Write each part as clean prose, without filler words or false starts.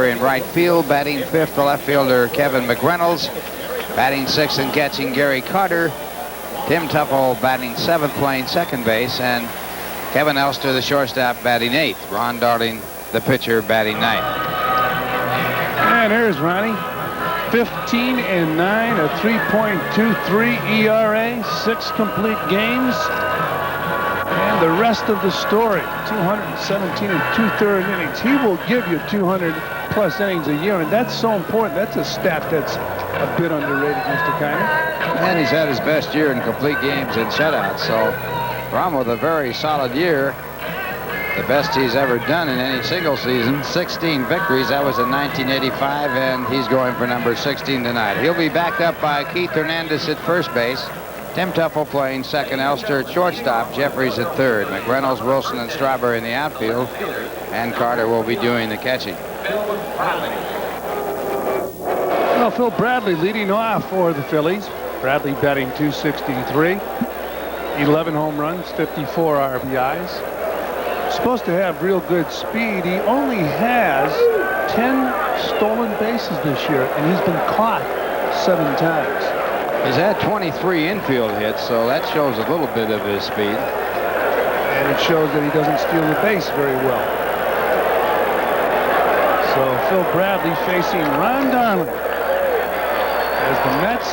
hitter in right field. Batting fifth, the left fielder Kevin McReynolds. Batting sixth and catching Gary Carter. Tim Tuffle batting seventh, playing second base, and Kevin Elster, the shortstop, batting eighth. Ron Darling, the pitcher, batting ninth. And here's Ronnie. 15-9, a 3.23 ERA, 6 complete games. And the rest of the story, 217 and 2/3 innings. He will give you 200+ innings a year, and that's so important. That's a stat that's a bit underrated, Mr. Kiner. And he's had his best year in complete games and shutouts. So Ron with a very solid year. The best he's ever done in any single season. 16 victories. That was in 1985, and he's going for number 16 tonight. He'll be backed up by Keith Hernandez at first base. Tim Tuffle playing second, Elster at shortstop, Jeffries at third, McReynolds, Wilson, and Strawberry in the outfield, and Carter will be doing the catching. Well, Phil Bradley leading off for the Phillies. Bradley batting .263, 11 home runs, 54 RBIs. Supposed to have real good speed. He only has 10 stolen bases this year, and he's been caught 7 times. He's had 23 infield hits, so that shows a little bit of his speed. And it shows that he doesn't steal the base very well. So Phil Bradley facing Ron Darling as the Mets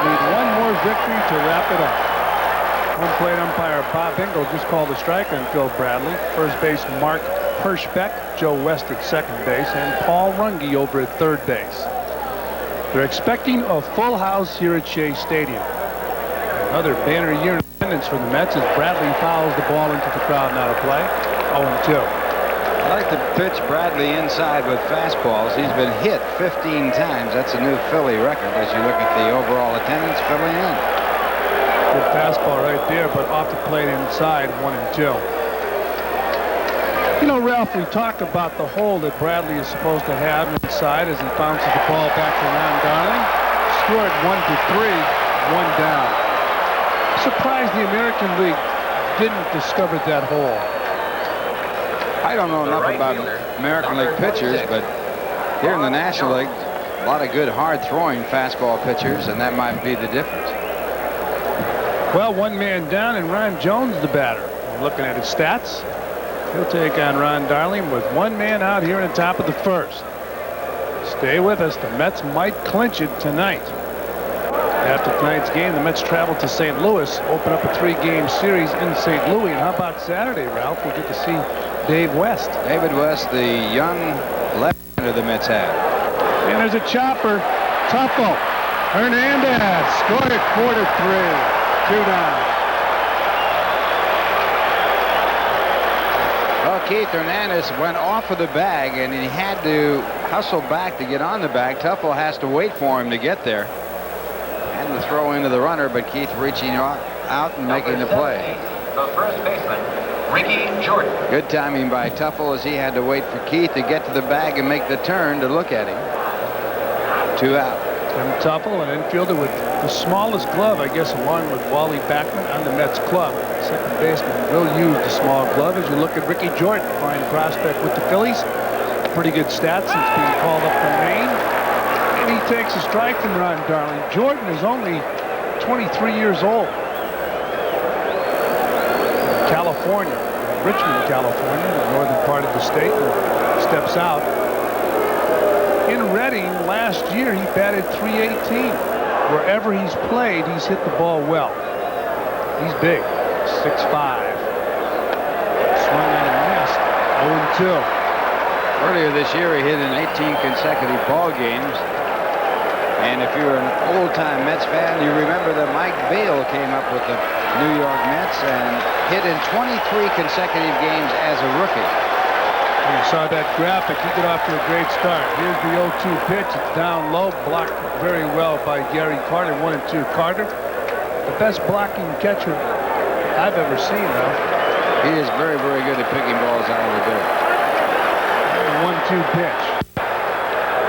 need one more victory to wrap it up. Home plate umpire Bob Engel just called a strike on Phil Bradley. First base Mark Hirschbeck, Joe West at second base, and Paul Runge over at third base. They're expecting a full house here at Shea Stadium. Another banner year in attendance for the Mets as Bradley fouls the ball into the crowd, now to play. 0-2. I like to pitch Bradley inside with fastballs. He's been hit 15 times. That's a new Philly record as you look at the overall attendance filling in. Good fastball right there, but off the plate inside, 1-2. You know, Ralph, we talk about the hole that Bradley is supposed to have inside as he bounces the ball back to Ron Darling. Scored 1-3, 1 down. Surprised the American League didn't discover that hole. I don't know enough about American League pitchers, but here in the National League, a lot of good hard-throwing fastball pitchers, and that might be the difference. Well, one man down, and Ron Jones the batter. Looking at his stats, he'll take on Ron Darling with one man out here in the top of the first. Stay with us. The Mets might clinch it tonight. After tonight's game, the Mets travel to St. Louis, open up a 3-game series in St. Louis. And how about Saturday, Ralph? We'll get to see Dave West. David West, the young left-hander the Mets have. And there's a chopper. Tuffle. Hernandez scored it 4-3. 2 down. Well, Keith Hernandez went off of the bag, and he had to hustle back to get on the bag. Tuffle has to wait for him to get there. And the throw into the runner, but Keith reaching out and making the play. The first baseman, Ricky Jordan. Good timing by Tuffle as he had to wait for Keith to get to the bag and make the turn to look at him. 2 out. Tim Tuffle, an infielder with the smallest glove, I guess, along with Wally Backman on the Mets club. Second baseman will use the small glove as you look at Ricky Jordan, fine prospect with the Phillies. Pretty good stats since being called up from Maine. And he takes a strike from Ron Darling. Jordan is only 23 years old. California, Richmond, California, the northern part of the state, steps out. In Reading last year, he batted .318. Wherever he's played, he's hit the ball well. He's big, 6'5". Swung on and missed, 0-2. Earlier this year, he hit in 18 consecutive ball games. And if you're an old-time Mets fan, you remember that Mike Vail came up with the New York Mets and hit in 23 consecutive games as a rookie. You saw that graphic. He got off to a great start. Here's the 0-2 pitch. It's down low, blocked very well by Gary Carter. 1-2 Carter. The best blocking catcher I've ever seen, Ralph. He is very, very good at picking balls out of the dirt. 1-2 pitch.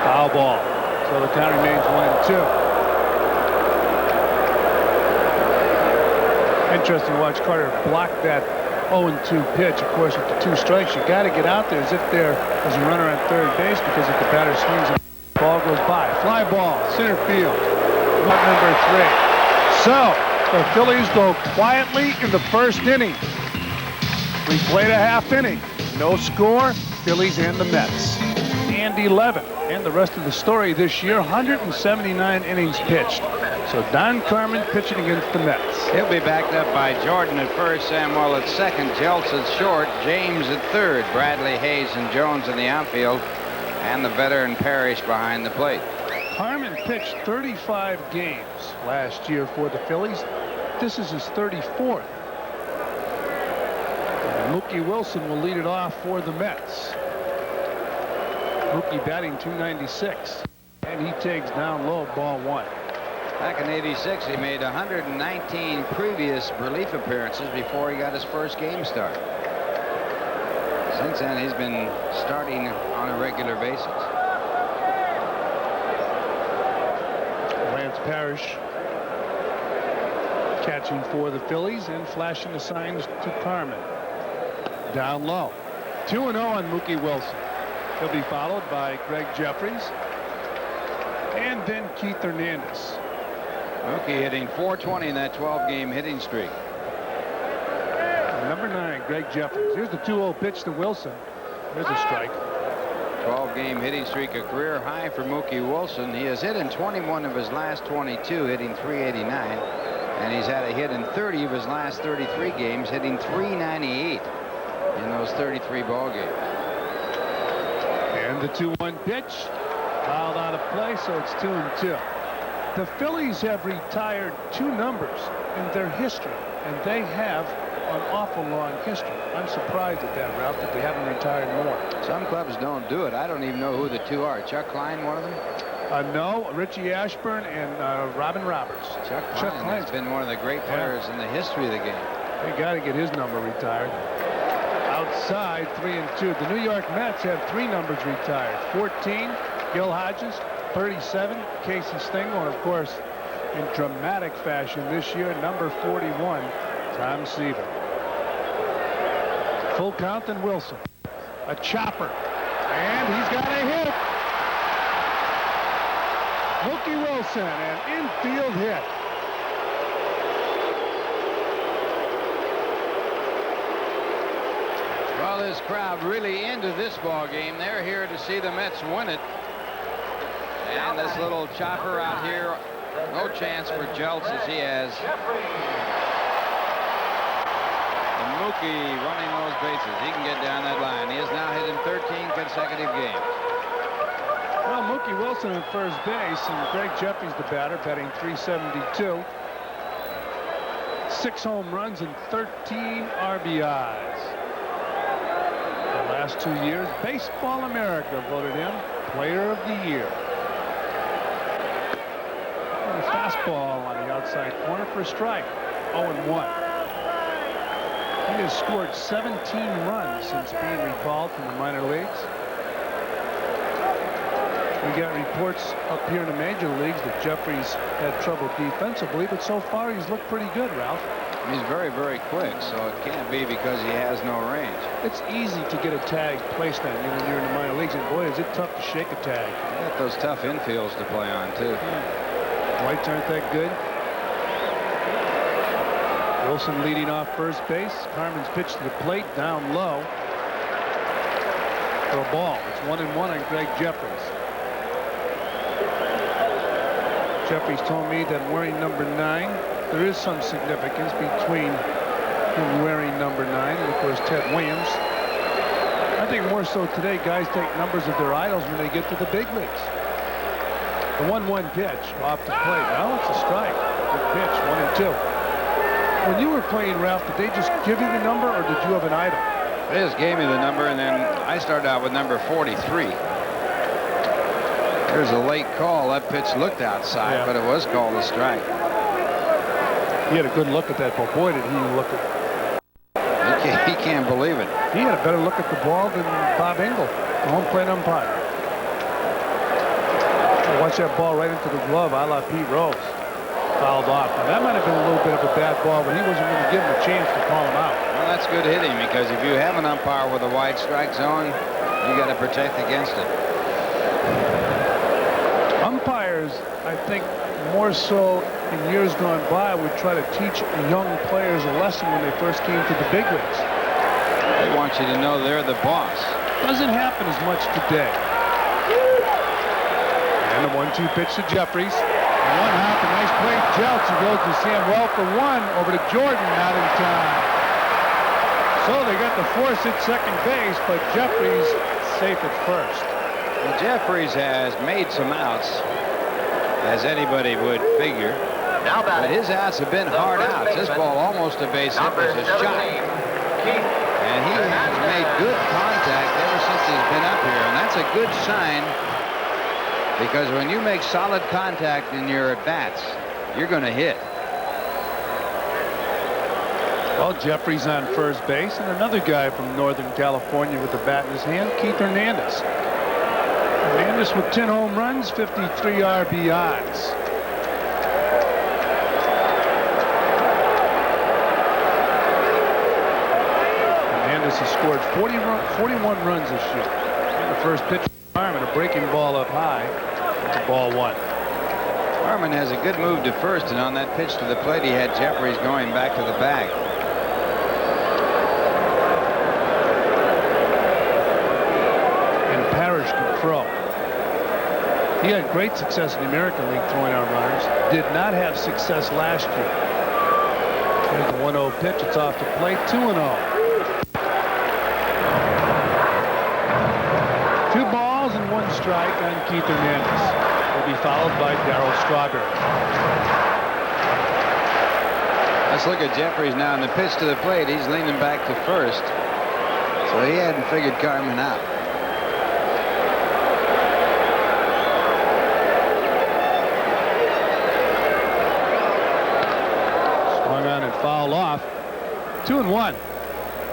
Foul ball. So the count remains 1-2. Interesting to watch Carter block that 0-2 pitch. Of course, with the 2 strikes, you got to get out there as if there is a runner at third base, because if the batter swings and the ball goes by. Fly ball, center field. Number 3. So, the Phillies go quietly in the first inning. We played a half inning. No score, Phillies and the Mets. And 11. And the rest of the story this year, 179 innings pitched. So Don Carman pitching against the Mets. He'll be backed up by Jordan at first, Samuel at second, Jeltz at short, James at third, Bradley, Hayes, and Jones in the outfield, and the veteran Parrish behind the plate. Carman pitched 35 games last year for the Phillies. This is his 34th. And Mookie Wilson will lead it off for the Mets. Mookie batting .296, and he takes down low, ball 1. Back in '86, he made 119 previous relief appearances before he got his first game start. Since then, he's been starting on a regular basis. Lance Parrish catching for the Phillies and flashing the signs to Carman. Down low. 2-0 on Mookie Wilson. He'll be followed by Greg Jeffries and then Keith Hernandez. Mookie hitting .420 in that 12-game hitting streak. Number 9, Greg Jeffries. Here's the 2-0 pitch to Wilson. There's a strike. 12-game hitting streak, a career high for Mookie Wilson. He has hit in 21 of his last 22, hitting .389. And he's had a hit in 30 of his last 33 games, hitting .398 in those 33 ball games. And the 2-1 pitch. Fouled out of play, so it's 2-2. The Phillies have retired 2 numbers in their history, and they have an awful long history. I'm surprised at that, Ralph, that they haven't retired more. Some clubs don't do it. I don't even know who the 2 are. Chuck Klein, one of them? No, Richie Ashburn and Robin Roberts. Chuck Klein has been one of the great players in the history of the game. They got to get his number retired. Outside, 3-2. The New York Mets have 3 numbers retired. 14, Gil Hodges. 37, Casey Stengel, and of course, in dramatic fashion this year, number 41, Tom Seaver. Full count and Wilson. A chopper, and he's got a hit. Mookie Wilson, an infield hit. Well, this crowd really into this ball game. They're here to see the Mets win it. And this little chopper out here, no chance for Jeltz as he has. And Mookie running those bases. He can get down that line. He has now hit in 13 consecutive games. Well, Mookie Wilson at first base, and Greg Jeffries the batter, batting .372. 6 home runs and 13 RBIs. The last 2 years, Baseball America voted him Player of the Year. Fastball on the outside corner for a strike. 0-1. He has scored 17 runs since being recalled from the minor leagues. We got reports up here in the major leagues that Jeffries had trouble defensively, but so far he's looked pretty good, Ralph. He's very, very quick, so it can't be because he has no range. It's easy to get a tag placed on you when you're in the minor leagues, and boy, is it tough to shake a tag. You got those tough infields to play on, too. Whites aren't that good. Wilson leading off first base. Carman's pitch to the plate, down low. For a ball. It's 1-1 on Greg Jeffries. Jeffries told me that wearing number 9, there is some significance between him wearing number 9 and, of course, Ted Williams. I think more so today, guys take numbers of their idols when they get to the big leagues. The 1-1 pitch off the plate. Now it's a strike. Good pitch, 1-2. When you were playing, Ralph, did they just give you the number, or did you have an idol? They just gave me the number, and then I started out with number 43. There's a late call. That pitch looked outside, but it was called a strike. He had a good look at that ball. Boy, did he look at it. He can't believe it. He had a better look at the ball than Bob Engel, the home plate umpire. Watch that ball right into the glove, a la Pete Rose. Fouled off. Now, that might have been a little bit of a bad ball, but he wasn't going to give him a chance to call him out. Well, Well, that's good hitting, because if you have an umpire with a wide strike zone, you got to protect against it. Umpires, I think, more so in years gone by, would try to teach young players a lesson when they first came to the big leagues. They want you to know they're the boss. Doesn't happen as much today. And the 1-2 pitch to Jeffries. One hop, a nice play. Jeltz, who goes to Sam well for one. Over to Jordan, not in time. So they got the force at second base, but Jeffries safe at first. Well, Jeffries has made some outs, as anybody would figure. But his outs have been hard outs. This ball almost a base hit was a shot. And he has made good contact ever since he's been up here. And that's a good sign, because when you make solid contact in your at-bats, you're going to hit. Well, Jeffries on first base, and another guy from Northern California with the bat in his hand, Keith Hernandez. Hernandez with 10 home runs, 53 RBIs. Hernandez has scored 41 runs this year. And the first pitch, Carman, a breaking ball up high. It's a ball one. Carman has a good move to first, and on that pitch to the plate, he had Jeffries going back to the bag. Parrish can throw. He had great success in the American League throwing out runners. Did not have success last year. Here's the 1-0 pitch. It's off the plate. 2-0. 2 balls and 1 strike on Keith Hernandez. Will be followed by Darryl Strawberry. Let's look at Jeffries now. On the pitch to the plate, he's leaning back to first. So he hadn't figured Carman out. Foul off. 2-1.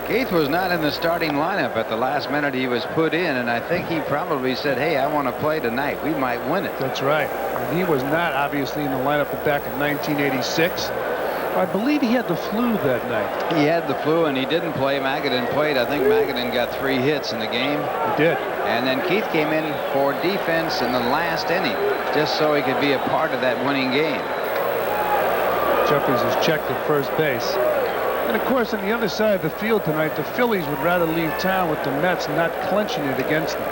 Keith was not in the starting lineup at the last minute he was put in, and I think he probably said, hey, I want to play tonight. We might win it. That's right. And he was not obviously in the lineup back in 1986. I believe he had the flu that night. He had the flu and he didn't play. Magadan played. I think Magadan got 3 hits in the game. He did. And then Keith came in for defense in the last inning, just so he could be a part of that winning game. Jeffries has checked at first base. And of course, on the other side of the field tonight, the Phillies would rather leave town with the Mets not clinching it against them.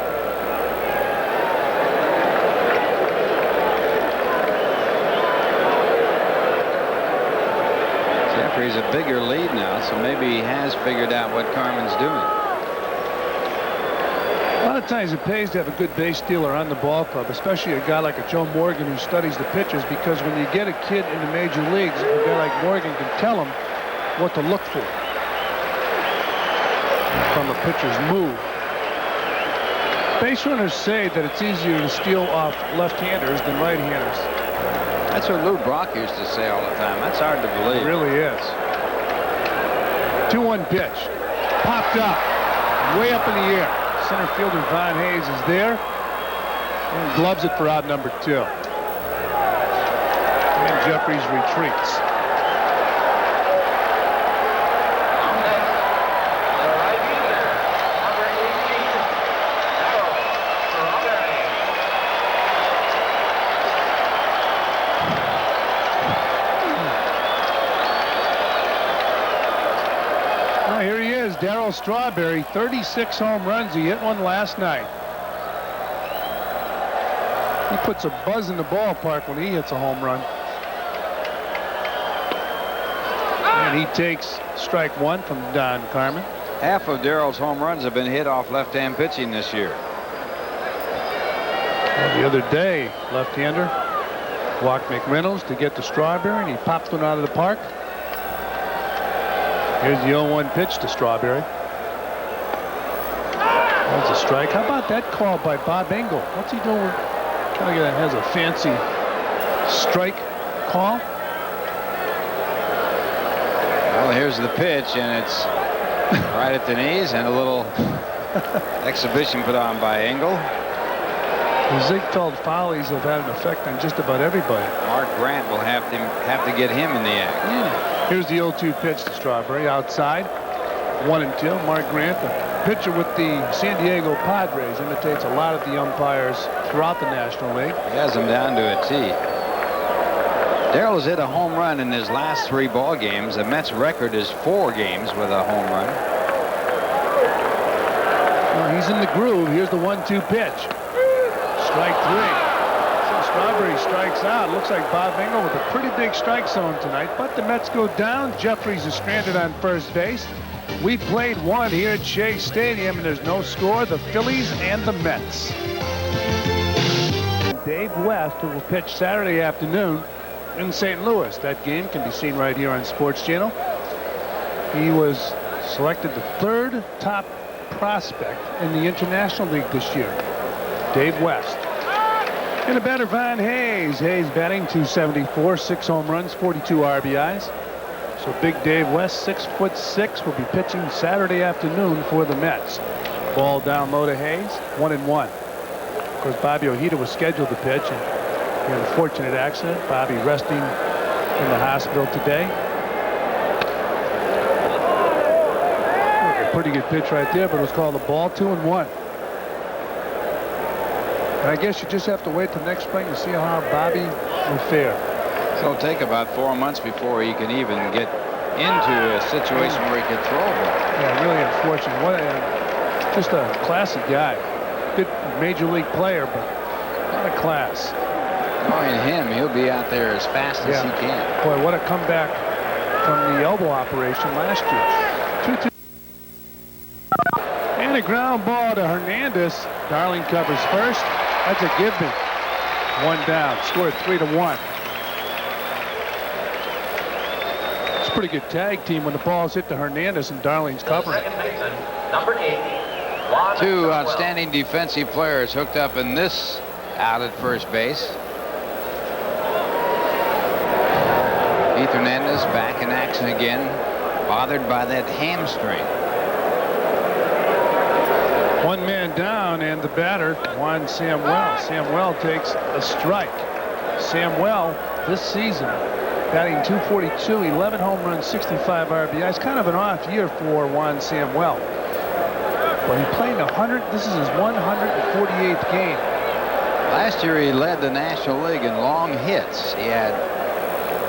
Jeffries a bigger lead now, so maybe he has figured out what Carman's doing. A lot of times it pays to have a good base stealer on the ball club, especially a guy like a Joe Morgan who studies the pitchers, because when you get a kid in the major leagues, a guy like Morgan can tell him what to look for from a pitcher's move. Base runners say that it's easier to steal off left-handers than right-handers. That's what Lou Brock used to say all the time. That's hard to believe. It really is. 2-1 pitch. Popped up. Way up in the air. Center fielder Von Hayes is there and gloves it for out number 2. And Jeffries retreats. Here he is, Darryl Strawberry, 36 home runs. He hit one last night. He puts a buzz in the ballpark when he hits a home run. And he takes strike 1 from Don Carman. Half of Darryl's home runs have been hit off left-hand pitching this year. Well, the other day, left-hander walked McReynolds to get to Strawberry, and he popped one out of the park. Here's the 0-1 pitch to Strawberry. That's a strike. How about that call by Bob Engel? What's he doing? Kind of has a fancy strike call. Well, here's the pitch, and it's right at the knees, and a little exhibition put on by Engel. The Ziegfeld follies have had an effect on just about everybody. Mark Grant will have to get him in the act. Yeah. Here's the 0-2 pitch to Strawberry outside. 1-2. Mark Grant, the pitcher with the San Diego Padres, imitates a lot of the umpires throughout the National League. He has them down to a T. Darrell's hit a home run in his last 3 ball games. The Mets record is 4 games with a home run. Well, he's in the groove. Here's the 1-2 pitch. Strike 3. Strawberry strikes out. Looks like Bob Engel with a pretty big strike zone tonight, but the Mets go down. Jeffries is stranded on first base. We played 1 here at Shea Stadium, and there's no score. The Phillies and the Mets. Dave West, who will pitch Saturday afternoon in St. Louis. That game can be seen right here on Sports Channel. He was selected the 3rd top prospect in the International League this year. Dave West. And a batter, Von Hayes. Hayes batting .274, 6 home runs, 42 RBIs. So big Dave West, 6'6", will be pitching Saturday afternoon for the Mets. Ball down low to Hayes, 1-1. Of course, Bobby Ojeda was scheduled to pitch, and he had a fortunate accident. Bobby resting in the hospital today. A pretty good pitch right there, but it was called a ball. 2-1. And I guess you just have to wait till next spring to see how Bobby will fare. So it'll take about 4 months before he can even get into a situation where he can throw a ball. Yeah, really unfortunate. Just a classy guy. Good major league player, but not a class. Knowing him, he'll be out there as fast as he can. Boy, what a comeback from the elbow operation last year. 2-2. And a ground ball to Hernandez. Darling covers first. That's a give me. 1 down. Scored 3-1. It's a pretty good tag team when the ball's hit to Hernandez and Darling's covering. Number 8. 2 outstanding defensive players hooked up in this out at first base. Keith Hernandez back in action again, bothered by that hamstring. 1 man down, and the batter, Juan Samuel. Samuel takes a strike. Samuel, this season, batting .242, 11 home runs, 65 RBIs. Kind of an off year for Juan Samuel. But he played this is his 148th game. Last year he led the National League in long hits. He had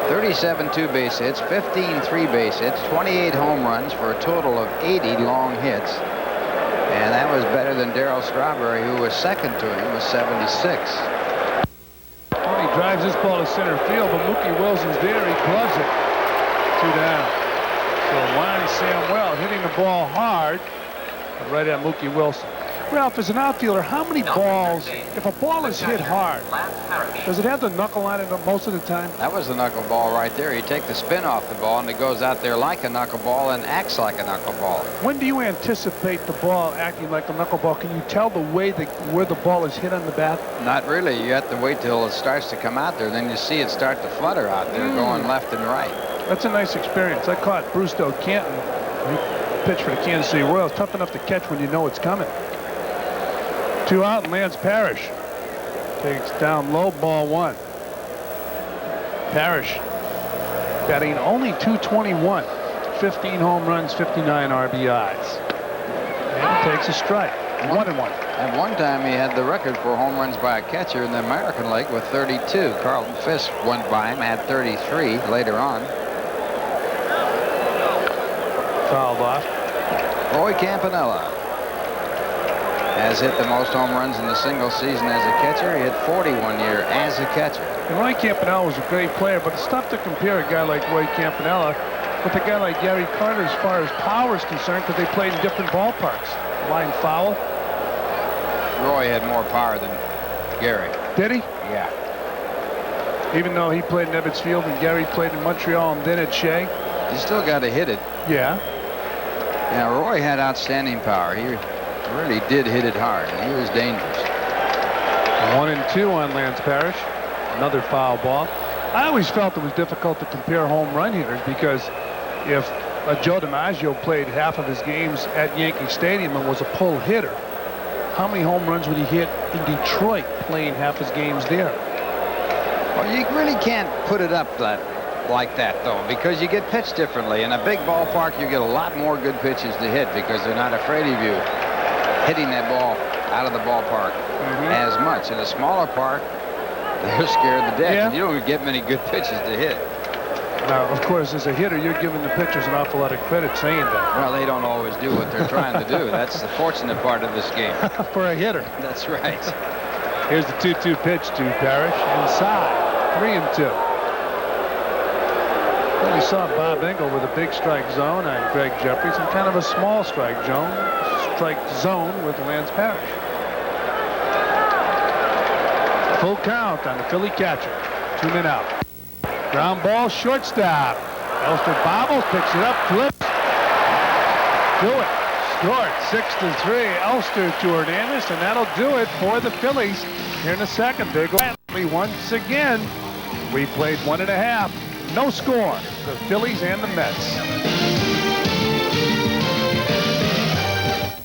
37 2-base hits, 15 3-base hits, 28 home runs for a total of 80 long hits. And that was better than Darryl Strawberry, who was second to him with 76. He drives this ball to center field, but Mookie Wilson's there. He gloves it. 2 down. So Juan Samuel hitting the ball hard, right at Mookie Wilson. Ralph, as an outfielder, how many balls, if a ball is hit hard, does it have the knuckle on it most of the time? That was the knuckleball right there. You take the spin off the ball, and it goes out there like a knuckleball and acts like a knuckleball. When do you anticipate the ball acting like a knuckleball? Can you tell the way where the ball is hit on the bat? Not really. You have to wait till it starts to come out there. Then you see it start to flutter out there, going left and right. That's a nice experience. I caught Bruce Canton. He pitched for the Kansas City Royals. Tough enough to catch when you know it's coming. 2 out, and Lance Parrish takes down low, ball 1. Parrish batting only .221, 15 home runs, 59 RBIs. And takes a strike. 1-1. At one time, he had the record for home runs by a catcher in the American League with 32. Carlton Fisk went by him, had 33 later on. Fouled off. Roy Campanella has hit the most home runs in a single season as a catcher. He hit 40 one year as a catcher. And Roy Campanella was a great player, but it's tough to compare a guy like Roy Campanella with a guy like Gary Carter as far as power is concerned, because they played in different ballparks. Line foul. Roy had more power than Gary. Did he? Yeah. Even though he played in Ebbets Field and Gary played in Montreal and then at Shea? You still got to hit it. Yeah. Now, Roy had outstanding power. He really did hit it hard, and he was dangerous. 1-2 on Lance Parrish. Another foul ball. I always felt it was difficult to compare home run hitters, because if Joe DiMaggio played half of his games at Yankee Stadium and was a pull hitter, how many home runs would he hit in Detroit playing half his games there? Well, you really can't put it up that like that, though, because you get pitched differently. In a big ballpark, you get a lot more good pitches to hit because they're not afraid of you hitting that ball out of the ballpark as much. In a smaller park, they're scared to death. And you don't get many good pitches to hit. Now, of course, as a hitter, you're giving the pitchers an awful lot of credit saying that. Well, they don't always do what they're trying to do. That's the fortunate part of this game. For a hitter. That's right. Here's the 2-2 pitch to Parrish. Inside. 3-2. Well, we saw Bob Engel with a big strike zone on Greg Jeffries and kind of a small strike zone with Lance Parrish. Full count on the Philly catcher. 2 men out. Ground ball, shortstop. Elster bobbles, picks it up, flips. Do it. Scored 6-3. Elster to Hernandez, and that'll do it for the Phillies here in the second. Big once again. We played 1.5. No score. The Phillies and the Mets.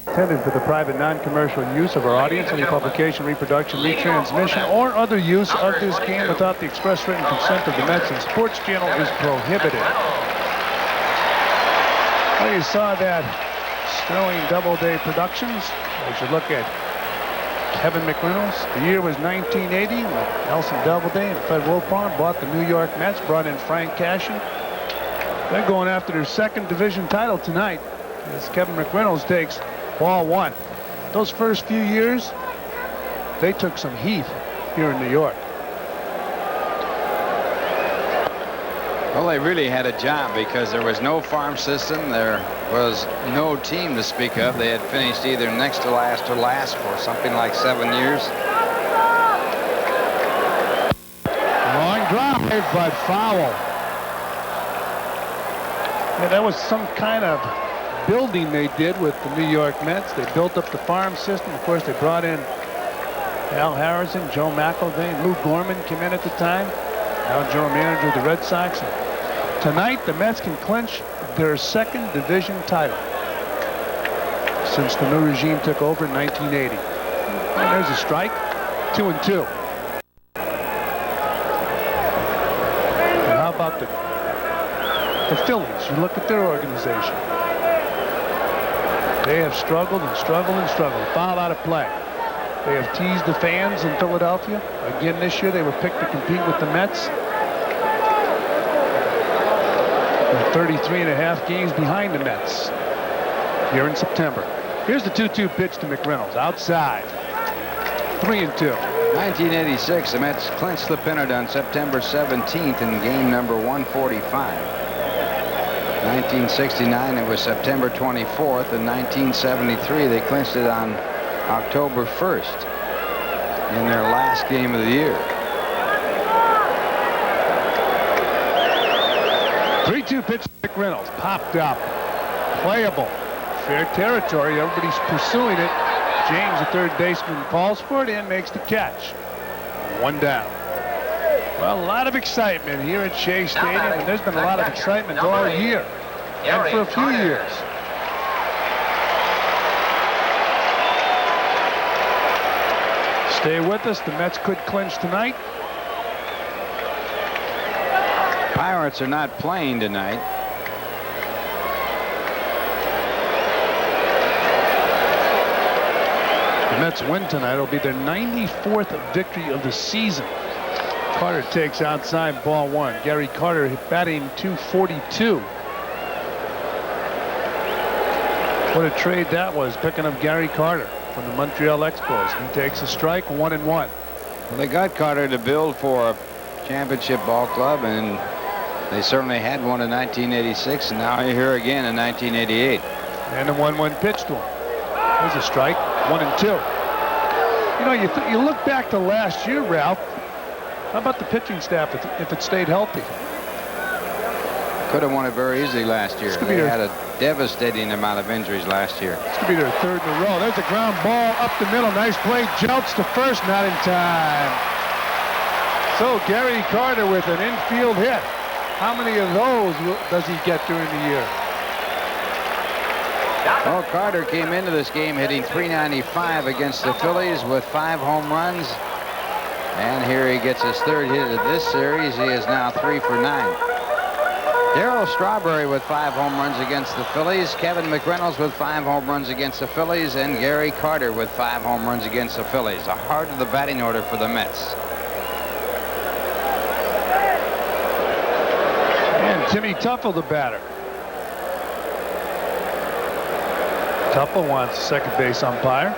Intended for the private non-commercial use of our audience. Any publication, reproduction, retransmission, or other use of this game without the express written consent of the Mets and Sports Channel is prohibited. Well, you saw that Sterling Doubleday Productions. As you look at Kevin McReynolds, the year was 1980 when Nelson Doubleday and Fred Wilpon bought the New York Mets, brought in Frank Cashin. They're going after their second division title tonight as Kevin McReynolds takes ball 1. Those first few years, they took some heat here in New York. Well, they really had a job because there was no farm system. There was no team to speak of. They had finished either next to last or last for something like 7 years. Long drive, but foul. Yeah, that was some kind of building they did with the New York Mets. They built up the farm system. Of course, they brought in Al Harrison, Joe McElvain, Lou Gorman came in at the time. Now general manager of the Red Sox. Tonight, the Mets can clinch their second division title since the new regime took over in 1980. And there's a strike. 2-2. And how about the Phillies? You look at their organization. They have struggled and struggled and struggled. Foul out of play. They have teased the fans in Philadelphia. Again this year, they were picked to compete with the Mets. They're 33.5 games behind the Mets here in September. Here's the 2-2 pitch to McReynolds. Outside. 3-2. 1986, the Mets clinched the pennant on September 17th in game number 145. 1969, it was September 24th. In 1973, they clinched it on October 1st in their last game of the year. 3-2 pitch to McReynolds. Popped up. Playable. Fair territory. Everybody's pursuing it. James, the third baseman, calls for it and makes the catch. 1 down. Well, a lot of excitement here at Shea Stadium, and there's been a lot of excitement all year and for a few years. Stay with us. The Mets could clinch tonight. Pirates are not playing tonight. The Mets win tonight. It'll be their 94th victory of the season. Carter takes outside ball 1. Gary Carter batting .242. What a trade that was, picking up Gary Carter from the Montreal Expos. He takes a strike, 1-1. Well, they got Carter to build for a championship ball club, and they certainly had one in 1986, and now you're here again in 1988. And a 1-1 pitch to him. There's a strike, 1-2. You know, you look back to last year, Ralph. How about the pitching staff if it stayed healthy? Could have won it very easily last year. They had a devastating amount of injuries last year. This could be their third in a row. There's a ground ball up the middle. Nice play. Jumps to first, not in time. So Gary Carter with an infield hit. How many of those does he get during the year? Well, Carter came into this game hitting .395 against the Phillies with 5 home runs. And here he gets his third hit of this series. He is now 3 for 9. Darryl Strawberry with 5 home runs against the Phillies. Kevin McReynolds with 5 home runs against the Phillies. And Gary Carter with 5 home runs against the Phillies. The heart of the batting order for the Mets. And Timmy Tuffle, the batter. Tuffle wants second base umpire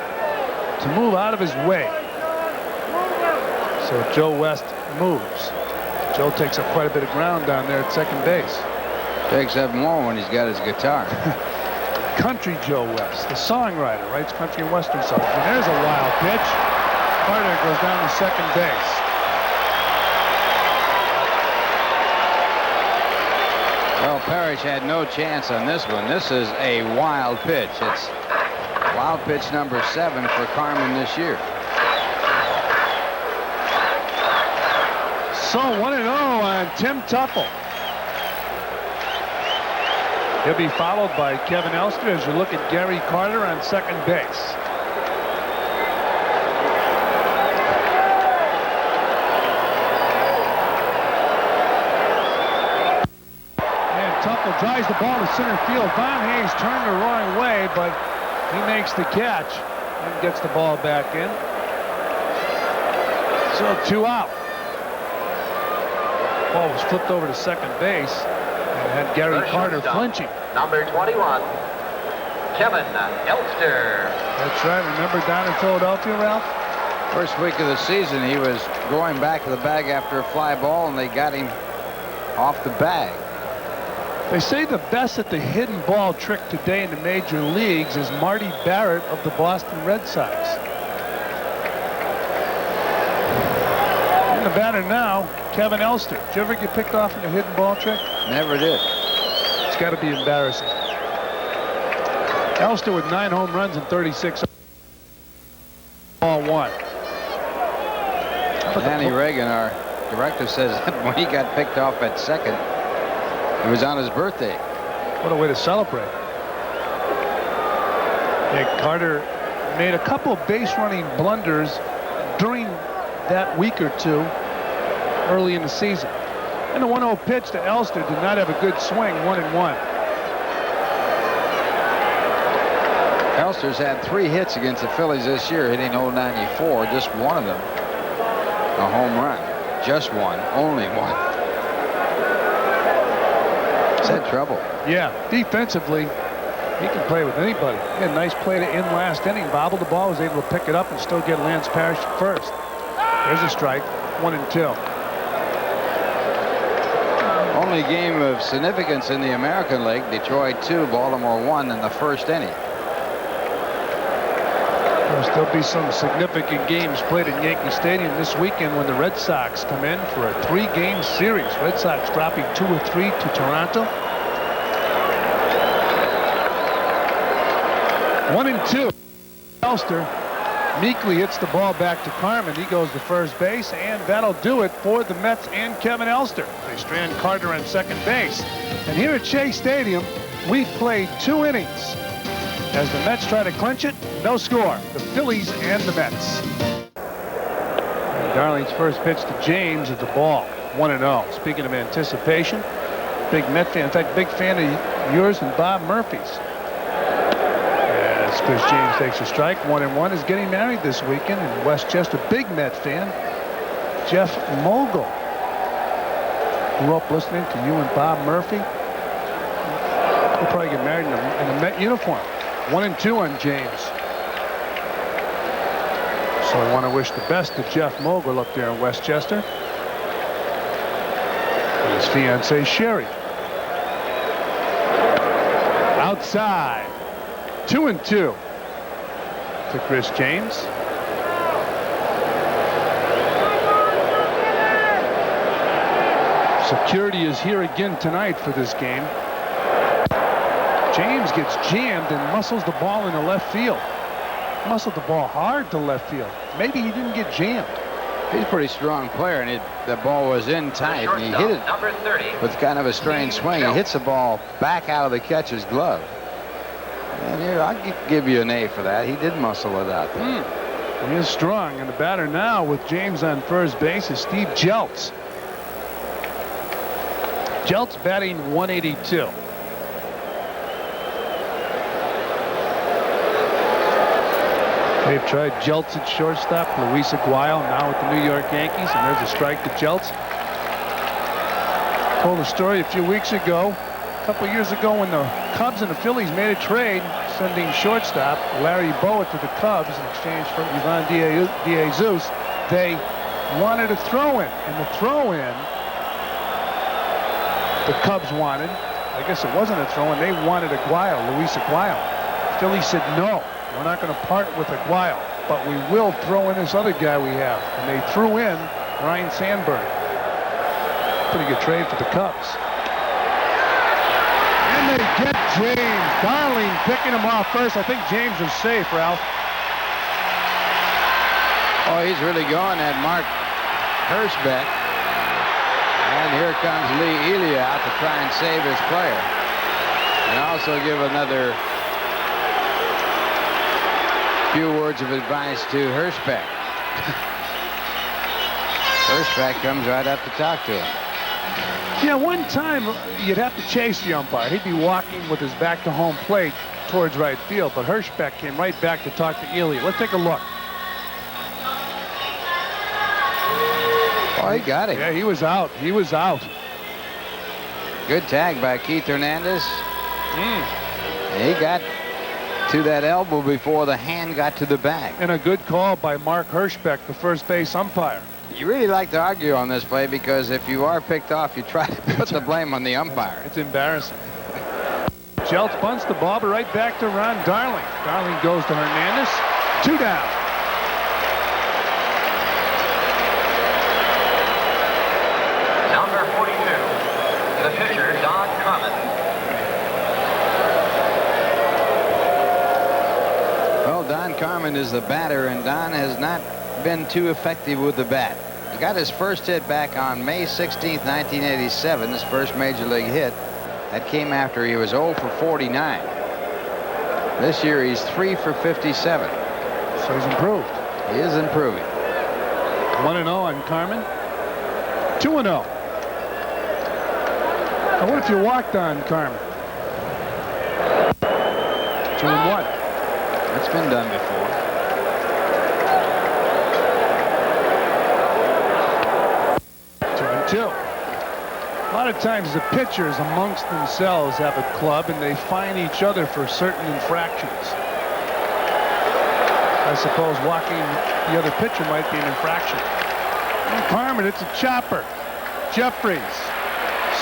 to move out of his way. So Joe West moves. Joe takes up quite a bit of ground down there at second base. Takes up more when he's got his guitar. Country Joe West, the songwriter, writes country and western songs. And there's a wild pitch. Carter goes down to second base. Well, Parrish had no chance on this one. This is a wild pitch. It's wild pitch number 7 for Carman this year. So 1-0 on Tim Tuffle. He'll be followed by Kevin Elster as you look at Gary Carter on second base. Tuffle drives the ball to center field. Von Hayes turned the wrong way, but he makes the catch and gets the ball back in. So 2 out. Ball was flipped over to second base and had Gary Carter flinching. Number 21, Kevin Elster. That's right. Remember down in Philadelphia, Ralph? First week of the season, he was going back to the bag after a fly ball, and they got him off the bag. They say the best at the hidden ball trick today in the major leagues is Marty Barrett of the Boston Red Sox. And the batter now, Kevin Elster. Did you ever get picked off in the hidden ball trick? Never did. It's got to be embarrassing. Elster with 9 home runs and 36 ball 1. Danny Reagan, our director, says that when he got picked off at second, it was on his birthday. What a way to celebrate. Yeah, Carter made a couple of base running blunders during that week or two early in the season. And the 1-0 pitch to Elster did not have a good swing, 1-1. Elster's had 3 hits against the Phillies this year, hitting 094, just one of them a home run. Just one, only one. Had trouble. Yeah, defensively, he can play with anybody. He had a nice play to end last inning. Bobbled the ball, was able to pick it up and still get Lance Parrish first. There's a strike, 1-2. Only game of significance in the American League. Detroit 2, Baltimore 1 in the first inning. There'll be some significant games played at Yankee Stadium this weekend when the Red Sox come in for a 3-game series. Red Sox dropping 2 or 3 to Toronto. 1-2. Elster meekly hits the ball back to Carman. He goes to first base, and that'll do it for the Mets and Kevin Elster. They strand Carter on second base. And here at Shea Stadium, we've played 2 innings. As the Mets try to clinch it, no score. The Phillies and the Mets. And Darling's first pitch to James is the ball. 1-0. Speaking of anticipation, big Met fan. In fact, big fan of yours and Bob Murphy's. As Chris James takes a strike, 1-1, is getting married this weekend in Westchester. Big Met fan, Jeff Mogul. Grew up listening to you and Bob Murphy. He'll probably get married in a Met uniform. 1-2 on James. So I want to wish the best to Jeff Mogul up there in Westchester. And his fiancée, Sherry. Outside. 2-2 to Chris James. Security is here again tonight for this game. James gets jammed and muscles the ball into left field. Muscled the ball hard to left field. Maybe he didn't get jammed. He's a pretty strong player, and the ball was in tight, and he hit it with kind of a strange swing. He hits the ball back out of the catcher's glove. And here, I'll give you an A for that. He did muscle it out there. He is strong, and the batter now with James on first base is Steve Jeltz. Jeltz batting 182. They've tried Jeltz at shortstop, Luis Aguayo now with the New York Yankees, and there's a strike to Jeltz. Told a story a few weeks ago, a couple years ago, when the Cubs and the Phillies made a trade, sending shortstop Larry Bowa to the Cubs in exchange for Ivan DeJesus. They wanted a throw-in, and the throw-in the Cubs wanted, I guess it wasn't a throw-in, they wanted Aguayo, Luis Aguayo. Phillies said, no, we're not going to part with Aguayo, but we will throw in this other guy we have. And they threw in Ryan Sandberg. Pretty good trade for the Cubs. And they get James. Darling picking him off first. I think James is safe, Ralph. Oh, he's really going at Mark Hirschbeck. And here comes Lee Elia out to try and save his player. And also give another few words of advice to Hirschbeck. Hirschbeck comes right up to talk to him. Yeah, one time you'd have to chase the umpire. He'd be walking with his back to home plate towards right field, but Hirschbeck came right back to talk to Elia. Let's take a look. Oh, he got it. Yeah, he was out. He was out. Good tag by Keith Hernandez. And he got to that elbow before the hand got to the bag. And a good call by Mark Hirschbeck, the first base umpire. You really like to argue on this play because if you are picked off, you try to put the blame on the umpire. It's embarrassing. Jeltz bunts the ball, but right back to Ron Darling. Darling goes to Hernandez. 2 down. Number 42, the pitcher, Don Carman. Well, Don Carman is the batter, and Don has not been too effective with the bat. He got his first hit back on May 16th, 1987, his first major league hit. That came after he was 0 for 49. This year he's 3 for 57. So he's improved. He is improving. 1-0 on Carman. 2-0. Now what if you walked on Carman? 2-1. That's been done before. 2-2. A lot of times the pitchers amongst themselves have a club and they fine each other for certain infractions. I suppose walking the other pitcher might be an infraction. And Carman, it's a chopper. Jeffries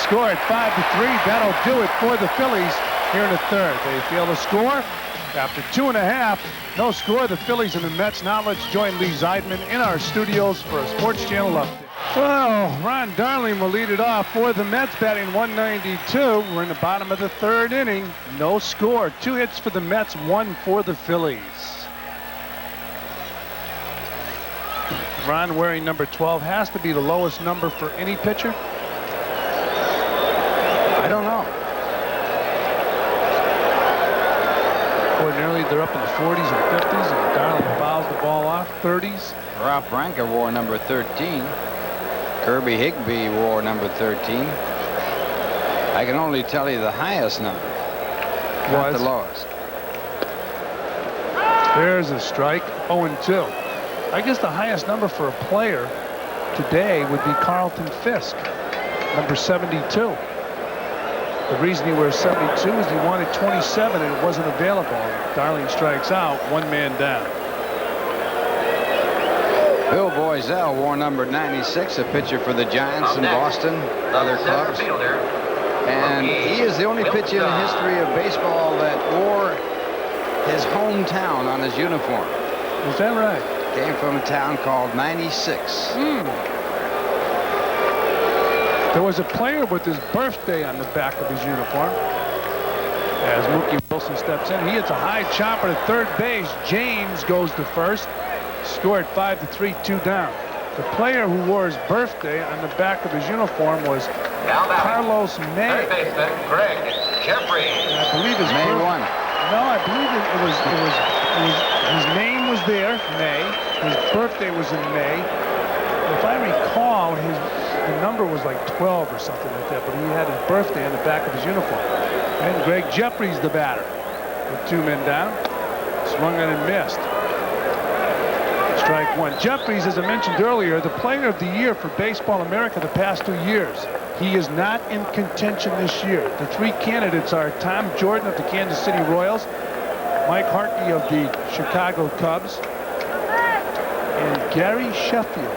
scored 5-3. That'll do it for the Phillies here in the third. They fail to score. After 2.5, no score. The Phillies and the Mets. Now let's join Lee Zeidman in our studios for a Sports Channel update. Well, Ron Darling will lead it off for the Mets, batting 192. We're in the bottom of the third inning. No score. 2 hits for the Mets, 1 for the Phillies. Ron wearing number 12 has to be the lowest number for any pitcher. I don't know. Ordinarily, they're up in the 40s and 50s, and Darling fouls the ball off. 30s. Ralph Branca wore number 13. Kirby Higbee wore number 13. I can only tell you the highest number, not the lowest. There's a strike. 0-2. I guess the highest number for a player today would be Carlton Fisk, number 72. The reason he wears 72 is he wanted 27 and it wasn't available. Darling strikes out, 1 man down. Bill Boiselle wore number 96, a pitcher for the Giants in Boston, other clubs. And he is the only pitcher in the history of baseball that wore his hometown on his uniform. Is that right? Came from a town called 96. There was a player with his birthday on the back of his uniform. As Mookie Wilson steps in, he hits a high chopper to third base. James goes to first. Scored 5-3, 2 down. The player who wore his birthday on the back of his uniform was Carlos May. Third baseman Greg Jeffries. And I believe his May 1. No, I believe his name was there, May. His birthday was in May. If I recall, the number was like 12 or something like that, but he had his birthday on the back of his uniform. And Greg Jeffries, the batter, with 2 men down, swung on and missed. Strike one. Jeffries, as I mentioned earlier, the player of the year for Baseball America the past 2 years. He is not in contention this year. The 3 candidates are Tom Jordan of the Kansas City Royals, Mike Harkey of the Chicago Cubs, and Gary Sheffield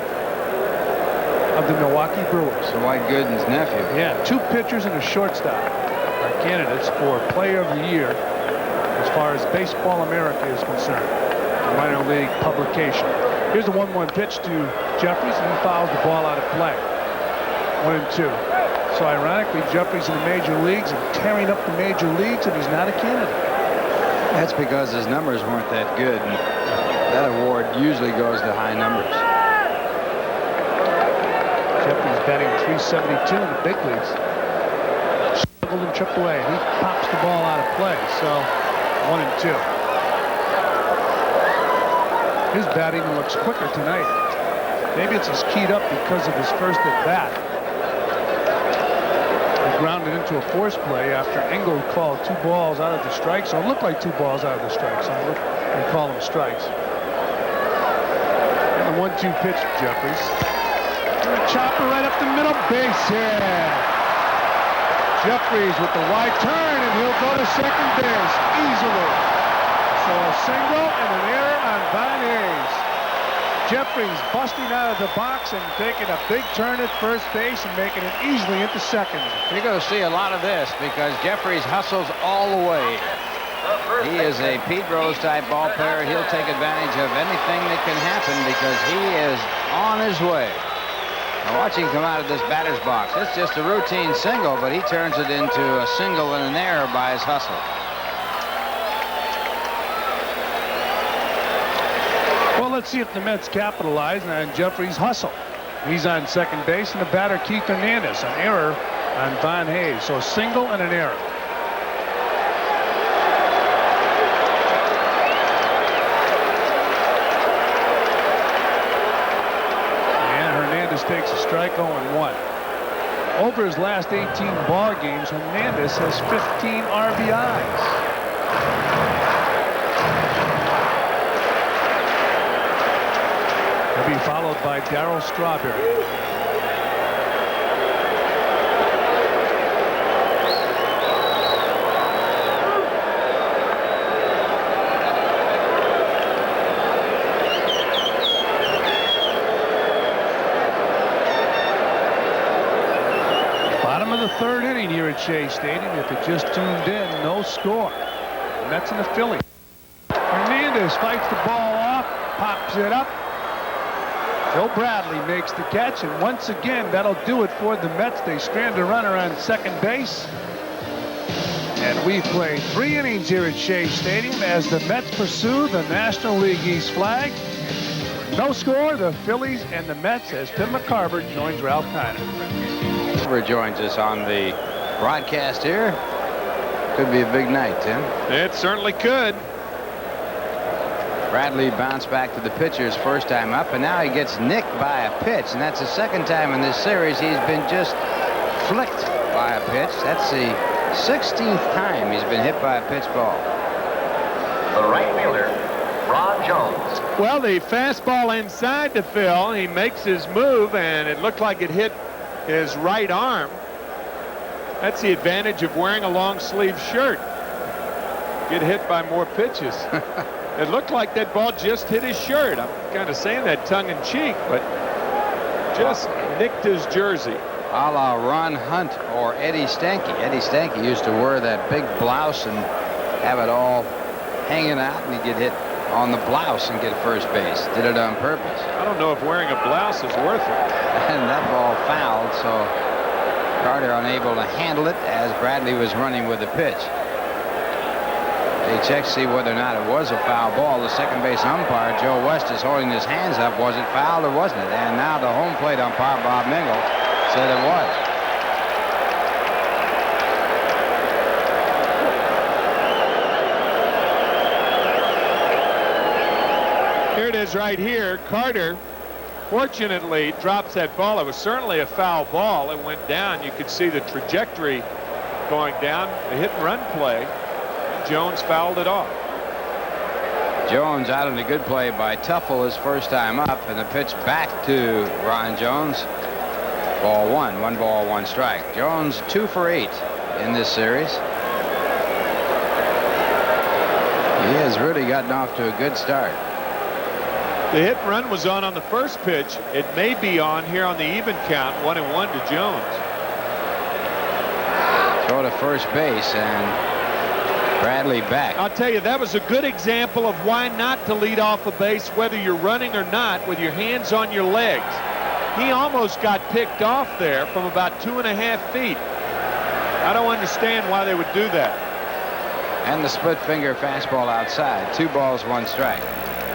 of the Milwaukee Brewers. Dwight Gooden's nephew. Yeah, 2 pitchers and a shortstop are candidates for Player of the Year as far as Baseball America is concerned, the minor league publication. Here's the 1-1 pitch to Jeffries, and he fouls the ball out of play. 1-2. So ironically, Jeffries in the major leagues and tearing up the major leagues, and he's not a candidate. That's because his numbers weren't that good, and that award usually goes to high numbers. Jeffries batting .372 in the big leagues. Struggled in AAA. He pops the ball out of play. So 1-2. His batting looks quicker tonight. Maybe it's just keyed up because of his first at bat. He grounded into a force play after Engel called 2 balls out of the strike. So it looked like 2 balls out of the strike. So we call them strikes. And the 1-2 pitch to Jeffries. Chopper right up the middle, base hit. Jeffries with the wide turn, and he'll go to second base easily. So a single and an error on Von Hayes. Jeffries busting out of the box and taking a big turn at first base and making it easily into second. You're going to see a lot of this because Jeffries hustles all the way. He is a Pete Rose type ball player. He'll take advantage of anything that can happen because he is on his way. Now watch him come out of this batter's box. It's just a routine single, but he turns it into a single and an error by his hustle. Well, let's see if the Mets capitalize on Jeffries' hustle. He's on second base, and the batter, Keith Hernandez, an error on Von Hayes. So a single and an error. Takes a strike, 0-1. Over his last 18 ball games, Hernandez has 15 RBIs. He'll be followed by Darryl Strawberry. Third inning here at Shea Stadium. If you just tuned in, no score. The Mets and the Phillies. Hernandez fights the ball off, pops it up. Joe Bradley makes the catch, and once again, that'll do it for the Mets. They strand a runner on second base. And we play 3 innings here at Shea Stadium as the Mets pursue the National League East flag. No score, the Phillies and the Mets as Tim McCarver joins Ralph Kiner. Joins us on the broadcast here. Could be a big night, Tim. It certainly could. Bradley bounced back to the pitcher's first time up, and now he gets nicked by a pitch, and that's the second time in this series he's been just flicked by a pitch. That's the 16th time he's been hit by a pitch ball. The right fielder, Ron Jones. Well, the fastball inside to Phil. He makes his move, and it looked like it hit his right arm. That's the advantage of wearing a long sleeve shirt. Get hit by more pitches. It looked like that ball just hit his shirt. I'm kind of saying that tongue in cheek, but just nicked his jersey. A la Ron Hunt or Eddie Stanky. Eddie Stanky used to wear that big blouse and have it all hanging out, and he'd get hit on the blouse and get first base. Did it on purpose. I don't know if wearing a blouse is worth it. And that ball fouled, so Carter unable to handle it as Bradley was running with the pitch. They check to see whether or not it was a foul ball. The second base umpire, Joe West, is holding his hands up. Was it fouled or wasn't it? And now the home plate umpire, Bob Mingle, said it was. Here it is right here. Carter fortunately drops that ball. It was certainly a foul ball. It went down. You could see the trajectory going down. The hit and run play. Jones fouled it off. Jones out in a good play by Tuffle his first time up, and the pitch back to Ron Jones. Ball one. 1 ball, 1 strike. Jones 2 for 8 in this series. He has really gotten off to a good start. The hit and run was on the first pitch. It may be on here on the even count. 1-1 to Jones. Throw to first base, and Bradley back. I'll tell you, that was a good example of why not to lead off a base, whether you're running or not, with your hands on your legs. He almost got picked off there from about 2.5 feet. I don't understand why they would do that. And the split finger fastball outside. 2 balls, 1 strike.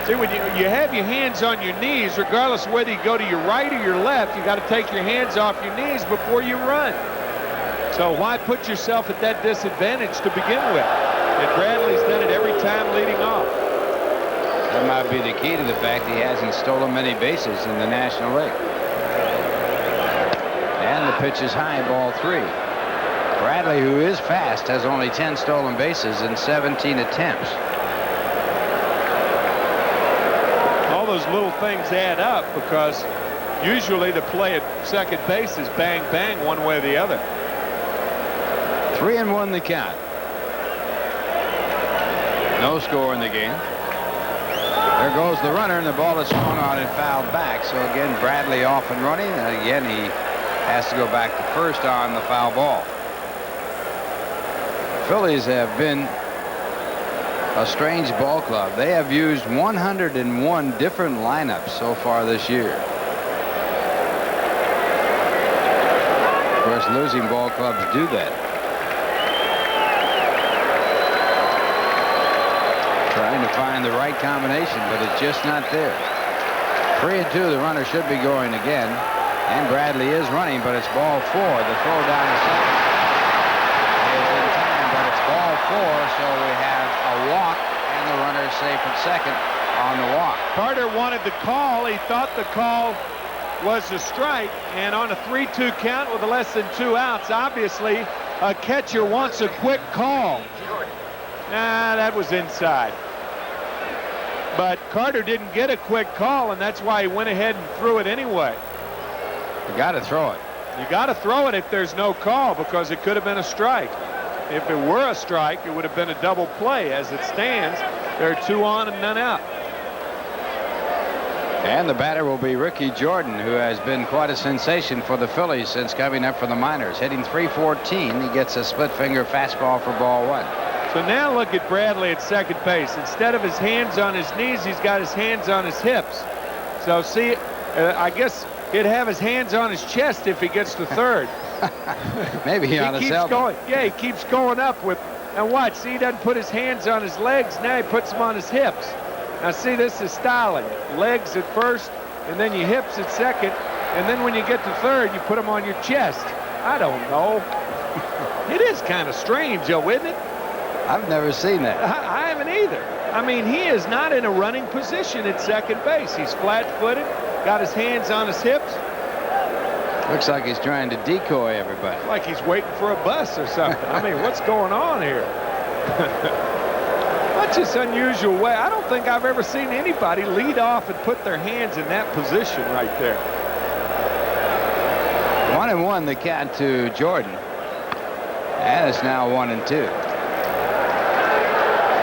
See, when you have your hands on your knees, regardless of whether you go to your right or your left, you got to take your hands off your knees before you run. So why put yourself at that disadvantage to begin with? And Bradley's done it every time leading off. That might be the key to the fact he hasn't stolen many bases in the National League. And the pitch is high, ball 3. Bradley, who is fast, has only 10 stolen bases in 17 attempts. All those little things add up, because usually the play at second base is bang, bang, one way or the other. 3-1 the count. No score in the game. There goes the runner, and the ball is swung on and fouled back. So again, Bradley off and running. And again, he has to go back to first on the foul ball. Phillies have been a strange ball club. They have used 101 different lineups so far this year. Of course, losing ball clubs do that. Trying to find the right combination, but it's just not there. 3-2, the runner should be going again. And Bradley is running, but it's ball 4. The throw down to second is in time, but it's ball 4, so we have a walk, and the runner is safe at second on the walk. Carter wanted the call. He thought the call was a strike, and on a 3-2 count with less than 2 outs, obviously a catcher wants a quick call. Nah, that was inside. But Carter didn't get a quick call, and that's why he went ahead and threw it anyway. You got to throw it. You got to throw it if there's no call, because it could have been a strike. If it were a strike, it would have been a double play. As it stands, there are 2 on and none out. And the batter will be Ricky Jordan, who has been quite a sensation for the Phillies since coming up from the minors. Hitting .314, he gets a split finger fastball for ball 1. So now look at Bradley at second base. Instead of his hands on his knees, he's got his hands on his hips. So see, I guess he'd have his hands on his chest if he gets to third. Maybe on his elbow. Going, yeah, he keeps going up with, and watch, see, he doesn't put his hands on his legs. Now he puts them on his hips. Now see, this is styling. Legs at first, and then your hips at second, and then when you get to third, you put them on your chest. I don't know. It is kind of strange, though, isn't it? I've never seen that. I haven't either. I mean, he is not in a running position at second base. He's flat-footed, got his hands on his hips. Looks like he's trying to decoy everybody. Like he's waiting for a bus or something. I mean, what's going on here? That's just unusual way. I don't think I've ever seen anybody lead off and put their hands in that position right there. 1-1 the count to Jordan. And it's now 1-2.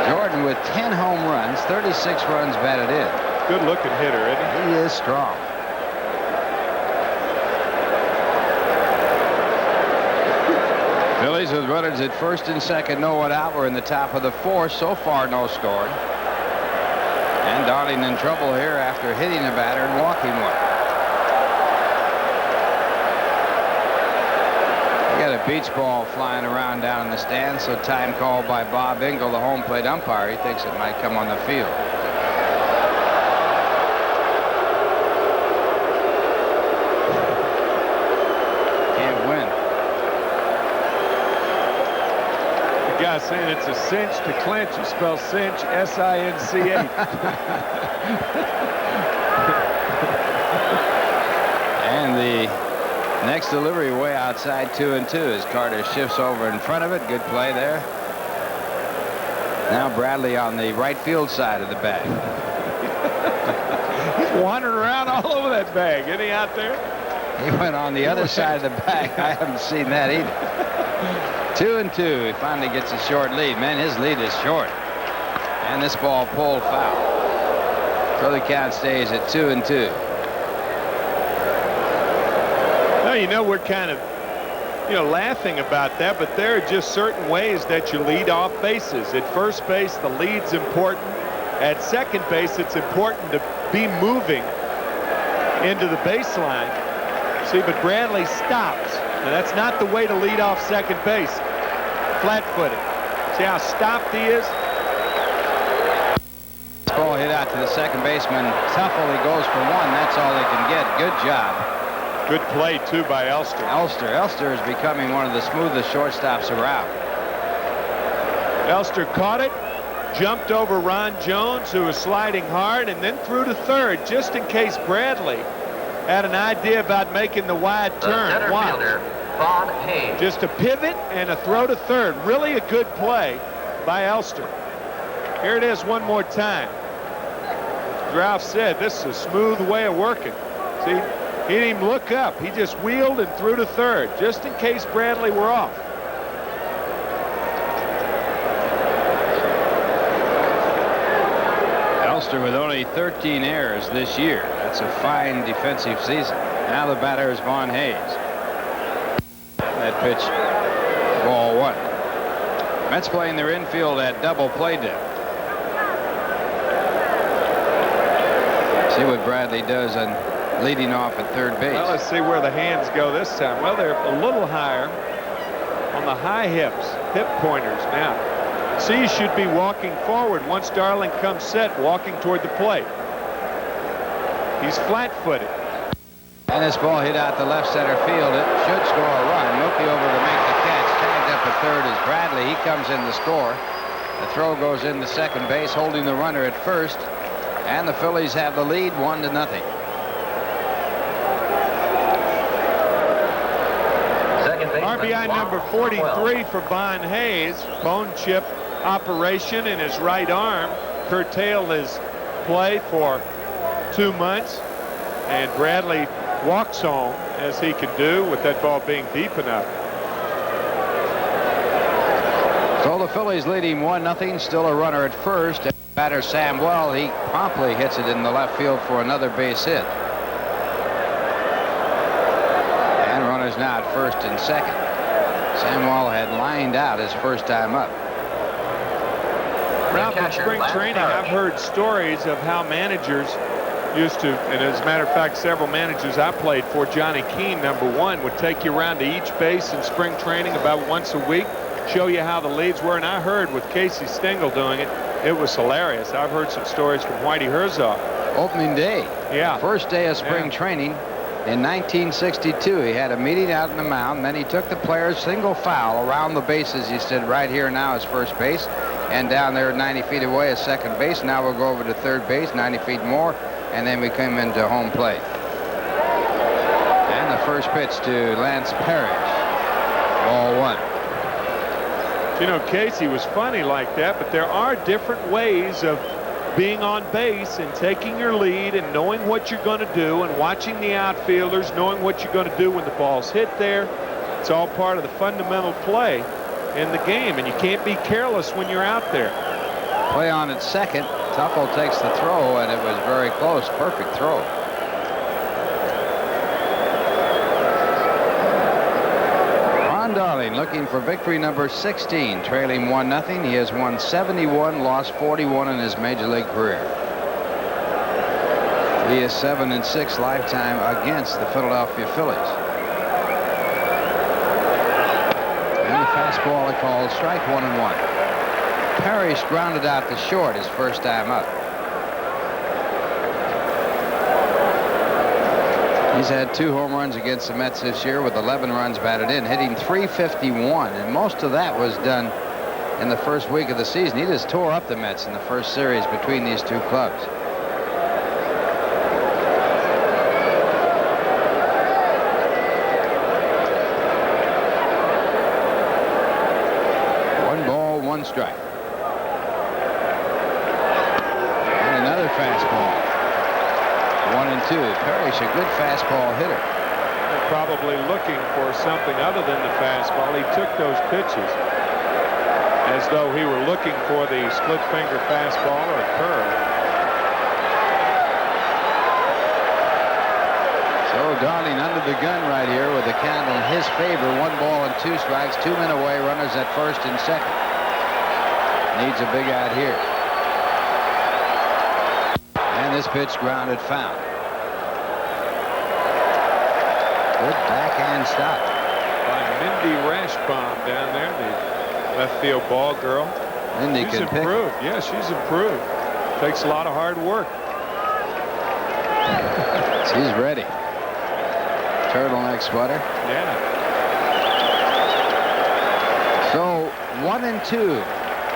Jordan with 10 home runs, 36 runs batted in. Good looking hitter, isn't he? He is strong. Phillies with runners at first and second, no one out. We're in the top of the 4th. So far, no scoring. And Darling in trouble here after hitting a batter and walking one. We got a beach ball flying around down in the stands, so time called by Bob Engel, the home plate umpire. He thinks it might come on the field. Can't win. The guy saying it's a cinch to clinch. You spell cinch S-I-N-C-H. And the next delivery way outside 2-2 as Carter shifts over in front of it. Good play there. Now Bradley on the right field side of the bag. He's wandering around all over that bag. Isn't he out there? He went on the other side of the bag. I haven't seen that either. 2-2. He finally gets a short lead. Man, his lead is short. And this ball pulled foul. So the count stays at 2-2. Well, you know, we're kind of, laughing about that, but there are just certain ways that you lead off bases. At first base, the lead's important. At second base, it's important to be moving into the baseline. See, but Bradley stops. Now, that's not the way to lead off second base. Flat-footed. See how stopped he is? This ball hit out to the second baseman. Tuffle, he goes for one. That's all they can get. Good job. Good play, too, by Elster. Elster is becoming one of the smoothest shortstops around. Elster caught it, jumped over Ron Jones, who was sliding hard, and then threw to third, just in case Bradley had an idea about making the wide turn. The center fielder, Bob Hayes. Just a pivot and a throw to third. Really a good play by Elster. Here it is one more time. Ralph said this is a smooth way of working. See, he didn't even look up. He just wheeled and threw to third, just in case Bradley were off. Elster with only 13 errors this year. That's a fine defensive season. Now the batter is Vaughn Hayes. That pitch, ball one. Mets playing their infield at double play depth. See what Bradley does on leading off at third base. Well, let's see where the hands go this time. Well, they're a little higher on the high hips, hip pointers now. C should be walking forward once Darling comes set, walking toward the plate. He's flat-footed. And this ball hit out to left center field. It should score a run. Mookie over to make the catch. Tagged up at third is Bradley. He comes in to score. The throw goes into second base, holding the runner at first. And the Phillies have the lead 1-0. RBI number 43 for Von Hayes. Bone chip operation in his right arm curtailed his play for 2 months. And Bradley walks home, as he could do with that ball being deep enough. So the Phillies leading 1-0. Still a runner at first. Batter Samwell, he promptly hits it in the left field for another base hit. And runners now at first and second. Samwell had lined out his first time up. Ralph, in spring training, I've heard stories of how managers used to, and as a matter of fact, several managers I played for, Johnny Keane, #1, would take you around to each base in spring training about once a week, show you how the leads were. And I heard with Casey Stengel doing it, it was hilarious. I've heard some stories from Whitey Herzog. Opening day. Yeah. First day of spring training in 1962. He had a meeting out on the mound. Then he took the players single file around the bases. He said, right here now is first base. And down there 90 feet away is second base. Now we'll go over to third base, 90 feet more. And then we come into home plate. And the first pitch to Lance Parrish. Ball one. You know, Casey was funny like that, but there are different ways of being on base and taking your lead and knowing what you're going to do and watching the outfielders, knowing what you're going to do when the ball's hit there. It's all part of the fundamental play in the game, and you can't be careless when you're out there. Play on at second. Tuffle takes the throw, and it was very close. Perfect throw. Darling looking for victory number 16, trailing 1-0. He has won 71, lost 41 in his major league career. He is 7-6 lifetime against the Philadelphia Phillies. And the fastball he called strike 1-1. Parrish grounded out to short his first time up. He's had 2 home runs against the Mets this year with 11 runs batted in, hitting .351, and most of that was done in the first week of the season. He just tore up the Mets in the first series between these two clubs. strike. And another fastball. 1-2. Parrish, a good fastball hitter. They're probably looking for something other than the fastball. He took those pitches as though he were looking for the split finger fastball or curve. So Darling under the gun right here with the count in his favor. 1 ball and 2 strikes. 2 men away. Runners at first and second. Needs a big out here. And this pitch grounded foul. Good backhand stop By Mindy Rashbaum down there, the left field ball girl. Mindy She's can pick. improved. Yeah, she's improved. Takes a lot of hard work. She's ready. Turtleneck sweater. Yeah. So 1-2.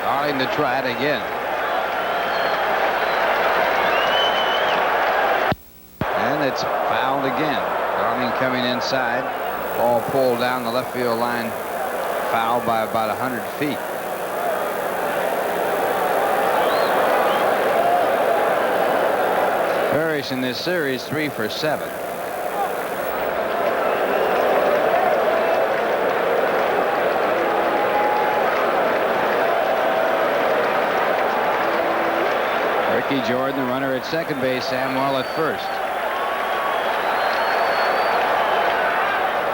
Darling to try it again. And it's fouled again. Darling coming inside. Ball pulled down the left field line. Fouled by about 100 feet. Parrish in this series 3 for 7. Ricky Jordan, the runner at second base, Samuel at first.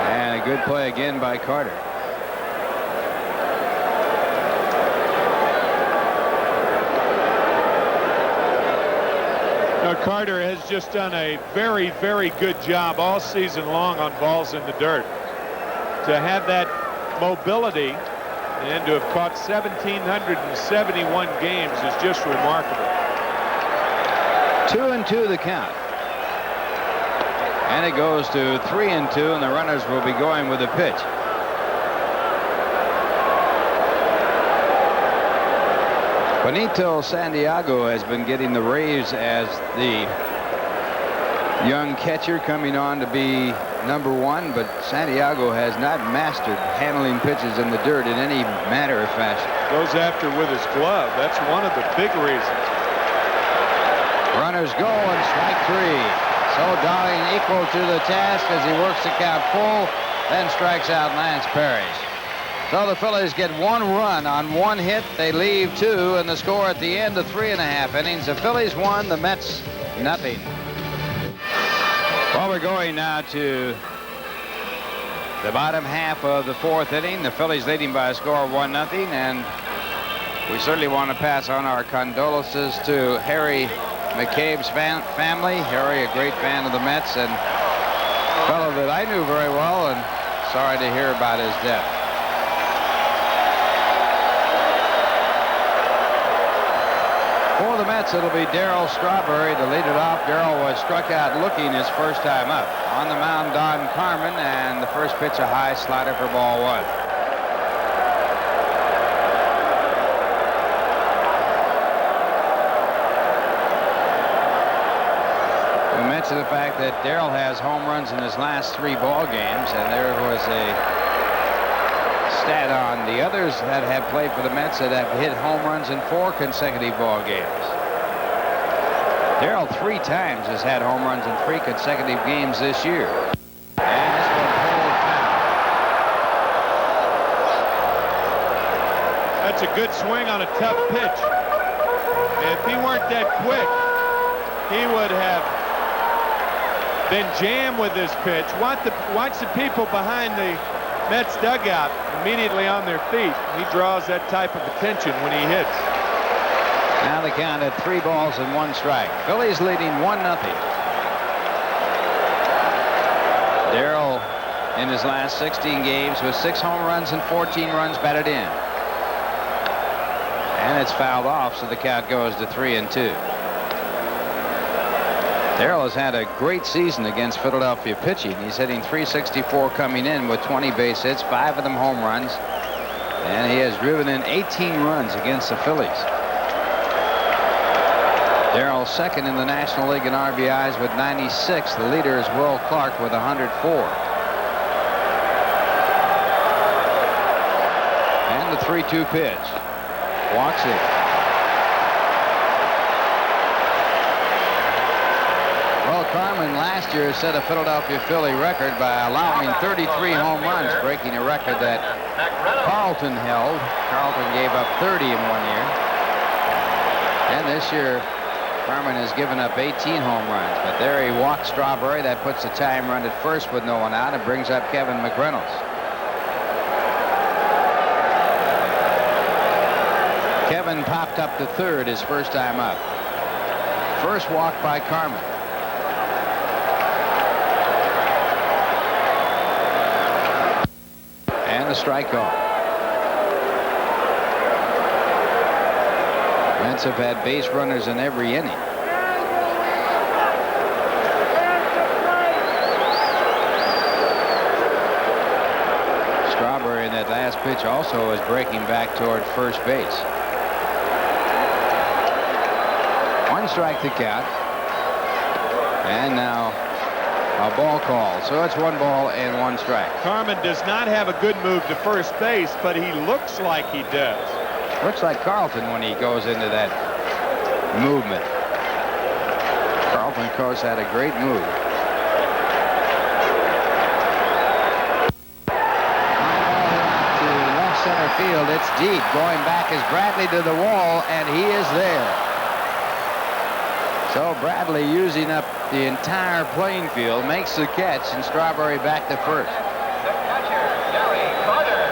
And a good play again by Carter. Now, Carter has just done a very, very good job all season long on balls in the dirt. To have that mobility and to have caught 1,771 games is just remarkable. 2-2 the count. And it goes to 3-2, and the runners will be going with the pitch. Benito Santiago has been getting the raves as the young catcher coming on to be #1, but Santiago has not mastered handling pitches in the dirt in any manner of fashion. Goes after with his glove. That's one of the big reasons. Runners go and strike 3. So Darling equal to the task as he works the count full, then strikes out Lance Parrish. So the Phillies get 1 run on 1 hit. They leave 2, and the score at the end of 3.5 innings. The Phillies 1, the Mets nothing. Well, we're going now to the bottom half of the 4th inning. The Phillies leading by a score of 1-0, and we certainly want to pass on our condolences to Harry McCabe's family. Harry, a great fan of the Mets and a fellow that I knew very well, and sorry to hear about his death. For the Mets, it'll be Darryl Strawberry to lead it off. Darryl was struck out looking his first time up. On the mound, Don Carman, and the first pitch, a high slider for ball 1. We mentioned the fact that Darryl has home runs in his last 3 ball games, and there was a stat on the others that have played for the Mets that have hit home runs in 4 consecutive ball games. Darryl 3 times has had home runs in 3 consecutive games this year. And this one pulled foul. That's a good swing on a tough pitch. If he weren't that quick, he would have been jammed with this pitch. Watch the people behind the Mets dugout immediately on their feet. He draws that type of attention when he hits. Now the count at 3 balls and 1 strike. Phillies leading 1-0. Darryl in his last 16 games with 6 home runs and 14 runs batted in. And it's fouled off, so the count goes to 3-2. Darryl has had a great season against Philadelphia pitching. He's hitting .364 coming in with 20 base hits, 5 of them home runs. And he has driven in 18 runs against the Phillies. Darryl second in the National League in RBIs with 96. The leader is Will Clark with 104. And the 3-2 pitch. Walks it. Well, Carman last year set a Philadelphia Philly record by allowing 33 home runs, breaking a record that Carlton held. Carlton gave up 30 in 1 year. And this year, Carman has given up 18 home runs. But there he walks Strawberry. That puts the tying run at first with no one out and brings up Kevin McReynolds. Kevin popped up to third his first time up. First walk by Carman. And a strikeout. Mets have had base runners in every inning. Strawberry in that last pitch also is breaking back toward first base. One strike to count. And now a ball call. So it's 1 ball and 1 strike. Carman does not have a good move to first base, but he looks like he does. Looks like Carlton when he goes into that movement. Carlton, of course, had a great move. To left center field. It's deep. Going back is Bradley to the wall, and he is there. So Bradley, using up the entire playing field, makes the catch, and Strawberry back to first. The catcher, Gary Carter.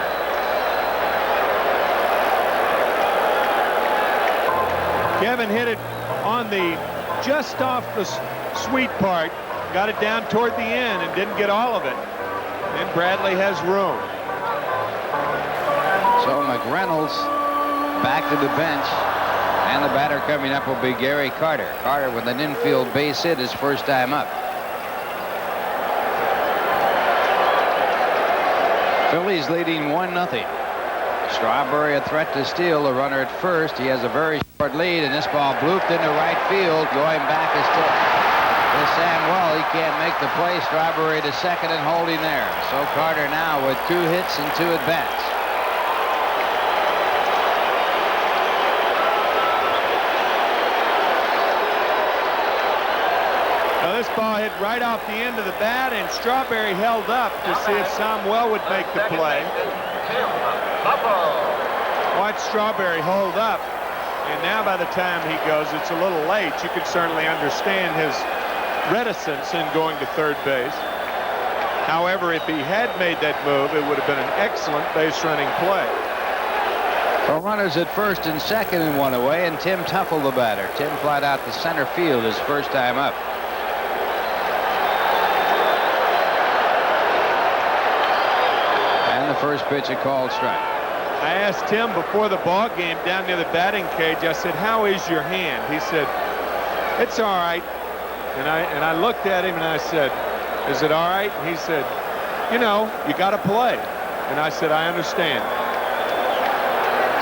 Kevin hit it on the just off the sweet part, got it down toward the end and didn't get all of it. And Bradley has room. So McReynolds back to the bench. And the batter coming up will be Gary Carter. Carter with an infield base hit his first time up. Phillies leading 1-0. Strawberry a threat to steal. The runner at first. He has a very short lead, and this ball blooped into right field. Going back is Samuel. He can't make the play. Strawberry to second and holding there. So Carter now with 2 hits and 2 at-bats. This ball hit right off the end of the bat, and Strawberry held up to see if Samuel would make the play. Watch Strawberry hold up, and now by the time he goes, it's a little late. You could certainly understand his reticence in going to third base. However, if he had made that move, it would have been an excellent base running play. So runners at first and second and 1 away, and Tim Tuffle the batter. Tim flied out to center field his first time up. The first pitch a called strike. I asked Tim before the ball game down near the batting cage, I said, how is your hand? He said, it's all right. And I looked at him and I said, is it all right? And he said, you know, you got to play. And I said, I understand.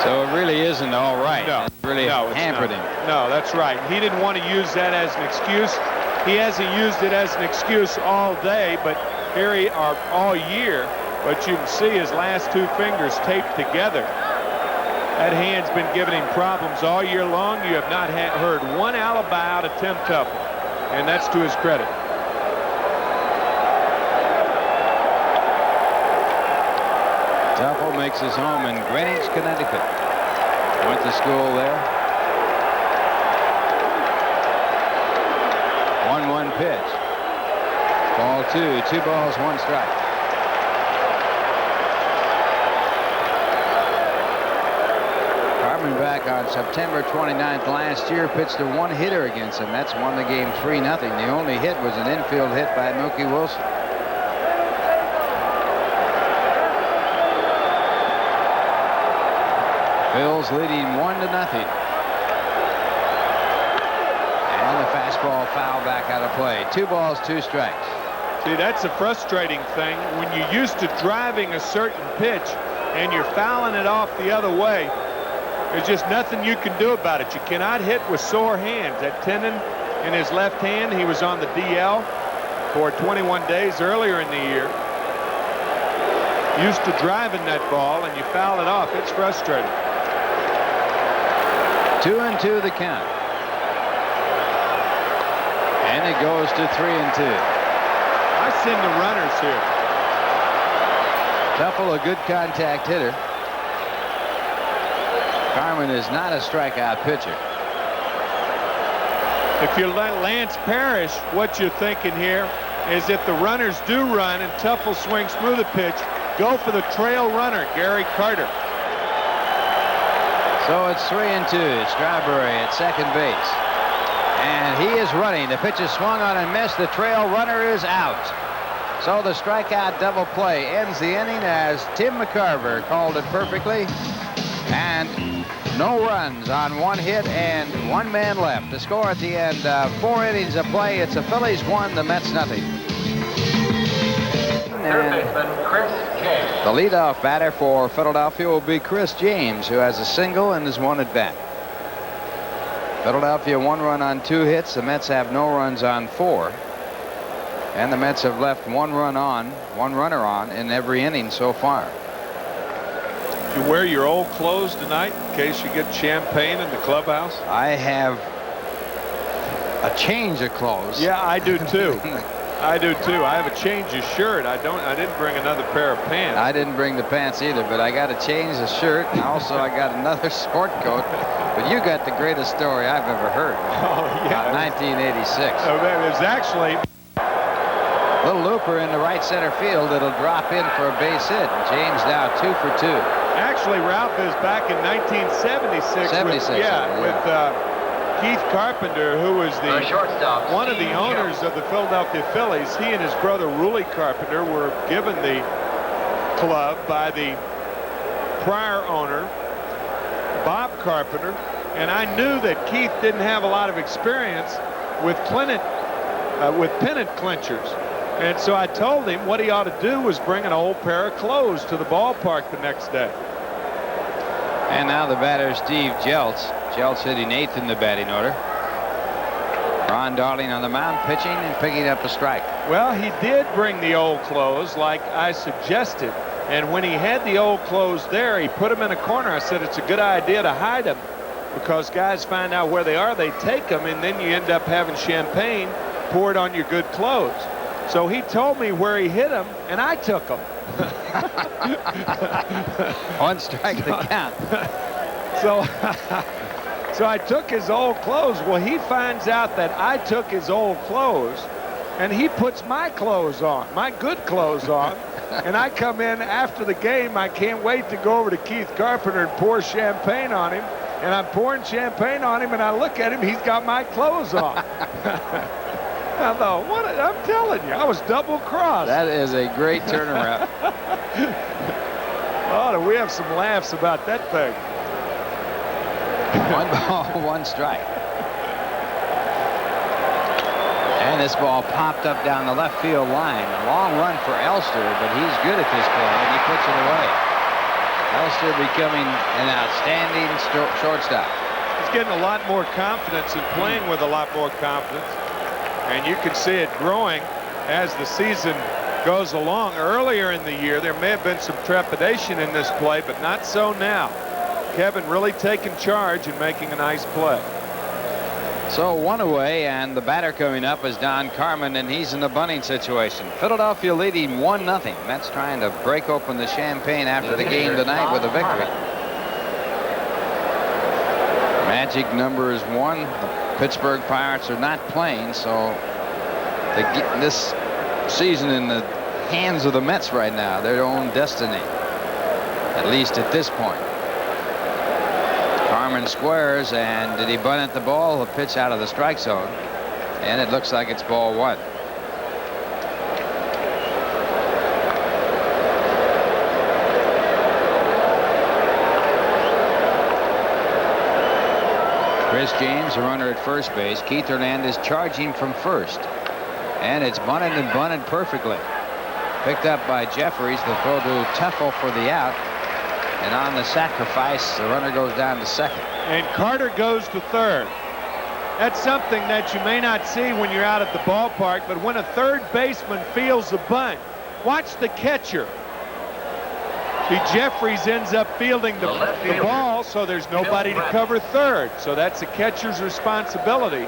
So it really isn't all right. No, it really hampered him. No, that's right. He didn't want to use that as an excuse. He hasn't used it as an excuse all day, but all year. But you can see his last 2 fingers taped together. That hand's been giving him problems all year long. You have not heard one alibi out of Tim Tuffle, and that's to his credit. Tuffle makes his home in Greenwich, Connecticut. Went to school there. 1-1 pitch. Ball 2. 2 balls, 1 strike. Carman back on September 29th last year pitched a 1-hitter against him. That's won the game 3-0. The only hit was an infield hit by Mookie Wilson. Phil's leading 1-0. And the fastball foul back out of play. 2 balls, 2 strikes. See, that's a frustrating thing. When you're used to driving a certain pitch and you're fouling it off the other way, there's just nothing you can do about it. You cannot hit with sore hands. That tendon in his left hand, he was on the DL for 21 days earlier in the year. Used to driving that ball, and you foul it off. It's frustrating. 2-2 the count. And it goes to 3-2. I send the runners here. Tuffle, a good contact hitter. Carman is not a strikeout pitcher. If you let Lance Parrish, what you're thinking here is if the runners do run and Tuffle swings through the pitch, go for the trail runner, Gary Carter. So it's 3-2. Strawberry at second base. And he is running. The pitch is swung on and missed. The trail runner is out. So the strikeout double play ends the inning as Tim McCarver called it perfectly. And no runs on one hit and one man left. The score at the end, 4 innings of play. It's the Phillies 1, the Mets nothing. Third baseman Chris James. The leadoff batter for Philadelphia will be Chris James, who has a single and is 1 at bat. Philadelphia 1 run on 2 hits. The Mets have no runs on 4. And the Mets have left 1 runner on in every inning so far. You wear your old clothes tonight in case you get champagne in the clubhouse? I have a change of clothes. Yeah, I do too. I do too. I have a change of shirt. I didn't bring another pair of pants. I didn't bring the pants either, but I got to change the shirt, and also I got another sport coat. But you got the greatest story I've ever heard. Oh yeah. About 1986. Oh, there's actually Little looper in the right center field. It'll drop in for a base hit. James now 2 for 2. Actually, Ralph is back in 1976. 76. With Keith Carpenter, who was The shortstop, one of the Steve owners of the Philadelphia Phillies. He and his brother Ruley Carpenter were given the club by the prior owner, Bob Carpenter, and I knew that Keith didn't have a lot of experience with pennant clinchers. And so I told him what he ought to do was bring an old pair of clothes to the ballpark the next day. And now the batter, Steve Jeltz. Jeltz hitting 8th in the batting order. Ron Darling on the mound, pitching and picking up a strike. Well, he did bring the old clothes like I suggested. And when he had the old clothes there, he put them in a corner. I said it's a good idea to hide them because guys find out where they are, they take them, and then you end up having champagne poured on your good clothes. So he told me where he hit them, and I took them. 1 strike to count. So I took his old clothes. Well, he finds out that I took his old clothes, and he puts my clothes on, my good clothes on. And I come in after the game. I can't wait to go over to Keith Carpenter and pour champagne on him. And I'm pouring champagne on him, and I look at him. He's got my clothes on. I thought, I'm telling you, I was double crossed. That is a great turnaround. Oh, do we have some laughs about that thing. 1 ball, 1 strike. And this ball popped up down the left field line. A long run for Elster, but he's good at this play, and he puts it away. Elster becoming an outstanding shortstop. He's getting a lot more confidence and playing with a lot more confidence. And you can see it growing as the season goes along. Earlier in the year, there may have been some trepidation in this play, but not so now. Kevin really taking charge and making a nice play. So 1 away, and the batter coming up is Don Carman, and he's in the bunting situation. Philadelphia leading 1-0. Mets trying to break open the champagne after the game tonight with a victory. Magic number is 1. The Pittsburgh Pirates are not playing, so they get this season in the hands of the Mets right now, their own destiny, at least at this point. Carman squares, and did he bunt at the ball? A pitch out of the strike zone, and it looks like it's ball 1. Chris James, a runner at first base. Keith Hernandez charging from first. And it's bunted and bunted perfectly. Picked up by Jeffries. The throw to Tuffle for the out. And on the sacrifice, the runner goes down to second. And Carter goes to third. That's something that you may not see when you're out at the ballpark, but when a third baseman feels a bunt, watch the catcher. Jeffries ends up fielding the ball, so there's nobody to cover third. So that's the catcher's responsibility.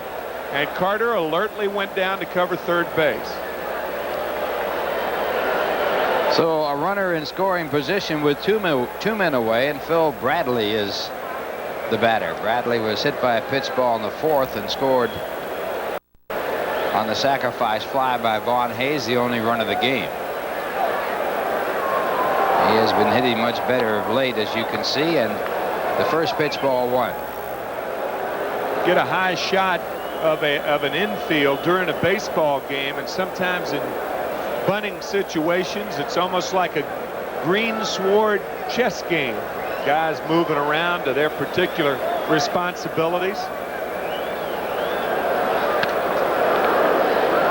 And Carter alertly went down to cover third base. So a runner in scoring position with two men away, and Phil Bradley is the batter. Bradley was hit by a pitch ball in the fourth and scored on the sacrifice fly by Vaughn Hayes, the only run of the game. He has been hitting much better of late, as you can see, and the first pitch ball won. Get a high shot of an infield during a baseball game, and sometimes in bunting situations it's almost like a greensward chess game. Guys moving around to their particular responsibilities.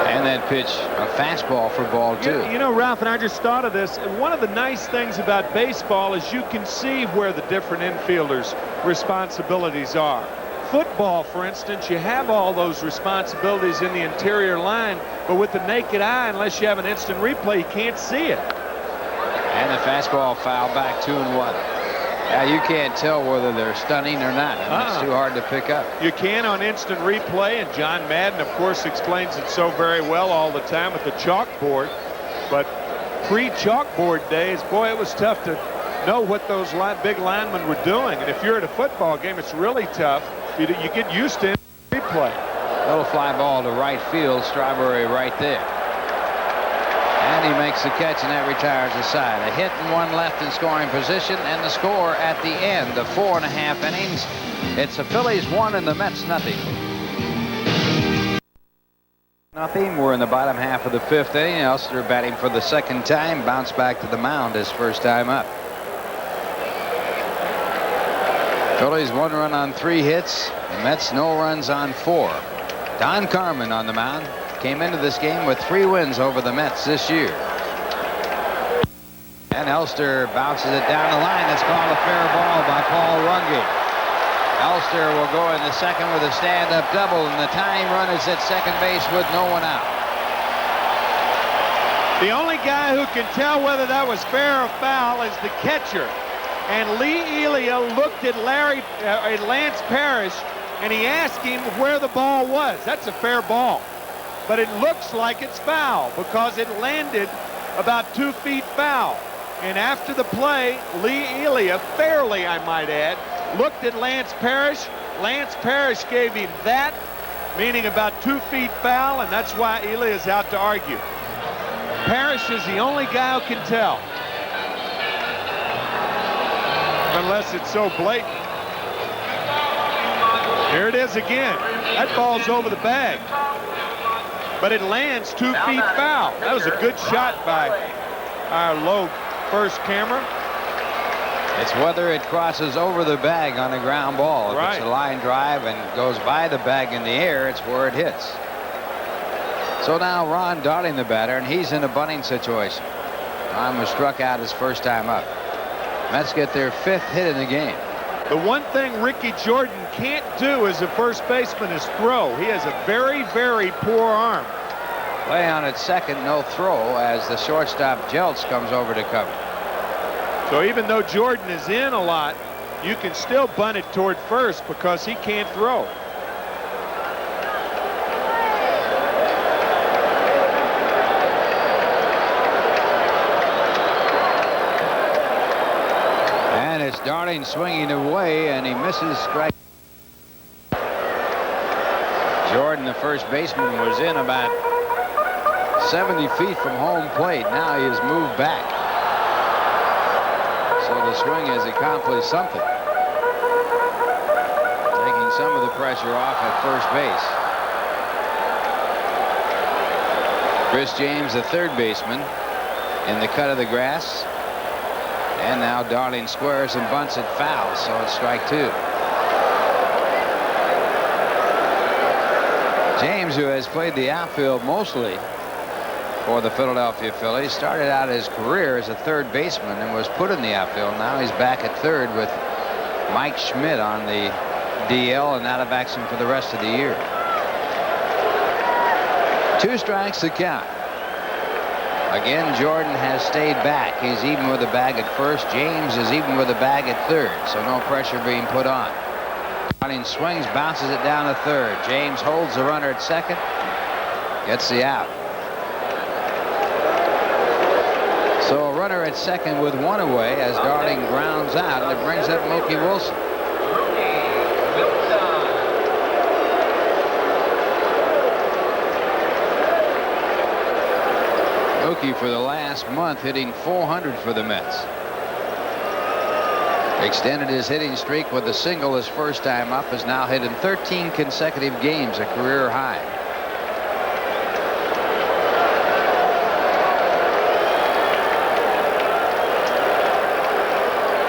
And that pitch, a fastball for ball two. You know, Ralph, and I just thought of this. One of the nice things about baseball is you can see where the different infielders' responsibilities are. Football, for instance, you have all those responsibilities in the interior line, but with the naked eye, unless you have an instant replay, you can't see it. And the fastball foul back 2-1. Yeah, you can't tell whether they're stunning or not. I mean, it's too hard to pick up. You can on instant replay, and John Madden, of course, explains it so very well all the time with the chalkboard. But pre-chalkboard days, boy, it was tough to know what those big linemen were doing. And if you're at a football game, it's really tough. You get used to replay. Little fly ball to right field. Strawberry right there. And he makes the catch, and that retires the side. A hit and one left in scoring position, and the score at the end of 4.5 innings. It's the Phillies 1 and the Mets nothing. We're in the bottom half of the 5th inning. Elster batting for the second time. Bounced back to the mound his first time up. Phillies 1 run on 3 hits. The Mets no runs on 4. Don Carman on the mound. Came into this game with 3 wins over the Mets this year. And Elster bounces it down the line. It's called a fair ball by Paul Runge. Elster will go in the second with a stand-up double, and the tying run is at second base with no one out. The only guy who can tell whether that was fair or foul is the catcher. And Lee Elia looked at Lance Parrish, and he asked him where the ball was. That's a fair ball. But it looks like it's foul because it landed about 2 feet foul. And after the play, Lee Elia, fairly I might add, looked at Lance Parrish. Lance Parrish gave him that, meaning about 2 feet foul, and that's why Elia is out to argue. Parrish is the only guy who can tell. Unless it's so blatant. Here it is again. That ball's over the bag. But it lands 2 feet foul. That was a good shot by our low first camera. It's whether it crosses over the bag on a ground ball. If it's a line drive and goes by the bag in the air, it's where it hits. So now Ron Darling the batter, and he's in a bunting situation. Ron was struck out his first time up. Mets get their 5th hit in the game. The one thing Ricky Jordan can't do as a first baseman is throw. He has a very, very poor arm. Play on at second, no throw, as the shortstop Jeltz comes over to cover. So even though Jordan is in a lot, you can still bunt it toward first because he can't throw. And it's Darling swinging away, and he misses strike. Jordan, the first baseman, was in about 70 feet from home plate. Now he has moved back. So the swing has accomplished something. Taking some of the pressure off at first base. Chris James, the third baseman, in the cut of the grass. And now Darling squares and bunts it foul, so it's strike 2. James, who has played the outfield mostly for the Philadelphia Phillies, started out his career as a third baseman and was put in the outfield. Now he's back at third with Mike Schmidt on the DL and out of action for the rest of the year. 2 strikes to count. Again, Jordan has stayed back. He's even with the bag at first. James is even with the bag at third, so no pressure being put on. Harding swings, bounces it down to third. James holds the runner at second, gets the out. So a runner at second with one away as Darling grounds out, and it brings up Mookie Wilson. Mookie for the last month hitting .400 for the Mets. Extended his hitting streak with a single his first time up, is now hit in 13 consecutive games, a career high.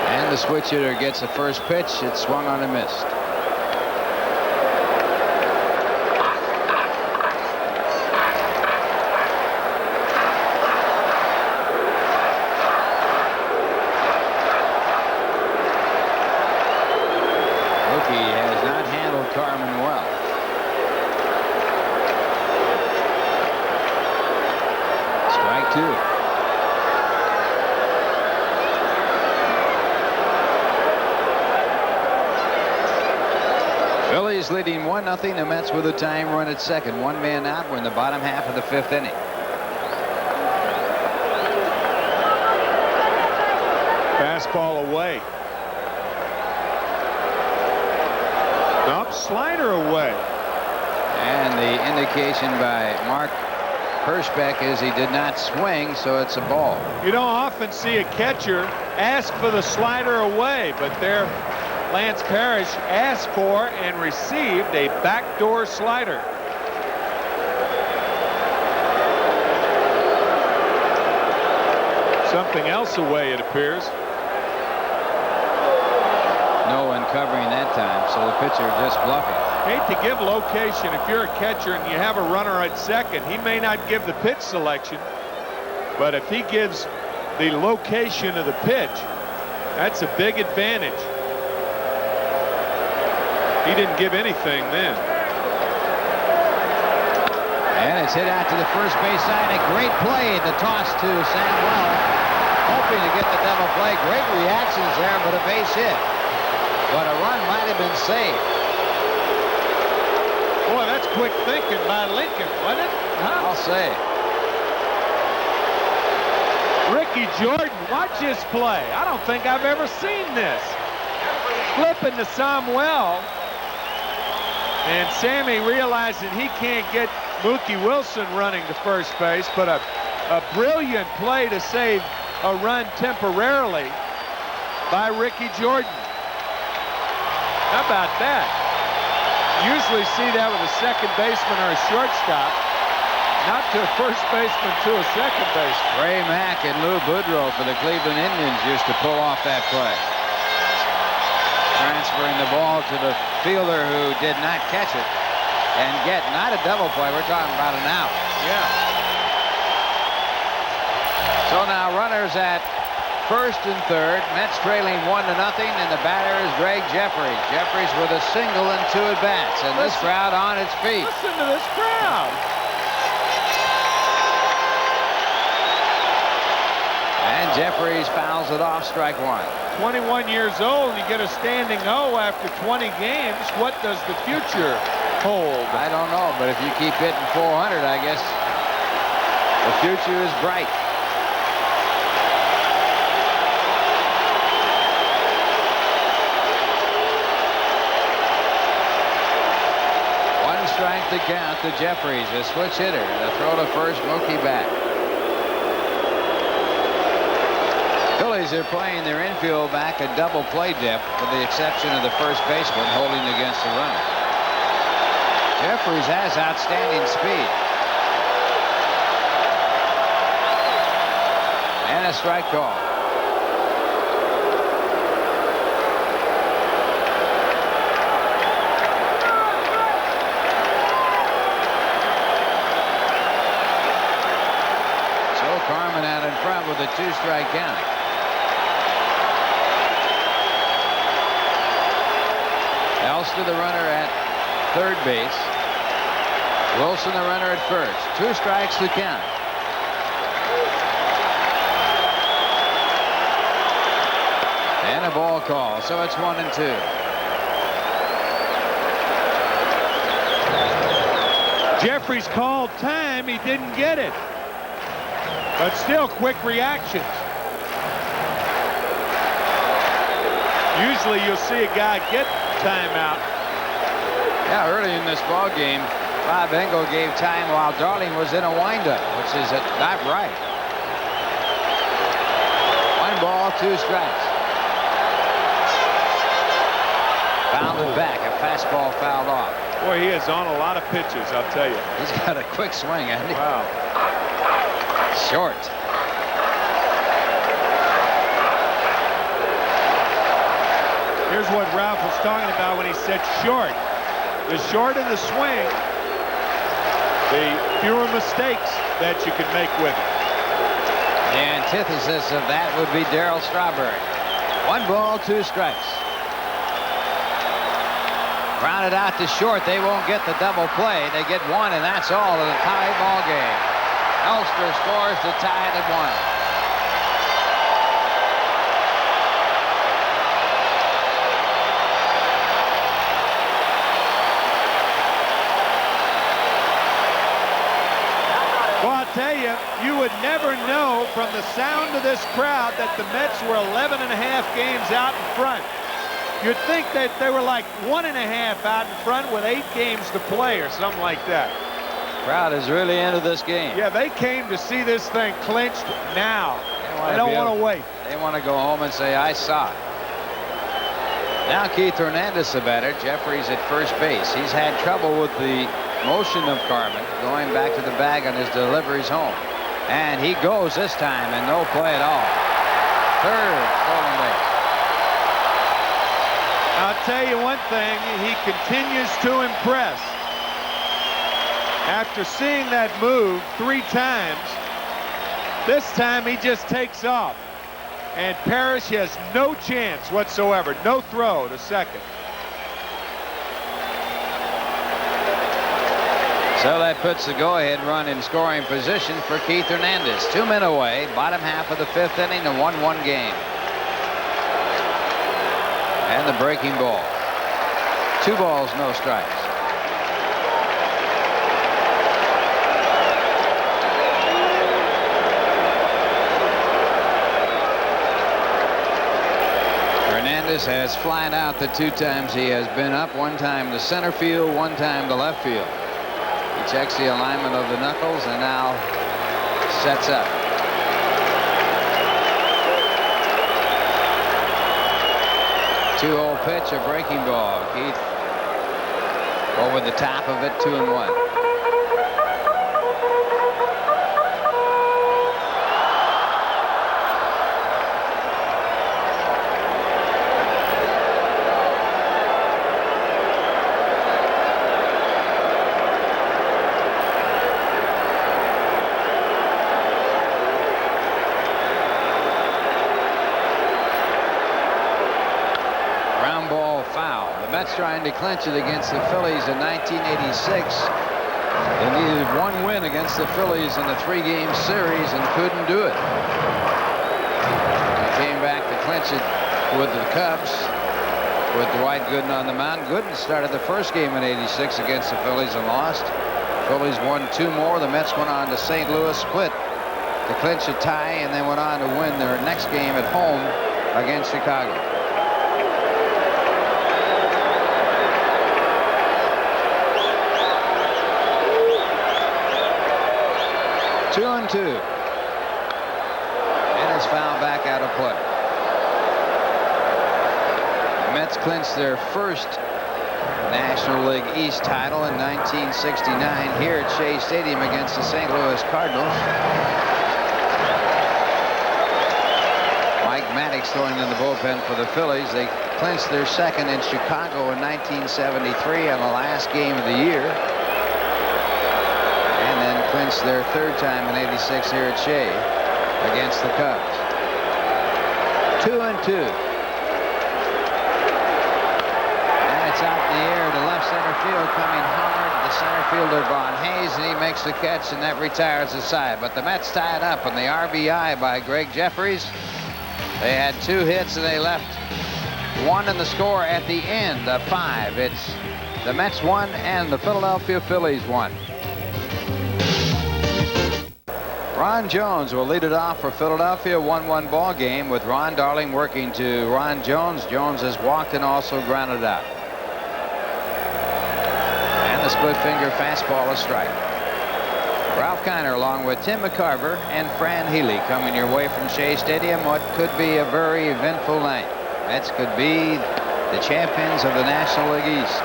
And the switch hitter gets the first pitch. It's swung on and missed. Carman well. Strike two. Phillies leading 1-0. The Mets with a tying run at second. One man out. We're in the bottom half of the fifth inning. Fastball away. Up, slider away. And the indication by Mark Hirschbeck is he did not swing, so it's a ball. You don't often see a catcher ask for the slider away, but there Lance Parrish asked for and received a backdoor slider. Something else away, it appears. No one covering that time, so the pitcher just bluffing. Hate to give location. If you're a catcher and you have a runner at second, he may not give the pitch selection, but if he gives the location of the pitch, that's a big advantage. He didn't give anything then. And it's hit out to the first base side. A great play. The toss to Samuel, hoping to get the double play. Great reactions there, but a base hit. But a run might have been saved. Boy, that's quick thinking by Lincoln, wasn't it? Huh? I'll say. Ricky Jordan, watch this play. I don't think I've ever seen this. Flipping to Samuel. And Sammy realizing he can't get Mookie Wilson running to first base, but a brilliant play to save a run temporarily by Ricky Jordan. How about that? Usually see that with a second baseman or a shortstop, not to a first baseman, to a second baseman. Ray Mack and Lou Boudreau for the Cleveland Indians used to pull off that play. Transferring the ball to the fielder who did not catch it and get not a double play. We're talking about an out. Yeah. So now runners at first and third. Mets trailing 1-0, and the batter is Greg Jeffries. Jeffries with a single and 2 at-bats, and this crowd on its feet. Listen to this crowd. And Jeffries fouls it off, strike one. 21 years old, you get a standing O after 20 games. What does the future hold? I don't know, but if you keep hitting 400, I guess the future is bright. One strike to count to Jeffries, a switch hitter. The throw to first, Mookie back. Phillies are playing their infield back a double play dip, with the exception of the first baseman holding against the runner. Jeffries has outstanding speed. And a strike call. So Carman out in front with a 2-strike count. Elston, the runner at third base. Wilson, the runner at first. 2 strikes to count. And a ball call, so it's 1-2. Jeffries called time. He didn't get it. But still, quick reactions. Usually you'll see a guy get timeout. Yeah, early in this ball game, Bob Engel gave time while Darling was in a windup, which is not right. 1 ball, 2 strikes. Fouled back, a fastball fouled off. Boy, he is on a lot of pitches, I'll tell you. He's got a quick swing, hasn't he? Wow. Short. Here's what Ralph was talking about when he said short. The shorter the swing, the fewer mistakes that you can make with it. The antithesis of that would be Darryl Strawberry. 1 ball, 2 strikes. Grounded out to short. They won't get the double play. They get 1, and that's all in a tie ball game. Elster scores to tie it at 1. Well, I'll tell you, you would never know from the sound of this crowd that the Mets were 11 and a half games out in front. You'd think that they were like 1.5 out in front with 8 games to play or something like that. Crowd is really into this game. Yeah, they came to see this thing clinched now. They don't want to wait. They want to go home and say, I saw it. Now Keith Hernandez the batter. Jeffries at first base. He's had trouble with the motion of Carman going back to the bag on his deliveries home. And he goes this time, and no play at all. Third stolen base. I'll tell you one thing, he continues to impress. After seeing that move 3 times, this time he just takes off. And Parrish has no chance whatsoever. No throw to second. So that puts the go-ahead run in scoring position for Keith Hernandez. 2 men away, bottom half of the 5th inning, a 1-1 game. And the breaking ball. 2 balls, no strikes. Hernandez has flied out the 2 times he has been up. 1 time to center field, 1 time to left field. He checks the alignment of the knuckles and now sets up. Two-hole pitch, a breaking ball. Keith over the top of it, 2-1. Mets trying to clinch it against the Phillies in 1986. They needed 1 win against the Phillies in the 3-game series and couldn't do it. They came back to clinch it with the Cubs with Dwight Gooden on the mound. Gooden started the first game in '86 against the Phillies and lost. Phillies won 2 more. The Mets went on to St. Louis, split to clinch a tie, and then went on to win their next game at home against Chicago. 2-2. And it's fouled back out of play. The Mets clinched their first National League East title in 1969 here at Shea Stadium against the St. Louis Cardinals. Mike Maddox throwing in the bullpen for the Phillies. They clinched their second in Chicago in 1973 on the last game of the year. Clinched their 3rd time in '86 here at Shea against the Cubs. 2-2. And it's out in the air to left center field, coming hard. The center fielder Von Hayes, and he makes the catch, and that retires the side. But the Mets tie it up, and the RBI by Greg Jeffries They had 2 hits and they left 1 in the score at the end of 5. It's the Mets 1 and the Philadelphia Phillies 1. Ron Jones will lead it off for Philadelphia. 1-1 ball game with Ron Darling working to Ron Jones. Jones has walked and also grounded out. And the split finger fastball, a strike. Ralph Kiner along with Tim McCarver and Fran Healy coming your way from Shea Stadium. What could be a very eventful night. Mets could be the champions of the National League East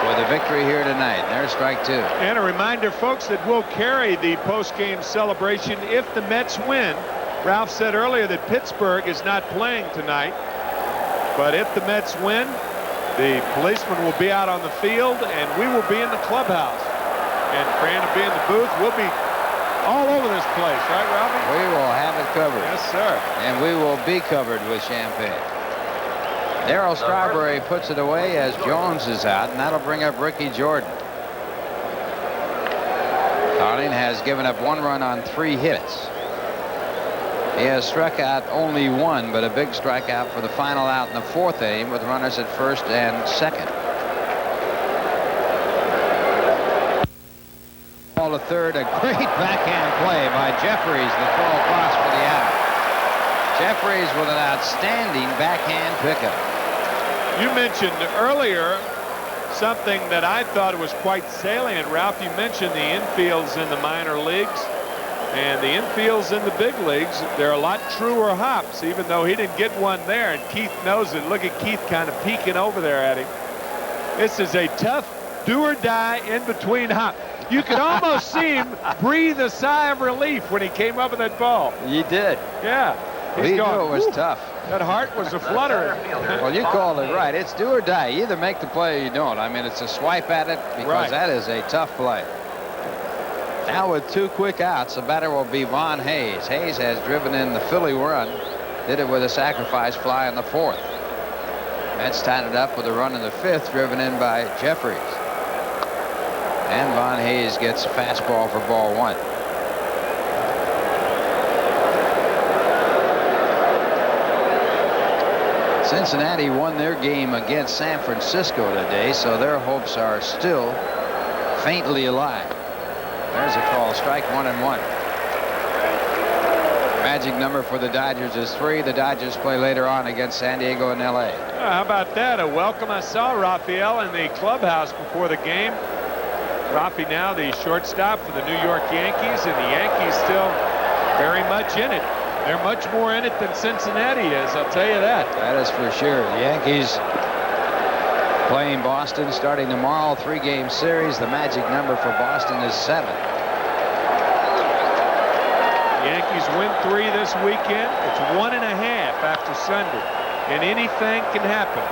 with a victory here tonight. There's strike 2. And a reminder, folks, that we'll carry the post-game celebration if the Mets win. Ralph said earlier that Pittsburgh is not playing tonight. But if the Mets win, the policemen will be out on the field and we will be in the clubhouse. And Fran will be in the booth. We'll be all over this place, right, Ralphie? We will have it covered. Yes, sir. And we will be covered with champagne. Darryl Strawberry puts it away as Jones is out, and that'll bring up Ricky Jordan. Darling has given up 1 run on 3 hits. He has struck out only 1, but a big strikeout for the final out in the 4th inning with runners at first and second. Ball to third, a great backhand play by Jeffries, the throw across for the out. Jeffries with an outstanding backhand pickup. You mentioned earlier something that I thought was quite salient. Ralph, you mentioned the infields in the minor leagues and the infields in the big leagues. They're a lot truer hops, even though he didn't get one there, and Keith knows it. Look at Keith kind of peeking over there at him. This is a tough do or die in between hop. You could almost see him breathe a sigh of relief when he came up with that ball. He did. Yeah. He knew it was tough. That heart was a flutter. Well, you called it right. It's do or die. You either make the play or you don't. I mean, it's a swipe at it because that is a tough play. Now with 2 quick outs, the batter will be Von Hayes. Hayes has driven in the Philly run. Did it with a sacrifice fly in the 4th. Mets tied it up with a run in the 5th, driven in by Jeffries. And Von Hayes gets a fastball for ball 1. Cincinnati won their game against San Francisco today, so their hopes are still faintly alive. There's a call, strike 1 and 1. Magic number for the Dodgers is 3. The Dodgers play later on against San Diego and LA. How about that? A welcome. I saw Rafael in the clubhouse before the game. Rafi now the shortstop for the New York Yankees, and the Yankees still very much in it. They're much more in it than Cincinnati is, I'll tell you that. That is for sure. The Yankees playing Boston starting tomorrow, 3-game series. The magic number for Boston is 7. The Yankees win 3 this weekend. It's 1.5 after Sunday, and anything can happen.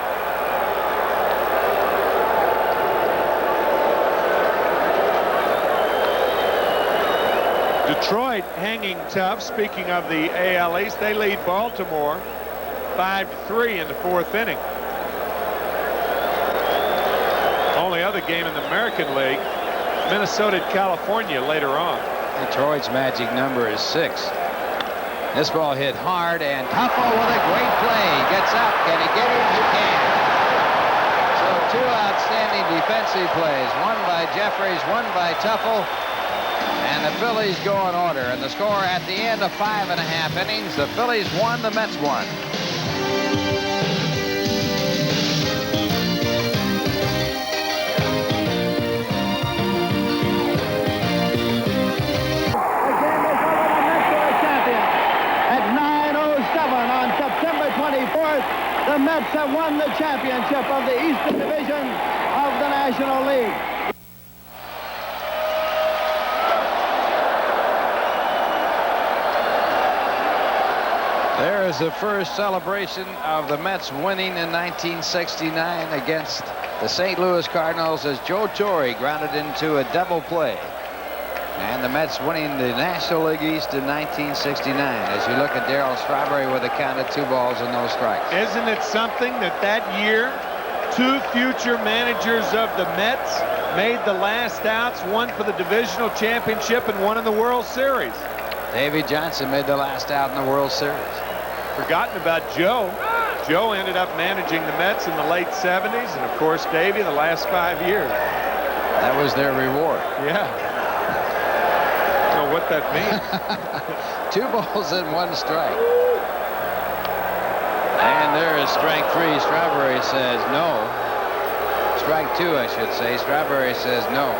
Detroit hanging tough. Speaking of the AL East, they lead Baltimore 5-3 in the 4th inning. Only other game in the American League, Minnesota at California later on. Detroit's magic number is 6. This ball hit hard, and Tuffle with a great play. Gets up. Can he get it? He can. So 2 outstanding defensive plays. One by Jeffries, one by Tuffle. And the Phillies go in order. And the score at the end of 5.5 innings, the Phillies won, the Mets won. Again, the Mets are champion. At 9:07 on September 24th, the Mets have won the championship of the Eastern Division of the National League. There is the first celebration of the Mets winning in 1969 against the St. Louis Cardinals as Joe Torre grounded into a double play. And the Mets winning the National League East in 1969 as you look at Darryl Strawberry with a count of 2 balls and no strikes. Isn't it something that year 2 future managers of the Mets made the last outs, one for the divisional championship and one in the World Series? Davey Johnson made the last out in the World Series. Forgotten about Joe. Joe ended up managing the Mets in the late 70s, and of course Davey the last 5 years. That was their reward. Yeah. I don't know what that means. 2 balls and 1 strike. And there is strike 3. Strawberry says no. Strike 2, I should say. Strawberry says no.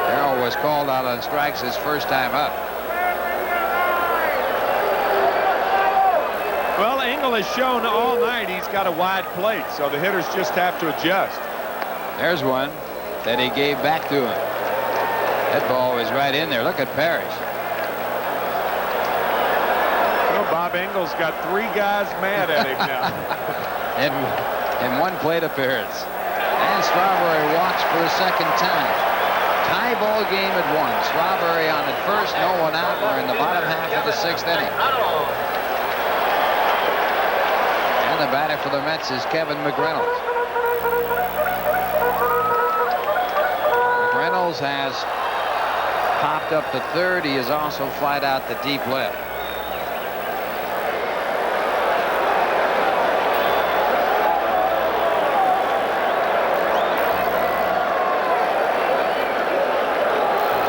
Darrell was called out on strikes his first time up. Well, Engel has shown all night he's got a wide plate, so the hitters just have to adjust. There's one that he gave back to him. That ball was right in there. Look at Parrish. Well, Bob Engel's got 3 guys mad at him now. in 1 plate appearance. And Strawberry walks for the 2nd time. Tie ball game at 1. Strawberry on at first, no one out. We're in the bottom half of the 6th inning. And the batter for the Mets is Kevin McReynolds. McReynolds has popped up to 3rd. He is also flied out to deep left.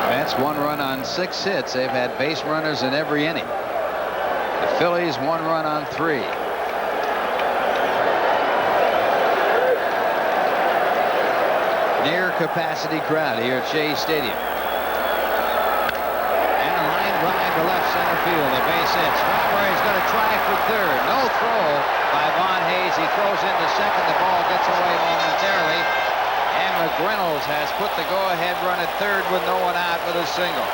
Mets 1 run on 6 hits. They've had base runners in every inning. The Phillies 1 run on 3. Near capacity crowd here at Shea Stadium. And a line drive to left center field. A base hit. Strawberry's going to try for 3rd. No throw by Von Hayes. He throws into 2nd. The ball gets away momentarily. And McReynolds has put the go-ahead run at 3rd with no one out with a single.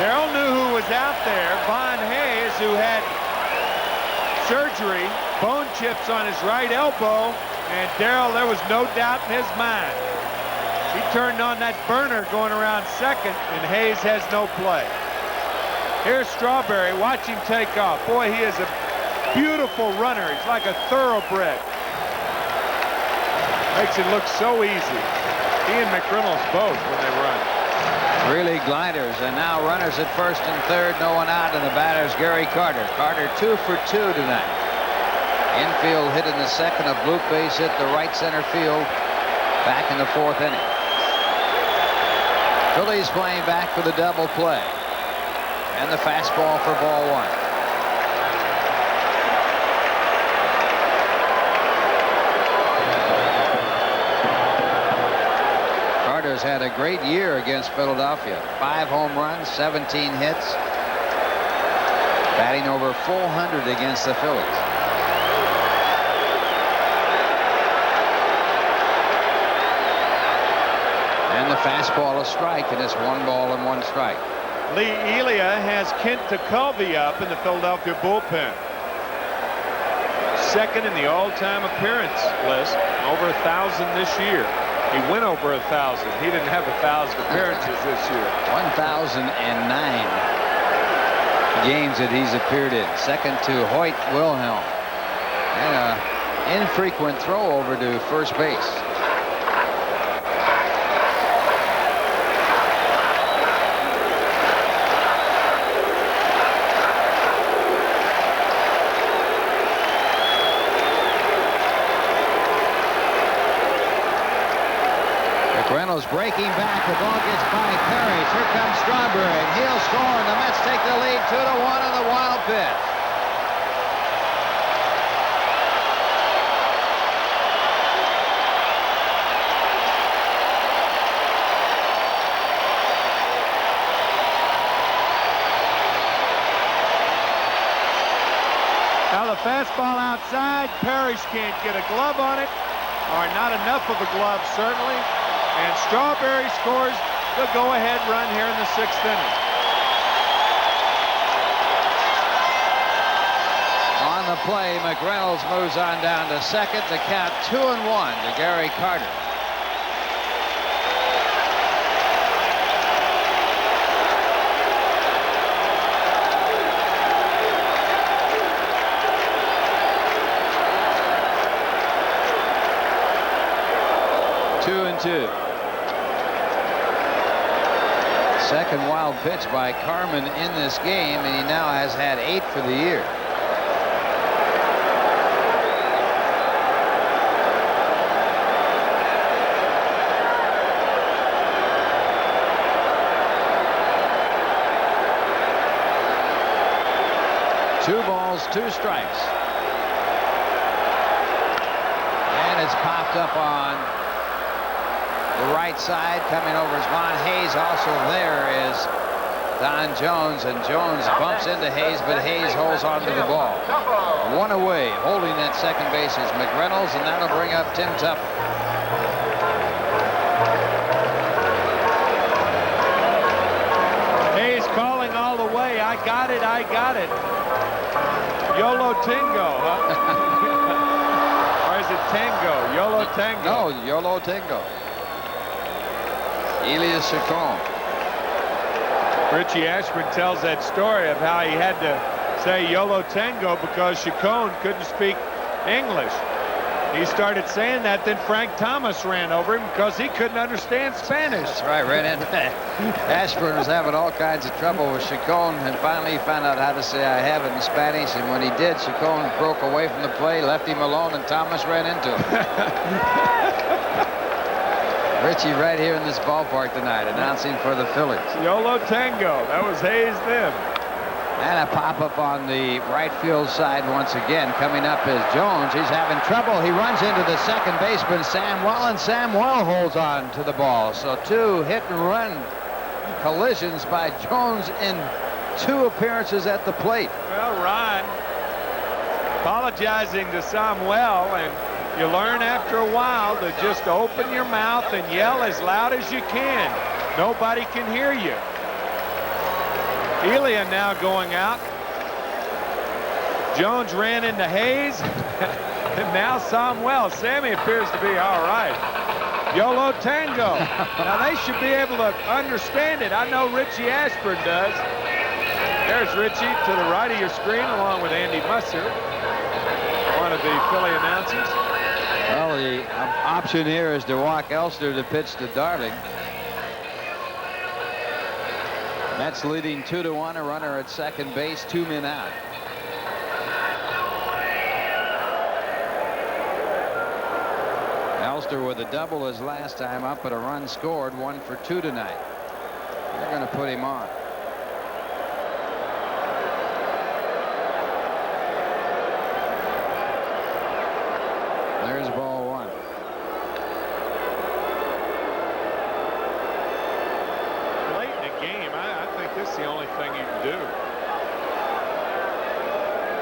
Darrell knew who was out there. Von Hayes, who had surgery, bone chips on his right elbow. And Darrell, there was no doubt in his mind. He turned on that burner going around 2nd, and Hayes has no play. Here's Strawberry. Watch him take off. Boy, he is a beautiful runner. He's like a thoroughbred. Makes it look so easy. He and McReynolds both when they run. Really gliders, and now runners at 1st and 3rd, no one out, and the batter's Gary Carter. Carter 2 for 2 tonight. Infield hit in the 2nd, a bloop base hit to right center field back in the 4th inning. Phillies playing back for the double play. And the fastball for ball 1. Carter's had a great year against Philadelphia. 5 home runs, 17 hits. Batting over .400 against the Phillies. And the fastball a strike, and it's 1 ball and 1 strike. Lee Elia has Kent Tekulve up in the Philadelphia bullpen. 2nd in the all-time appearance list, over 1,000 this year. He went over 1,000. He didn't have 1,000 appearances this year. 1,009 games that he's appeared in. 2nd to Hoyt Wilhelm. And an infrequent throw over to first base. Reynolds breaking back. The ball gets by Parrish. Here comes Strawberry, and he'll score, and the Mets take the lead 2-1 on the wild pitch. Now the fastball outside. Parrish can't get a glove on it, or not enough of a glove, certainly. And Strawberry scores the go-ahead run here in the 6th inning. On the play, McReynolds moves on down to 2nd. The count 2-1 to Gary Carter. Two and 2. Second wild pitch by Carman in this game, and he now has had 8 for the year. 2 balls, 2 strikes. And it's popped up on the right side. Coming over is Von Hayes. Also there is Don Jones, and Jones bumps into Hayes, but Hayes holds on to the ball. 1 away. Holding at second base is McReynolds, and that'll bring up Tim Tupper. Hayes calling all the way. I got it. I got it. YOLO Tingo, huh? Or is it Tango? YOLO Tango. No, YOLO Tingo. Elias Chacon. Richie Ashburn tells that story of how he had to say YOLO Tango because Chacon couldn't speak English. He started saying that, then Frank Thomas ran over him because he couldn't understand Spanish. That's right, ran into that. Ashburn was having all kinds of trouble with Chacon, and finally he found out how to say I have it in Spanish, and when he did, Chacon broke away from the play, left him alone, and Thomas ran into him. Richie right here in this ballpark tonight, announcing for the Phillies. YOLO Tango. That was Hayes then. And a pop-up on the right field side once again. Coming up is Jones. He's having trouble. He runs into the second baseman, Samwell, and Samwell holds on to the ball. So 2 hit-and-run collisions by Jones in 2 appearances at the plate. Well, Ron apologizing to Samuel, and you learn after a while to just open your mouth and yell as loud as you can. Nobody can hear you. Elia now going out. Jones ran into Hayes. And now Samuel. Sammy appears to be all right. YOLO Tango. Now they should be able to understand it. I know Richie Ashburn does. There's Richie to the right of your screen along with Andy Musser, one of the Philly announcers. Well, the option here is to walk Elster to pitch to Darling. Mets leading 2-1, a runner at second base, 2 men out. Elster with a double his last time up, but a run scored, 1 for 2 tonight. They're going to put him on. There's ball 1. Late in the game, I think this is the only thing you can do.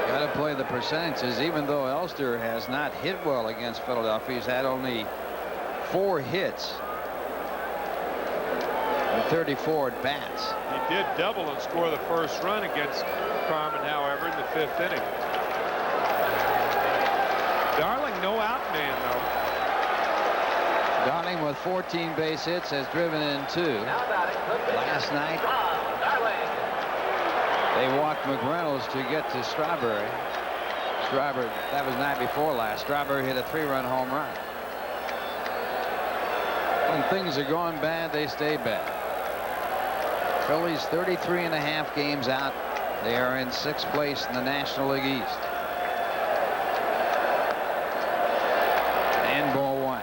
Got to play the percentages, even though Elster has not hit well against Philadelphia. He's had only 4 hits and 34 at bats. He did double and score the first run against Carman, however, in the 5th inning. Darling, no out man, though. Darling with 14 base hits has driven in 2. Last night, they walked McReynolds to get to Strawberry. Strawberry, that was night before last. Strawberry hit a 3-run home run. When things are going bad, they stay bad. Phillies 33.5 games out. They are in 6th place in the National League East. And ball 1.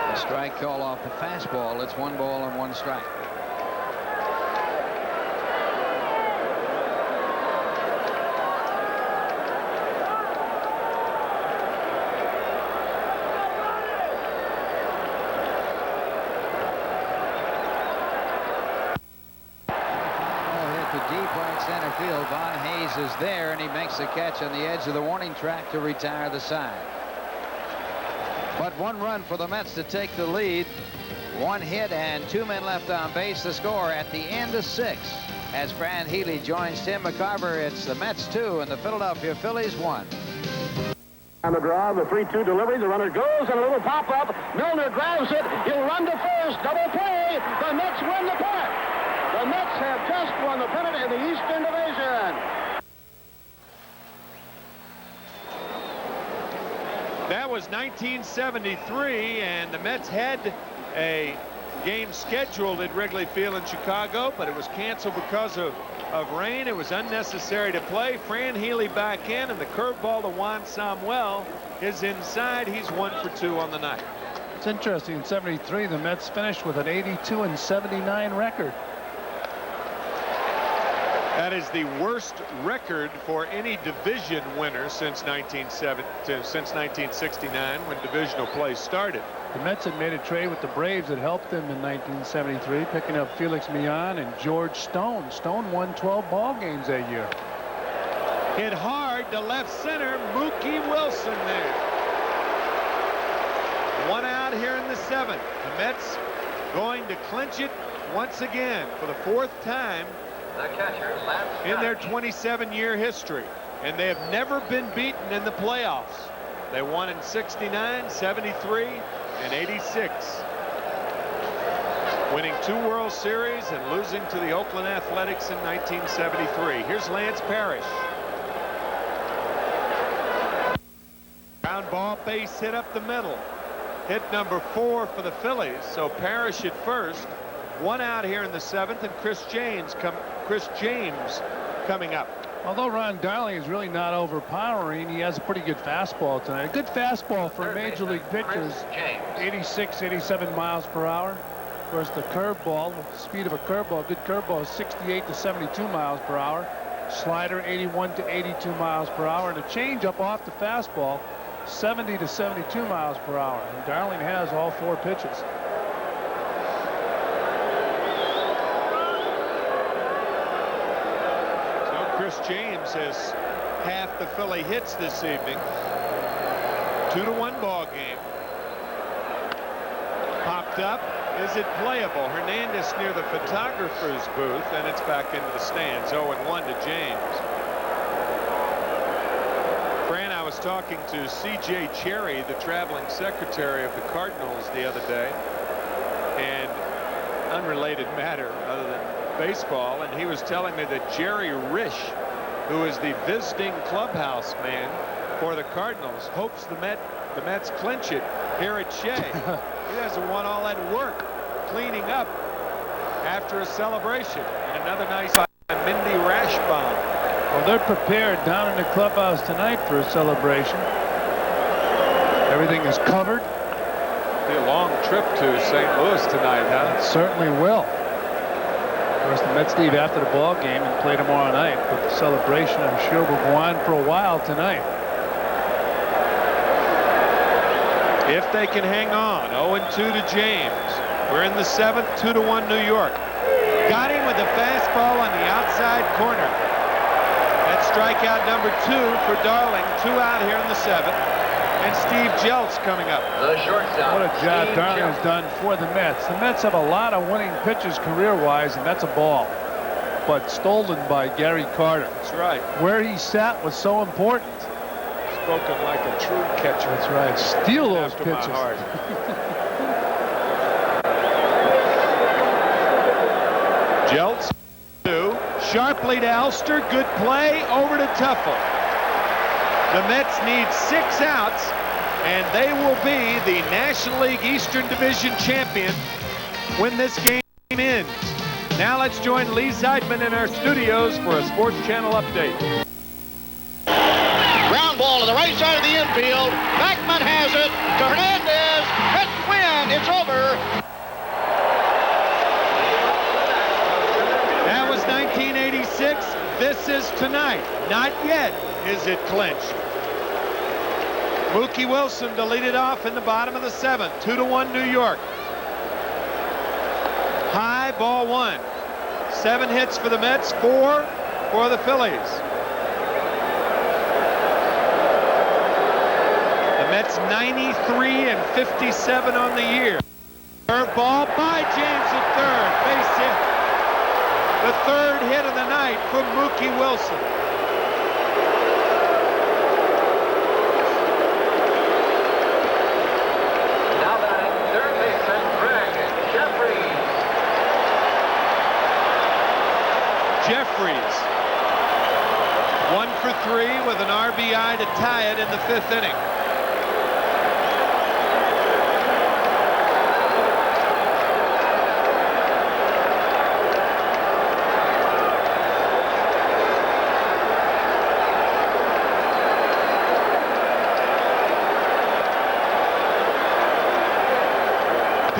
A strike call off the fastball. It's 1 ball and 1 strike. Center field. Von Hayes is there, and he makes the catch on the edge of the warning track to retire the side. But 1 run for the Mets to take the lead. 1 hit and 2 men left on base. The score at the end of 6 as Fran Healy joins Tim McCarver. It's the Mets 2 and the Philadelphia Phillies 1. On the draw, the 3-2 delivery. The runner goes, and a little pop-up. Milner grabs it. He'll run to first. Double play. The Mets win the pennant. The Mets have just won the pennant in the Eastern Division. That was 1973, and the Mets had a game scheduled at Wrigley Field in Chicago, but it was canceled because of of rain. It was unnecessary to play. Fran Healy back in, and the curveball to Juan Samuel is inside. He's 1 for 2 on the night. It's interesting. In '73, the Mets finished with an 82-79 record. That is the worst record for any division winner since 1969, when divisional play started. The Mets had made a trade with the Braves that helped them in 1973, picking up Felix Millan and George Stone. Stone won 12 ball games that year. Hit hard to left center. Mookie Wilson there. 1 out here in the 7th. The Mets going to clinch it once again for the 4th time The catcher, Lance in their Scott. 27-year history, and they have never been beaten in the playoffs. They won in '69, '73, and '86, winning 2 World Series and losing to the Oakland Athletics in 1973. Here's Lance Parrish. Ground ball, base hit up the middle. Hit number 4 for the Phillies. So Parrish at first. 1 out here in the 7th, and Chris James coming up. Although Ron Darling is really not overpowering, he has a pretty good fastball tonight. A good fastball for Third major league baseman, pitchers. Chris James. 86, 87 miles per hour. Of course, the curveball, the speed of a curveball, good curveball is 68 to 72 miles per hour. Slider 81 to 82 miles per hour, and a changeup off the fastball 70 to 72 miles per hour. And Darling has all 4 pitches. Chris James has half the Philly hits this evening. 2-1 ball game. Popped up. Is it playable? Hernandez near the photographer's booth, and it's back into the stands. 0-1 to James. Fran, I was talking to C.J. Cherry, the traveling secretary of the Cardinals, the other day, and unrelated matter other than baseball, and he was telling me that Jerry Risch, who is the visiting clubhouse man for the Cardinals, hopes the Mets clinch it here at Shea. He doesn't want all that work cleaning up after a celebration. And another nice by Mindy Rashbaum. Well, they're prepared down in the clubhouse tonight for a celebration. Everything is covered. Be a long trip to St. Louis tonight, huh? It certainly will. Of course, the Mets leave after the ball game and play tomorrow night, but the celebration, I'm sure, will go on for a while tonight. If they can hang on. 0-2 to James. We're in the 7th. 2-1 New York. Got him with a fastball on the outside corner. That's strikeout number 2 for Darling. 2 out here in the 7th. And Steve Jeltz coming up. The shortstop. What a job Steve Darling Jeltz. has done for the Mets. The Mets have a lot of winning pitches career-wise, and that's a ball. But stolen by Gary Carter. That's right. Where he sat was so important. Spoken like a true catcher. That's right. Steal those After my pitches. heart. Jeltz, 2. Sharply to Elster. Good play. Over to Tuffle. The Mets need 6 outs, and they will be the National League Eastern Division champion when this game ends. Now let's join Lee Zeidman in our studios for a Sports Channel update. Ground ball to the right side of the infield. Backman has it to Hernandez. Mets win. It's over. That was 1986. This is tonight. Not yet is it clinched. Mookie Wilson to lead it off in the bottom of the 7th. 2-1 New York. High, ball 1. 7 hits for the Mets, 4 for the Phillies. The Mets 93 and 57 on the year. Curveball by James at third. Base hit. The 3rd hit of the night from Mookie Wilson. Now batting, third baseman Greg Jeffries. Jeffries, 1 for 3 with an RBI to tie it in the 5th inning.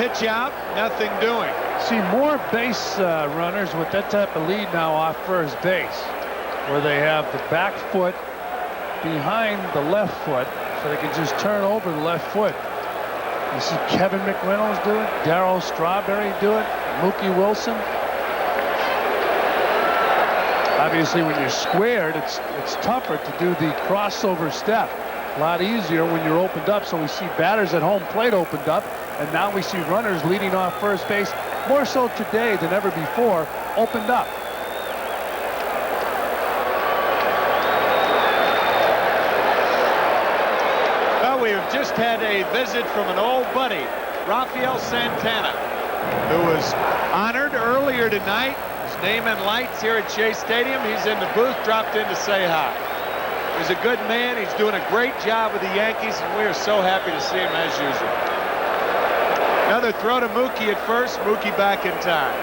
pitch out, nothing doing. See more base runners with that type of lead now off first base, where they have the back foot behind the left foot, so they can just turn over the left foot. You see Kevin McReynolds do it, Darryl Strawberry do it, Mookie Wilson. Obviously, when you're squared, it's tougher to do the crossover step. A lot easier when you're opened up. So we see batters at home plate opened up, and now we see runners leading off first base, more so today than ever before, opened up. Well, we have just had a visit from an old buddy, Rafael Santana, who was honored earlier tonight. His name in lights here at Shea Stadium. He's in the booth, dropped in to say hi. He's a good man. He's doing a great job with the Yankees, and we are so happy to see him as usual. Another throw to Mookie at first. Mookie back in time.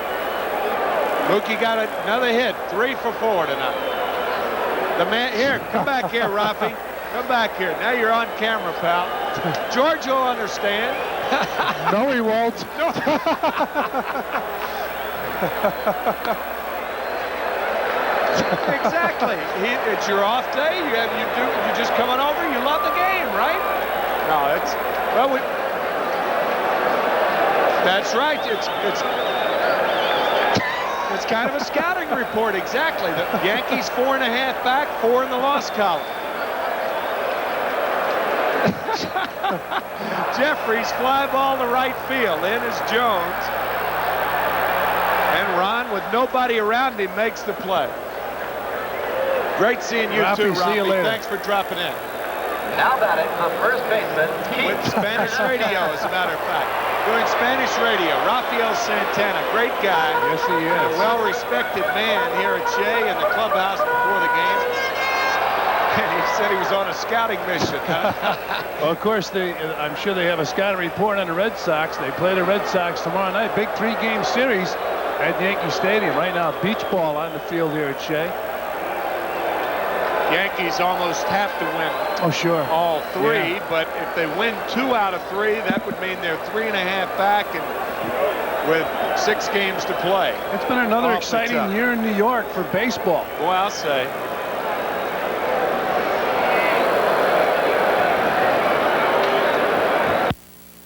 Mookie got another hit. 3 for 4 tonight. The man here, come back here, Rafi. Come back here. Now you're on camera, pal. George will understand. No, he won't. No. Exactly. It's your off day. You just coming over. You love the game, right? No, that's right. It's kind of a scouting report. Exactly. The Yankees 4.5 back, 4 in the loss column. Jeffries fly ball to right field. In is Jones. And Ron, with nobody around him, makes the play. Great seeing you too, Rafi. Thanks for dropping in. Now batting the first baseman, with Spanish radio, as a matter of fact. Doing Spanish radio, Rafael Santana, great guy. Yes, he is. A well-respected man here at Shea in the clubhouse before the game. And he said he was on a scouting mission. Huh? Well, of course, I'm sure they have a scouting report on the Red Sox. They play the Red Sox tomorrow night. Big 3-game series at Yankee Stadium. Right now, beach ball on the field here at Shea. Yankees almost have to win all 3, but if they win 2 out of 3, that would mean they're 3.5 back and with 6 games to play. It's been another exciting year in New York for baseball. Well, I'll say.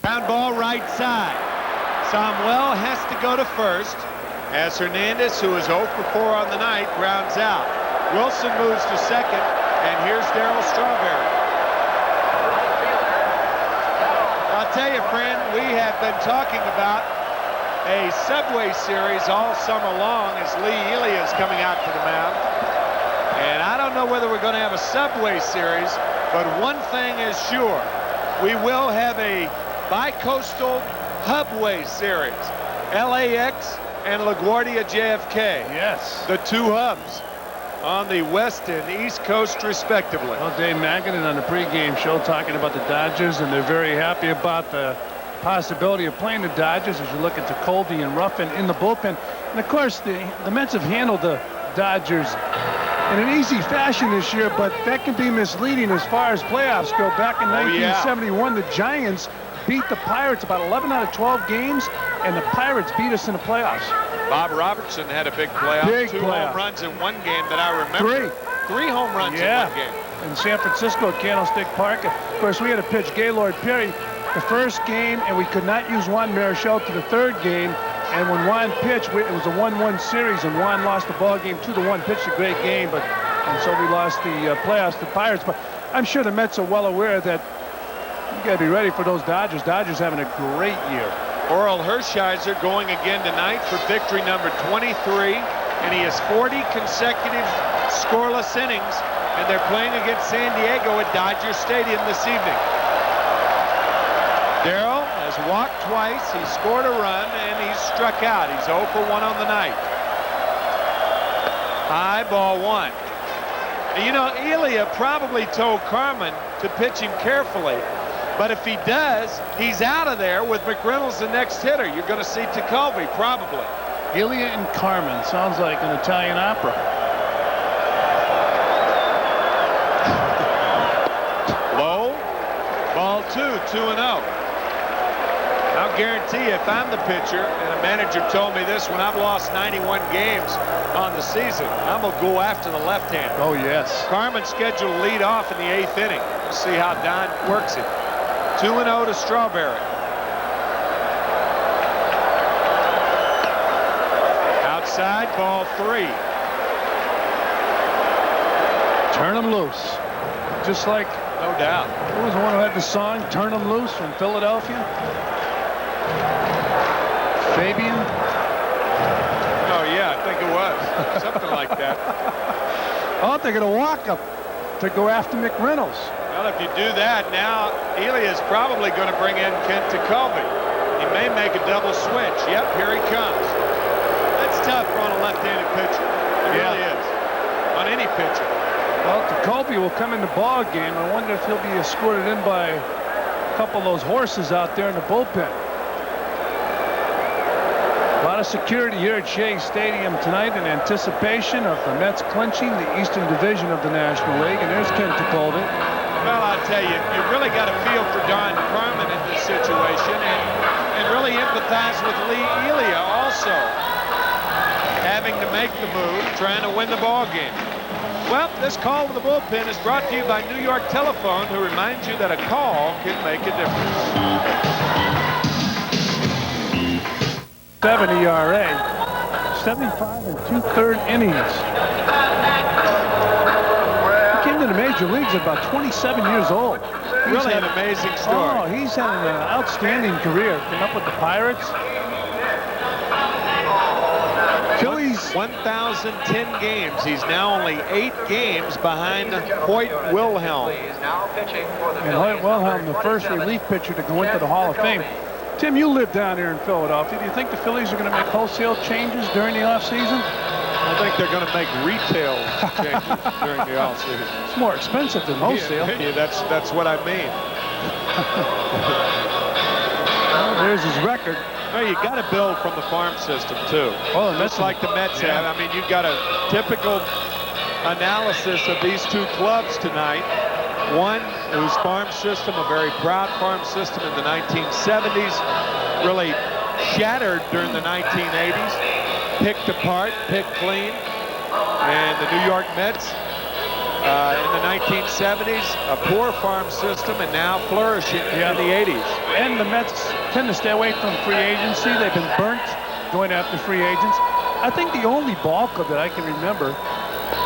Ground ball right side. Samuel has to go to first as Hernandez, who is 0 for 4 on the night, grounds out. Wilson moves to second, and here's Darryl Strawberry. I'll tell you, friend, we have been talking about a Subway Series all summer long as Lee Elia is coming out to the mound. And I don't know whether we're going to have a Subway Series, but one thing is sure. We will have a bi-coastal Hubway Series. LAX and LaGuardia JFK. Yes. The 2 hubs on the West and East Coast, respectively. Well, Dave Magadan on the pregame show talking about the Dodgers, and they're very happy about the possibility of playing the Dodgers as you look at Colby and Ruffin in the bullpen. And, of course, the Mets have handled the Dodgers in an easy fashion this year, but that can be misleading as far as playoffs go. Back in 1971, the Giants beat the Pirates about 11 out of 12 games, and the Pirates beat us in the playoffs. Bob Robertson had a big playoff. 2 home runs in one game that I remember. 3 home runs in one game. In San Francisco at Candlestick Park. Of course, we had to pitch Gaylord Perry the first game, and we could not use Juan Marichal to the 3rd game. And when Juan pitched, it was a 1-1 series, and Juan lost the ball game 2-1. Pitched a great game, and so we lost the playoffs to the Pirates. But I'm sure the Mets are well aware that you got to be ready for those Dodgers. Dodgers having a great year. Orel Hershiser going again tonight for victory number 23, and he has 40 consecutive scoreless innings, and they're playing against San Diego at Dodger Stadium this evening. Darryl has walked twice, he scored a run, and he's struck out. He's 0 for 1 on the night. High ball 1. You know, Elia probably told Carman to pitch him carefully. But if he does, he's out of there with McReynolds the next hitter. You're going to see Tekulve, probably. Elia and Carman. Sounds like an Italian opera. Low. Ball 2, 2-0. I'll guarantee you, if I'm the pitcher, and a manager told me this when I've lost 91 games on the season, I'm going to go after the left-hander. Oh, yes. Carman scheduled to lead off in the 8th inning. We'll see how Don works it. 2-0 to Strawberry. Outside, ball 3. Turn him loose. Just like, no doubt. Who was the one who had the song, Turn 'em Loose, from Philadelphia? Fabian? Oh, yeah, I think it was. Something like that. Oh, they're going to walk up to go after McReynolds. Well, if you do that, now Healy is probably going to bring in Kent Colby. He may make a double switch. Yep, here he comes. That's tough on a left-handed pitcher. It really is. On any pitcher. Well, Colby will come in the ball game. I wonder if he'll be escorted in by a couple of those horses out there in the bullpen. A lot of security here at Shea Stadium tonight in anticipation of the Mets clinching the Eastern Division of the National League. And there's Kent Colby. Well, I tell you, you really got to feel for Don Carman in this situation and really empathize with Lee Elia also. Having to make the move, trying to win the ball game. Well, this call to the bullpen is brought to you by New York Telephone, who reminds you that a call can make a difference. 7 ERA, 75 and 2/3 innings. He came to the major leagues at about 27 years old. Really an amazing story. Oh, he's had an outstanding career. Came up with the Pirates. Phillies. 1,010 games. He's now only 8 games behind Hoyt Wilhelm. And Hoyt Wilhelm, the first relief pitcher to go into the Hall of Fame. Tim, you live down here in Philadelphia. Do you think the Phillies are going to make wholesale changes during the offseason? I think they're going to make retail changes during the offseason. It's more expensive than wholesale. Yeah, that's what I mean. Well, there's his record. Well, you got to build from the farm system too. Well, and that's like the Mets have. I mean, you've got a typical analysis of these two clubs tonight. One whose farm system, a very proud farm system in the 1970s, really shattered during the 1980s, picked apart, picked clean, and the New York Mets in the 1970s, a poor farm system, and now flourishing in the 80s. And the Mets tend to stay away from free agency. They've been burnt going after free agents. I think the only ball club that I can remember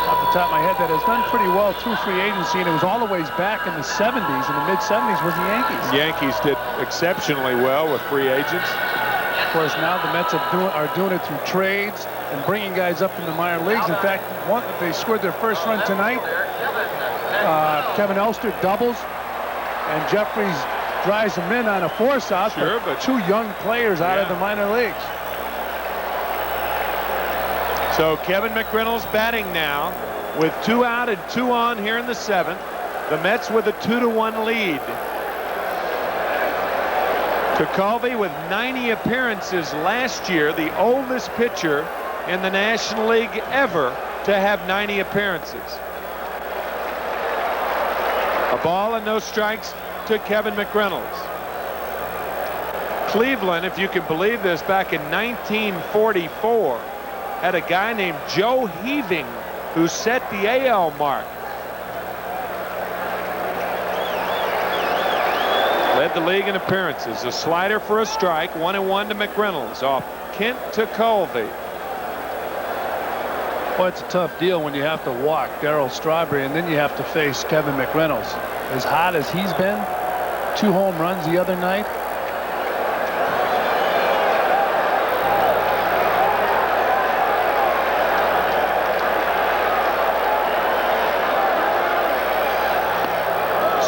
off the top of my head that has done pretty well through free agency, and it was all the ways back in the 70s, in the mid-70s, was the Yankees. The Yankees did exceptionally well with free agents. Of course, now the Mets are doing it through trades and bringing guys up in the minor leagues. In fact, they scored their first run tonight. Kevin Elster doubles, and Jeffries drives them in on a force out. Sure, but two young players out of the minor leagues. So Kevin McReynolds batting now with 2 out and 2 on here in the 7th. The Mets with a 2-1 lead. Colby with 90 appearances last year, the oldest pitcher in the National League ever to have 90 appearances. A ball and no strikes to Kevin McReynolds. Cleveland, if you can believe this, back in 1944, had a guy named Joe Heaving who set the AL mark. Led the league in appearances. A slider for a strike. 1-1 to McReynolds off Kent Colby. Well, it's a tough deal when you have to walk Darryl Strawberry and then you have to face Kevin McReynolds. As hot as he's been, 2 home runs the other night.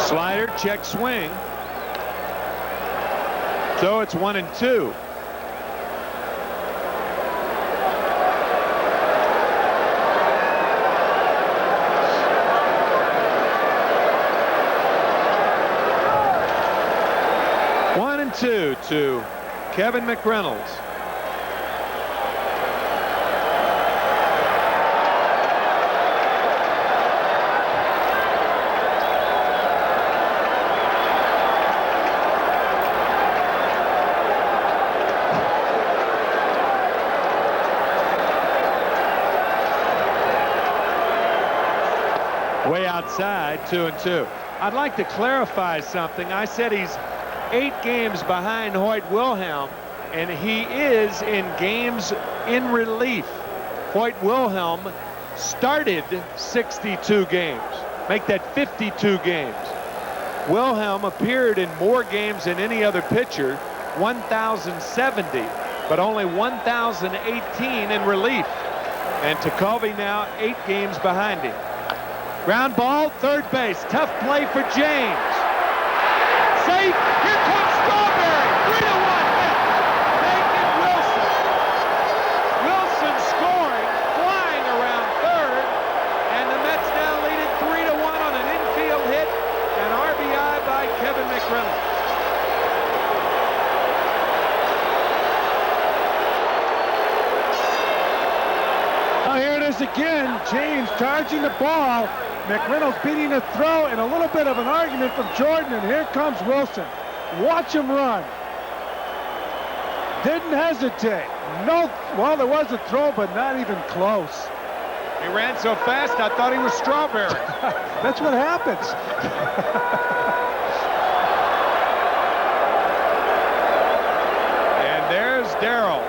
Slider, check swing. So it's 1-2. To Kevin McReynolds. outside, 2-2. I'd like to clarify something. I said he's 8 games behind Hoyt Wilhelm, and he is in games in relief. Hoyt Wilhelm started 62 games. Make that 52 games. Wilhelm appeared in more games than any other pitcher, 1,070, but only 1,018 in relief. And Tekulve now 8 games behind him. Ground ball, third base. Tough play for James. Safe. Here comes Strawberry. 3-1. Making Wilson. Wilson scoring, flying around third. And the Mets now lead it 3-1 on an infield hit. An RBI by Kevin McReynolds. Now here it is again. James charging the ball. McReynolds beating the throw, and a little bit of an argument from Jordan, and here comes Wilson. Watch him run. Didn't hesitate. No, well, there was a throw, but not even close. He ran so fast, I thought he was Strawberry. That's what happens. And there's Darrell.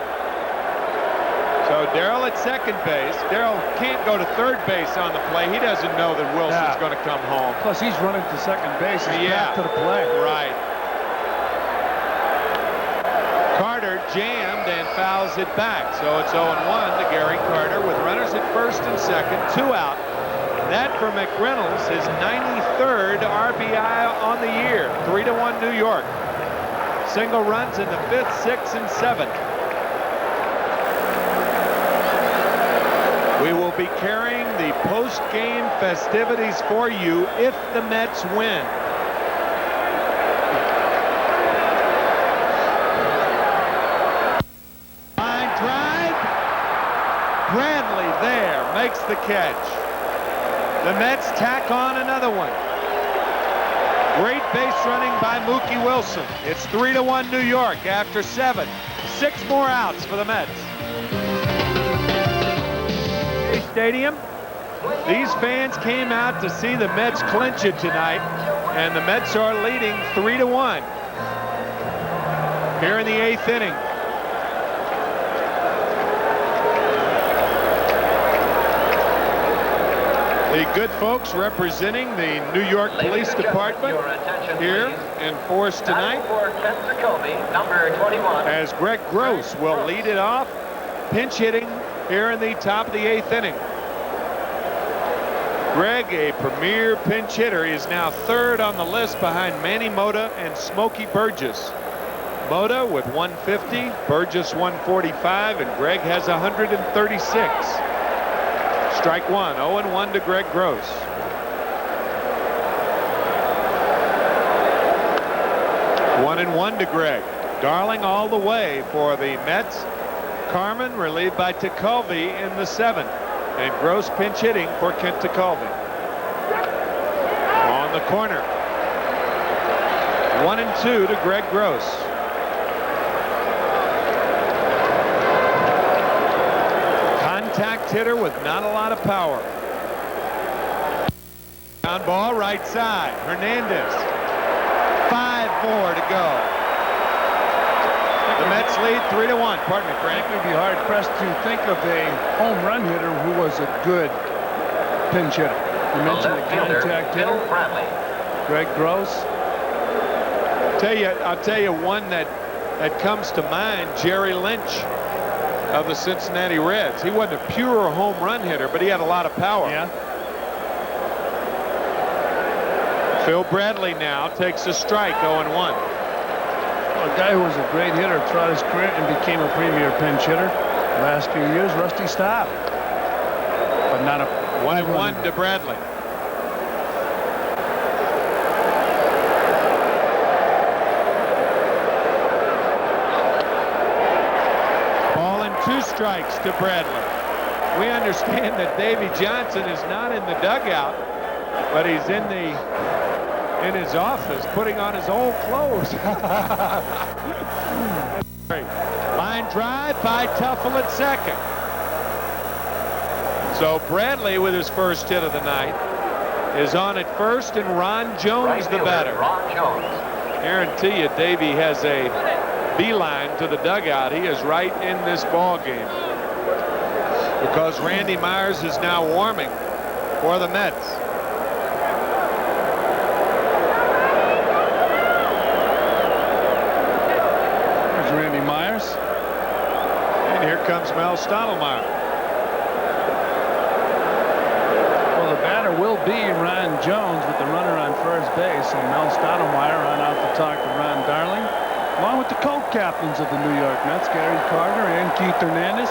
So Darrell at second base. Darrell can't go to third base on the play. He doesn't know that Wilson's going to come home. Plus, he's running to second base. He's back to the play. Right. Carter jammed and fouls it back. So it's 0-1 to Gary Carter with runners at first and second, 2 out. That for McReynolds, his 93rd RBI on the year. 3-1 New York. Single runs in the 5th, 6th, and 7th. We will be carrying the post-game festivities for you if the Mets win. Line drive. Bradley there makes the catch. The Mets tack on another one. Great base running by Mookie Wilson. It's 3-1 New York after 7. 6 more outs for the Mets. Shea Stadium. These fans came out to see the Mets clinch it tonight, and the Mets are leading 3-1 here in the 8th inning. The good folks representing the New York Police Department here in force tonight, number 21. as Greg Gross will lead it off, pinch hitting here in the top of the 8th inning. Greg, a premier pinch hitter, is now 3rd on the list behind Manny Mota and Smokey Burgess. Mota with 150, Burgess 145, and Greg has 136. Strike one, 0-1 to Greg Gross. One and 1 to Greg. Darling all the way for the Mets. Carman relieved by Tekulve in the 7th. And Gross pinch hitting for Kent Tekulve. On the corner. 1-2 to Greg Gross. Contact hitter with not a lot of power. Ground ball right side. Hernandez. 5-4 to go. The Mets lead 3-1. Pardon me, Frank. It would be hard pressed to think of a home run hitter who was a good pinch hitter. You mentioned the contact hitter, Greg Gross. I'll tell you one that comes to mind, Jerry Lynch of the Cincinnati Reds. He wasn't a pure home run hitter, but he had a lot of power. Yeah. Phil Bradley now takes a strike, 0-1. A guy who was a great hitter throughout his career and became a premier pinch hitter. Last few years, Rusty Staub. But not a 1-1 to Bradley. Ball and 2 strikes to Bradley. We understand that Davy Johnson is not in the dugout, but he's in his office putting on his old clothes. Line drive by Tuffle at second. So Bradley with his first hit of the night. is on at first, and Ron Jones, the batter. Ron Jones. Guarantee you Davey has a beeline to the dugout. He is right in this ball game because Randy Myers is now warming for the Mets. There's Randy Myers. And here comes Mel Stottlemyre. Well, the batter will be Ron Jones with the runner on first base, and Mel Stottlemyre on out to talk to Ron Darling, along with the co-captains of the New York Mets, Gary Carter and Keith Hernandez.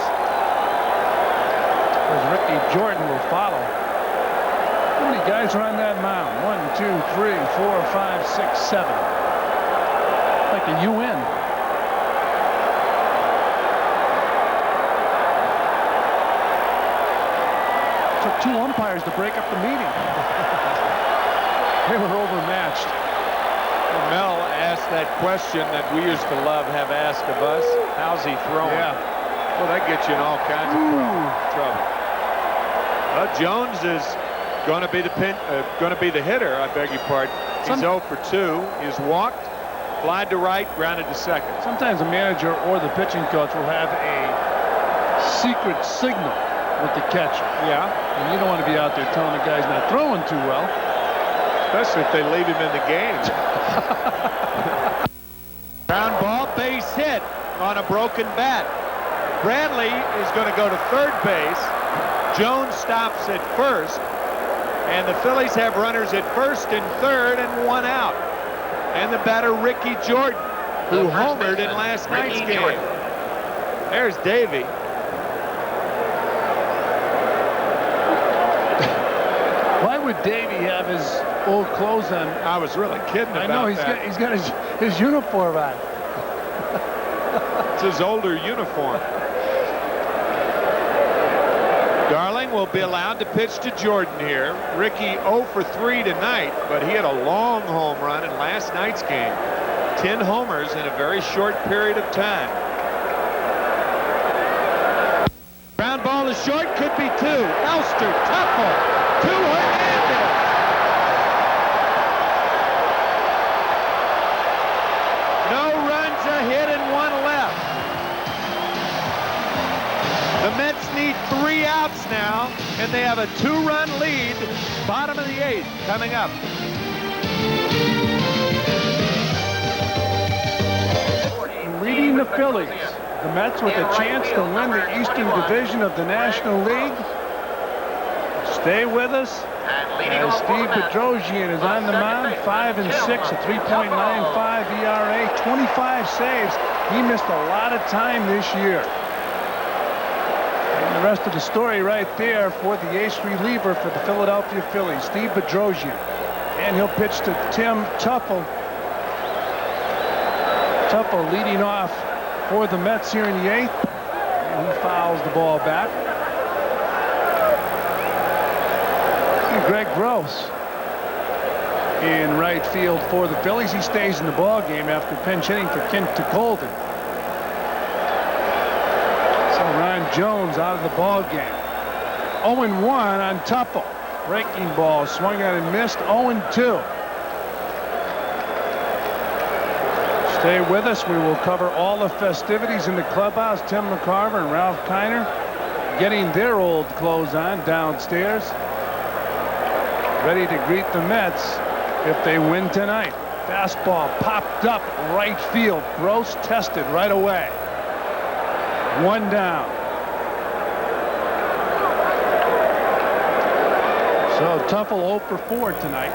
As Ricky Jordan will follow. How many guys are on that mound? 1, 2, 3, 4, 5, 6, 7. Like a UN. Took 2 umpires to break up the meeting. They were overmatched. Mel asked that question that we used to love have asked of us. How's he throwing? Yeah. Well, that gets you in all kinds of trouble. Well, Jones is going to be the hitter. I beg your pardon. He's 0 for 2. He's walked, flied to right, grounded to second. Sometimes a manager or the pitching coach will have a secret signal with the catcher. Yeah. And you don't want to be out there telling the guy's not throwing too well. Especially if they leave him in the game. Ground ball, base hit on a broken bat. Bradley is going to go to third base. Jones stops at first. And the Phillies have runners at first and third and 1 out. And the batter, Ricky Jordan, who homered in last night's game. There's Davey. Why would Davey have his old clothes on? I was really kidding about I know, that. he's got his uniform on. It's his older uniform. Darling will be allowed to pitch to Jordan here. Ricky 0 for 3 tonight, but he had a long home run in last night's game. 10 homers in a very short period of time. Ground ball is short, could be 2. Elster, Tuffle, to Hernandez. No runs, a hit, and 1 left. The Mets need 3 outs now, and they have a 2-run lead. Bottom of the 8th coming up. Leading the Phillies. The Mets with a chance to win the Eastern Division of the National League. Stay with us. As Steve Bedrosian is on the mound, 5 and 6, a 3.95 ERA, 25 saves. He missed a lot of time this year. And the rest of the story right there for the ace reliever for the Philadelphia Phillies, Steve Bedrosian. And he'll pitch to Tim Tuffle. Tuffle leading off for the Mets here in the 8th. And he fouls the ball back. And Greg Gross in right field for the Phillies. He stays in the ball game after pinch hitting for Kent Golden. So Ron Jones out of the ball game. 0-1 on Tuffle. Breaking ball swung at and missed. 0-2. Stay with us. We will cover all the festivities in the clubhouse. Tim McCarver and Ralph Kiner getting their old clothes on downstairs, ready to greet the Mets if they win tonight. Fastball popped up right field. Gross tested right away. 1 down. So Tuffle 0 for 4 tonight.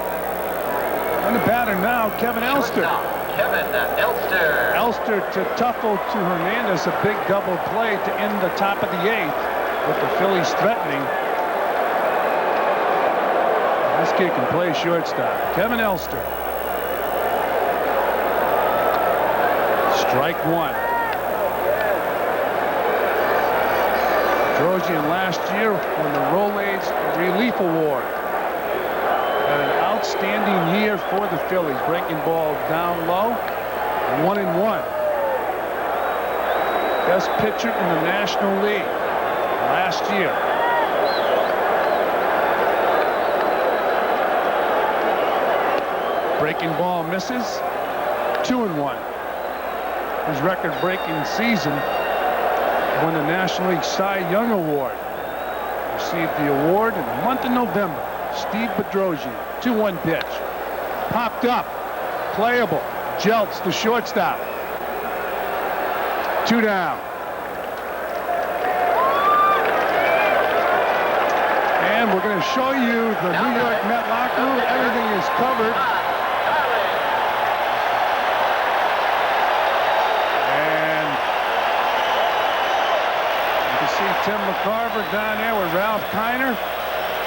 And the batter now, Kevin Elster. Kevin Elster. Elster to Tuffle to Hernandez. A big double play to end the top of the 8th with the Phillies threatening. This kid can play shortstop. Kevin Elster. Strike 1. Bedrosian last year won the Rolaids Relief Award. Had an outstanding year for the Phillies, breaking ball down low. 1-1. Best pitcher in the National League last year. Breaking ball misses. 2-1. His record-breaking season. Won the National League Cy Young Award. Received the award in the month of November. Steve Bedrosian. 2-1 pitch. Popped up. Playable. Jelts the shortstop. 2 down. And we're going to show you the New York Met locker room. Everything is covered. And you can see Tim McCarver down there with Ralph Kiner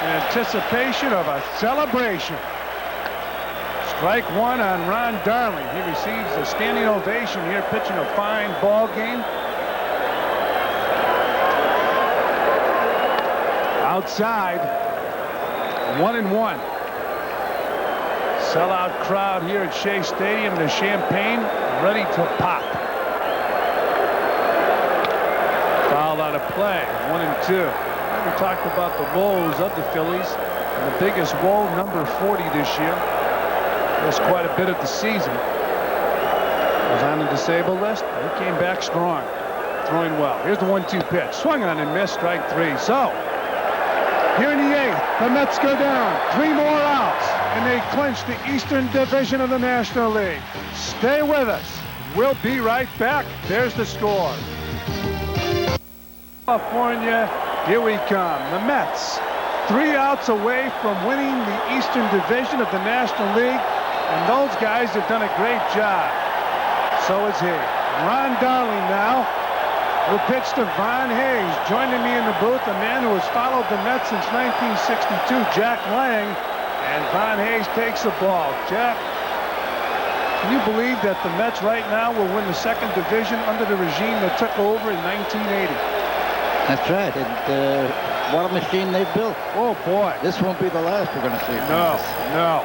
in anticipation of a celebration. Strike one on Ron Darling. He receives a standing ovation here, pitching a fine ball game. Outside, 1-1. Sellout crowd here at Shea Stadium. The champagne ready to pop. Foul out of play, 1-2. We talked about the woes of the Phillies. And the biggest woe, number 40 this year. Missed quite a bit of the season. Was on the disabled list. He came back strong. Throwing well. Here's the 1-2 pitch. Swung on and missed. Strike 3. So, here in the 8th, the Mets go down. 3 more outs. And they clinch the Eastern Division of the National League. Stay with us. We'll be right back. There's the score. California, here we come. The Mets, 3 outs away from winning the Eastern Division of the National League. And those guys have done a great job. So is he. Ron Darling now will pitch to Von Hayes. Joining me in the booth, a man who has followed the Mets since 1962, Jack Lang. And Von Hayes takes the ball. Jack, can you believe that the Mets right now will win the 2nd division under the regime that took over in 1980? That's right. And what a machine they've built. Oh, boy. This won't be the last we're going to see. No.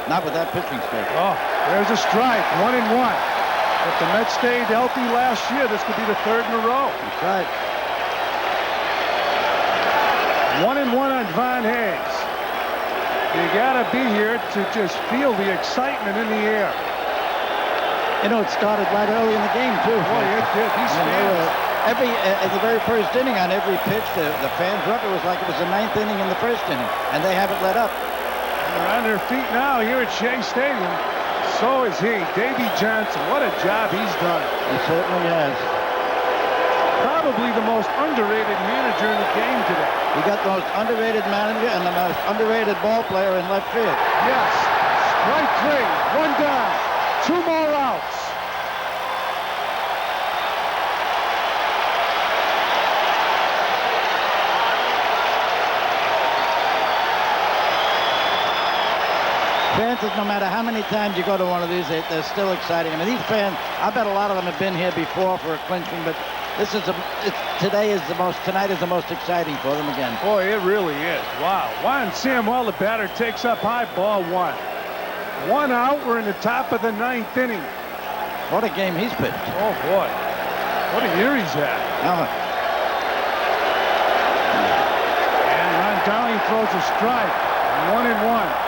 Not with that pitching staff. Oh, there's a strike. 1-1. If the Mets stayed healthy last year, this could be the 3rd in a row. That's right. 1-1 on Von Hayes. You got to be here to just feel the excitement in the air. You know, it started right early in the game, too. Boy, it did. These fans. At the very first inning, on every pitch, the fans were up. It was like it was the 9th inning in the 1st inning, and they haven't let up. They're on their feet now here at Shea Stadium. So is he. Davey Johnson, what a job he's done. He certainly has. Probably the most underrated manager in the game today. We got the most underrated manager and the most underrated ball player in left field. Yes. Strike 3. 1 down. 2 more outs. Fans, no matter how many times you go to one of these, they're still exciting. I mean, these fans, I bet a lot of them have been here before for a clinching, but tonight is the most exciting for them again. Boy, it really is. Wow. Juan Samuel, the batter, takes up high, ball 1. 1 out. We're in the top of the 9th inning. What a game he's pitched. Oh, boy. What a year he's had. And Ron Darling throws a strike. 1-1.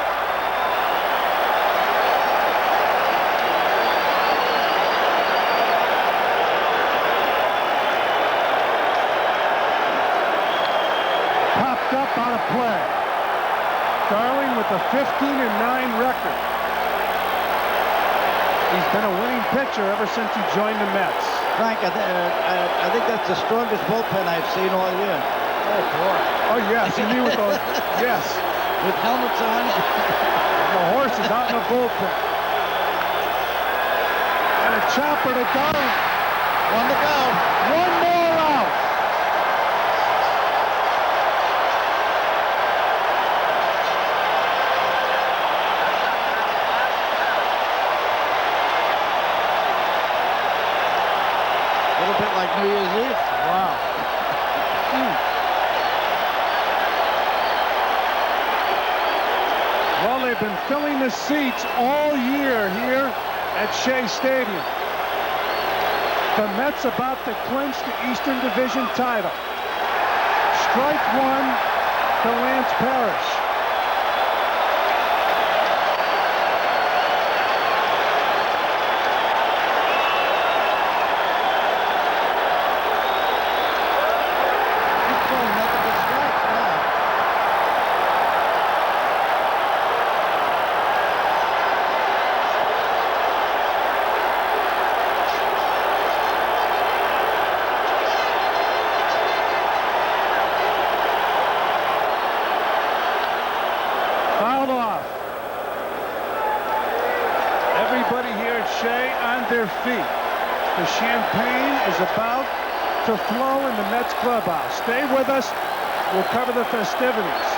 Up on a play. Darling with a 15-9 record. He's been a winning pitcher ever since he joined the Mets. Frank, I think that's the strongest bullpen I've seen all year. Oh, boy. Oh, yes. You mean with those? Yes. With helmets on. The horse is out in the bullpen. And a chopper to Darling. 1 to go. 1 more out. Like New Year's Eve. Wow. Well, they've been filling the seats all year here at Shea Stadium. The Mets about to clinch the Eastern Division title. Strike 1 to Lance Parrish. feet. The champagne is about to flow in the Mets clubhouse. Stay with us. We'll cover the festivities.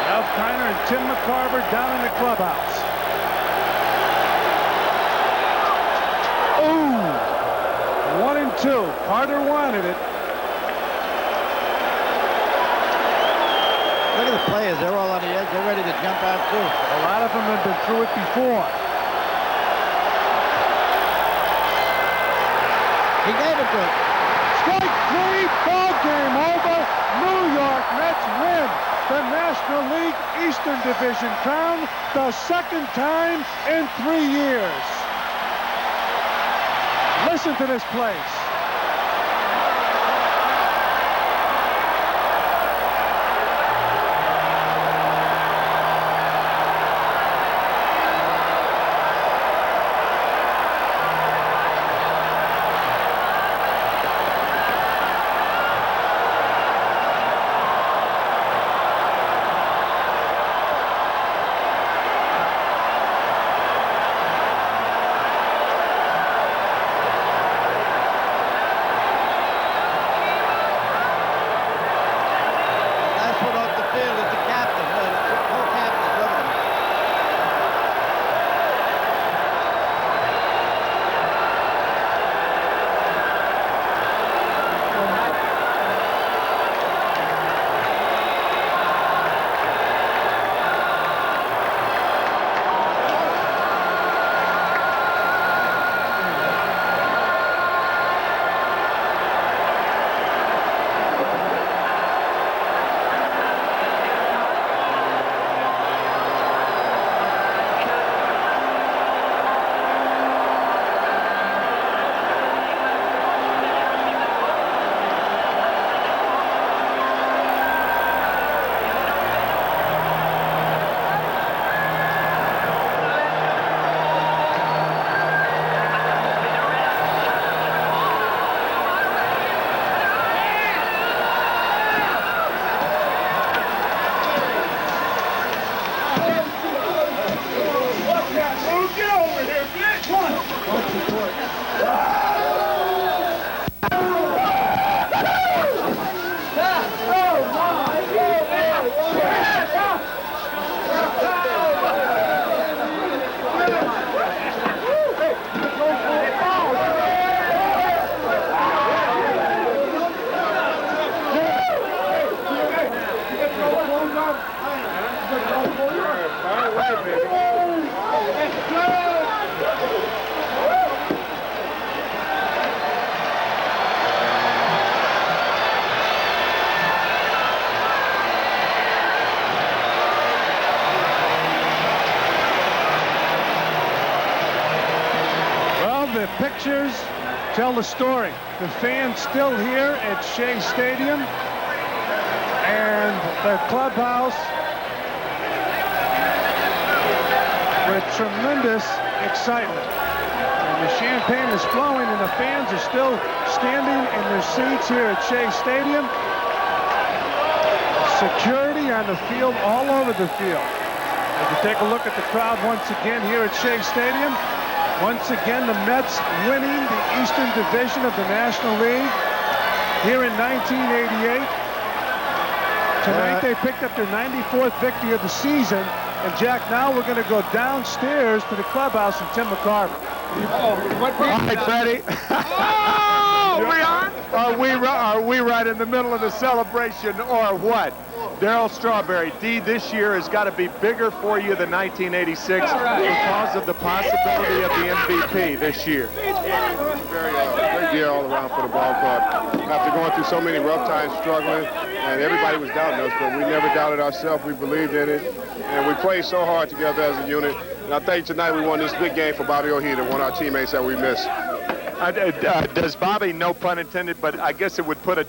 Ralph Kiner and Tim McCarver down in the clubhouse. Ooh! 1-2. Carter wanted it. Look at the players. They're all on the edge. They're ready to jump out, too. A lot of them have been through it before. He gave it to him. Strike 3, ball game over. New York Mets win the National League Eastern Division crown the second time in 3 years. Listen to this place. Pictures tell the story. The fans still here at Shea Stadium, and the clubhouse with tremendous excitement. And the champagne is flowing, and the fans are still standing in their seats here at Shea Stadium. Security on the field, all over the field. If you take a look at the crowd once again here at Shea Stadium, once again, the Mets winning the Eastern Division of the National League here in 1988. Tonight they picked up their 94th victory of the season. And Jack, now we're going to go downstairs to the clubhouse and Tim McCarver. All right, Freddie. Are we right in the middle of the celebration or what? Darryl Strawberry, D, this year has got to be bigger for you than 1986 because of the possibility of the MVP this year. Very great year all around for the ball club. After going through so many rough times, struggling, and everybody was doubting us, but we never doubted ourselves. We believed in it, and we played so hard together as a unit. And I think tonight we won this big game for Bobby O'Healy, one of our teammates that we missed. Does Bobby, no pun intended, but I guess it would put a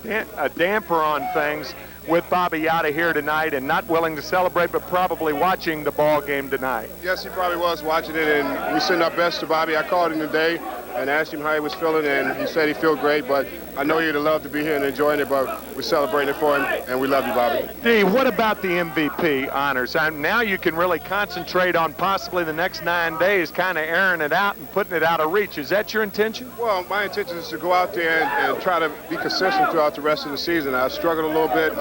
damper on things with Bobby out of here tonight and not willing to celebrate, but probably watching the ball game tonight. Yes, he probably was watching it, and we sent our best to Bobby. I called him today. and asked him how he was feeling, and he said he felt great, but I know he'd love to be here and enjoying it, but we're celebrating it for him, and we love you, Bobby. D, what about the MVP honors? Now you can really concentrate on possibly the next 9 days, kind of airing it out and putting it out of reach. Is that your intention? Well, my intention is to go out there and try to be consistent throughout the rest of the season. I struggled a little bit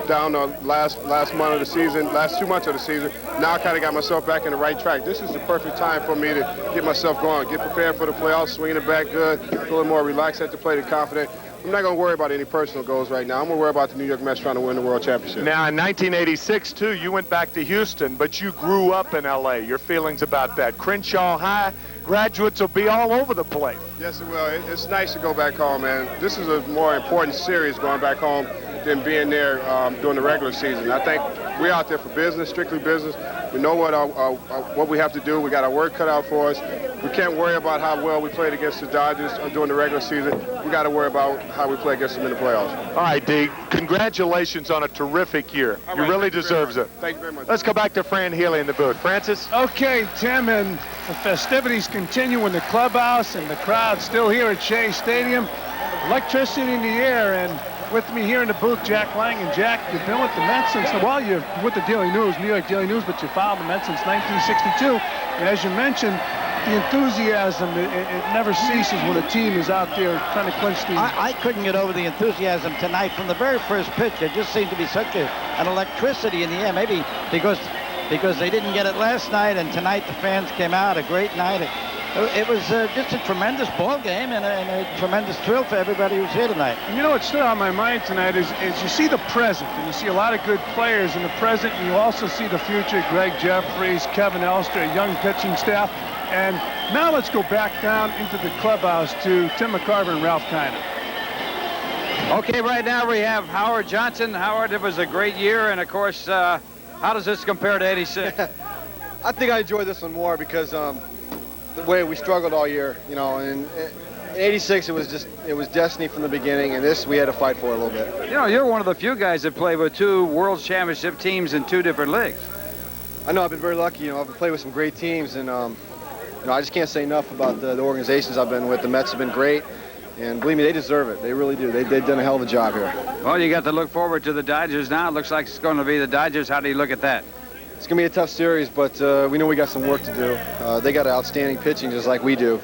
down the last month of the season, last 2 months of the season. Now I kind of got myself back in the right track. This is the perfect time for me to get myself going, get prepared for the playoffs, swing it back good, a little more relaxed at the plate and confident. I'm not going to worry about any personal goals right now. I'm going to worry about the New York Mets trying to win the World Championship. Now, in 1986, too, you went back to Houston, but you grew up in L.A. Your feelings about that? Crenshaw High graduates will be all over the place. Yes, it will. It's nice to go back home, man. This is a more important series going back home than being there during the regular season. I think we're out there for business, strictly business. We know what we have to do. We got our work cut out for us. We can't worry about how well we played against the Dodgers during the regular season. We got to worry about how we play against them in the playoffs. All right, D. Congratulations on a terrific year. All you right, really deserve it. Thank you very much. Let's go back to Fran Healy in the booth. Francis? Okay, Tim, and the festivities continue in the clubhouse and the crowd still here at Shea Stadium. Electricity in the air, and with me here in the booth, Jack Lang. And Jack, you've been with the Mets since, well, you're with the Daily News, New York Daily News, but you followed the Mets since 1962. And as you mentioned, the enthusiasm, it never ceases when a team is out there trying to clinch the... I couldn't get over the enthusiasm tonight from the very first pitch. There just seemed to be such an electricity in the air, maybe because they didn't get it last night, and tonight the fans came out. A great night. It was just a tremendous ball game and a tremendous thrill for everybody who's here tonight. And you know what stood on my mind tonight is you see the present, and you see a lot of good players in the present, and you also see the future, Greg Jeffries, Kevin Elster, a young pitching staff. And now let's go back down into the clubhouse to Tim McCarver and Ralph Kiner. Okay, right now we have Howard Johnson. Howard, it was a great year, and of course, how does this compare to 86? I think I enjoyed this one more because the way we struggled all year, you know, and in 86 it was destiny from the beginning, and this we had to fight for a little bit. You know, you're one of the few guys that played with 2 World Championship teams in 2 different leagues. I know I've been very lucky, you know, I've played with some great teams, and you know, I just can't say enough about the organizations I've been with. The Mets have been great, and believe me, they deserve it. They really do. They've done a hell of a job here. Well, you got to look forward to the Dodgers now. It looks like it's going to be the Dodgers. How do you look at that? It's going to be a tough series, but we know we got some work to do. They got outstanding pitching just like we do,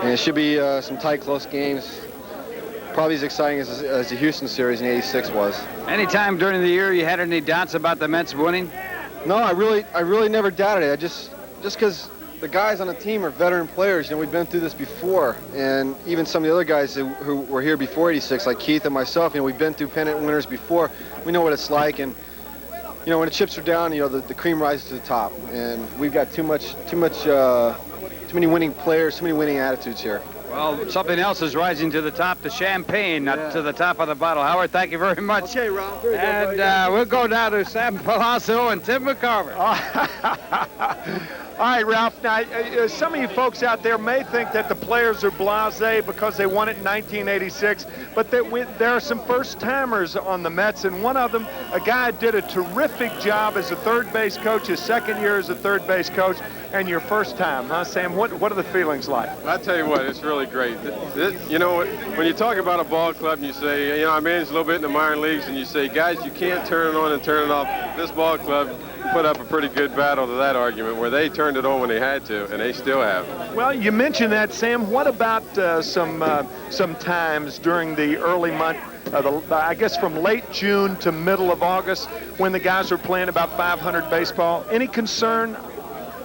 and it should be some tight, close games. Probably as exciting as the Houston series in '86 was. Any time during the year you had any doubts about the Mets winning? No, I really never doubted it. Just because the guys on the team are veteran players. You know, we've been through this before, and even some of the other guys who were here before '86, like Keith and myself, you know, we've been through pennant winners before. We know what it's like, and you know, when the chips are down, you know, the cream rises to the top, and we've got too many winning players, too many winning attitudes here. Well, something else is rising to the top, the champagne, not to the top of the bottle. Howard, thank you very much. Okay, Ralph. And we'll go down to Sam Palazzo and Tim McCarver. All right, Ralph. Now, some of you folks out there may think that the players are blasé because they won it in 1986, but there are some first-timers on the Mets, and one of them, a guy did a terrific job as a third base coach, his second year as a third base coach, and your first time, huh, Sam? What are the feelings like? I tell you what, it's really great. You know, when you talk about a ball club and you say, you know, I managed a little bit in the minor leagues, and you say, guys, you can't turn it on and turn it off. This ball club put up a pretty good battle to that argument where they turned it on when they had to, and they still have. Well, you mentioned that, Sam. What about some times during the early month, I guess from late June to middle of August, when the guys were playing about 500 baseball? Any concern?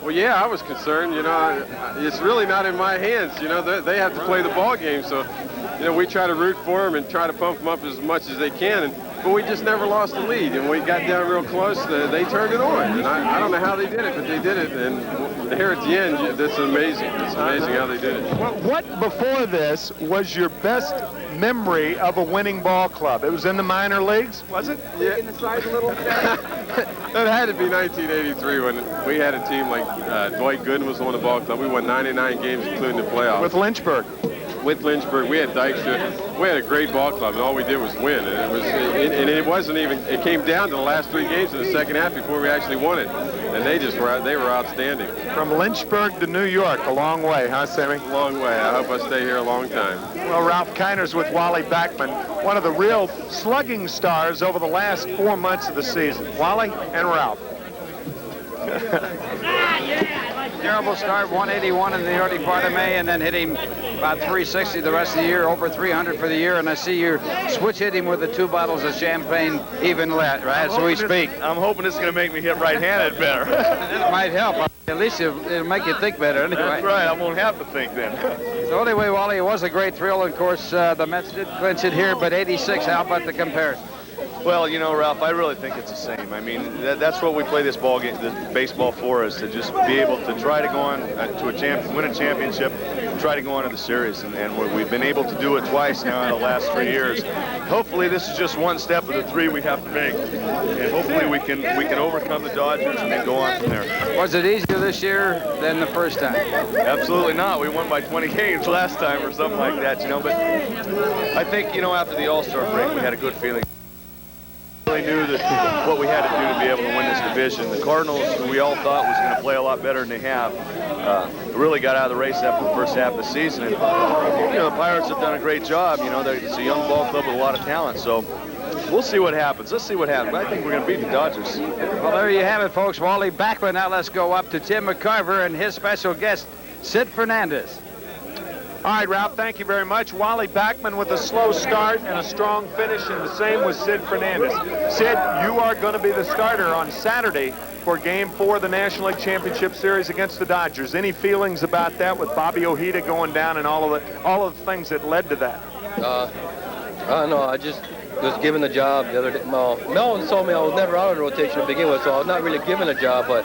Well, yeah, I was concerned. You know, it's really not in my hands. You know, they have to play the ball game, so you know, we try to root for them and try to pump them up as much as they can. But we just never lost the lead, and we got down real close. They turned it on, and I don't know how they did it, but they did it. And here at the end, this is amazing. It's amazing how they did it. Well, what before this was your best memory of a winning ball club? It was in the minor leagues, was it? Yeah. That had to be 1983 when we had a team like Dwight Gooden was on the ball club. We won 99 games, including the playoffs. With Lynchburg. With Lynchburg, we had Dykstra. We had a great ball club, and all we did was win. And it wasn't even. It came down to the last 3 games in the second half before we actually won it. and they were outstanding. From Lynchburg to New York, a long way, huh, Sammy? Long way. I hope I stay here a long time. Well, Ralph Kiner's with Wally Backman, one of the real slugging stars over the last 4 months of the season. Wally and Ralph. Terrible start, 181 in the early part of May, and then hit him about 360 the rest of the year, over 300 for the year. And I see you're switch hitting with the 2 bottles of champagne even lit, right, as we speak. I'm hoping this is going to make me hit right-handed better. It might help. At least it'll make you think better anyway. That's right. I won't have to think then. So anyway, Wally, it was a great thrill. Of course, the Mets did clinch it here, but 86, how about the comparison? Well, you know, Ralph, I really think it's the same. I mean, that's what we play this ball game, this baseball for, is to just be able to try to go on to win a championship, try to go on to the series, and we've been able to do it twice now in the last 3 years. Hopefully, this is just one step of the 3 we have to make, and hopefully we can overcome the Dodgers and then go on from there. Was it easier this year than the first time? Absolutely not. We won by 20 games last time or something like that, you know. But I think, you know, after the All-Star break, we had a good feeling. Really knew that what we had to do to be able to win this division. The Cardinals, who we all thought was going to play a lot better than they have, really got out of the race after the first half of the season. And, you know, the Pirates have done a great job. You know, it's a young ball club with a lot of talent. So we'll see what happens. Let's see what happens. I think we're going to beat the Dodgers. Well, there you have it, folks. Wally Backman. Now let's go up to Tim McCarver and his special guest, Sid Fernandez. All right, Ralph, thank you very much. Wally Backman with a slow start and a strong finish, and the same with Sid Fernandez. Sid, you are going to be the starter on Saturday for Game 4 of the National League Championship Series against the Dodgers. Any feelings about that with Bobby Ojeda going down and all of the things that led to that? No, I just was given the job the other day. Mel told me I was never out of the rotation to begin with, so I was not really given a job, but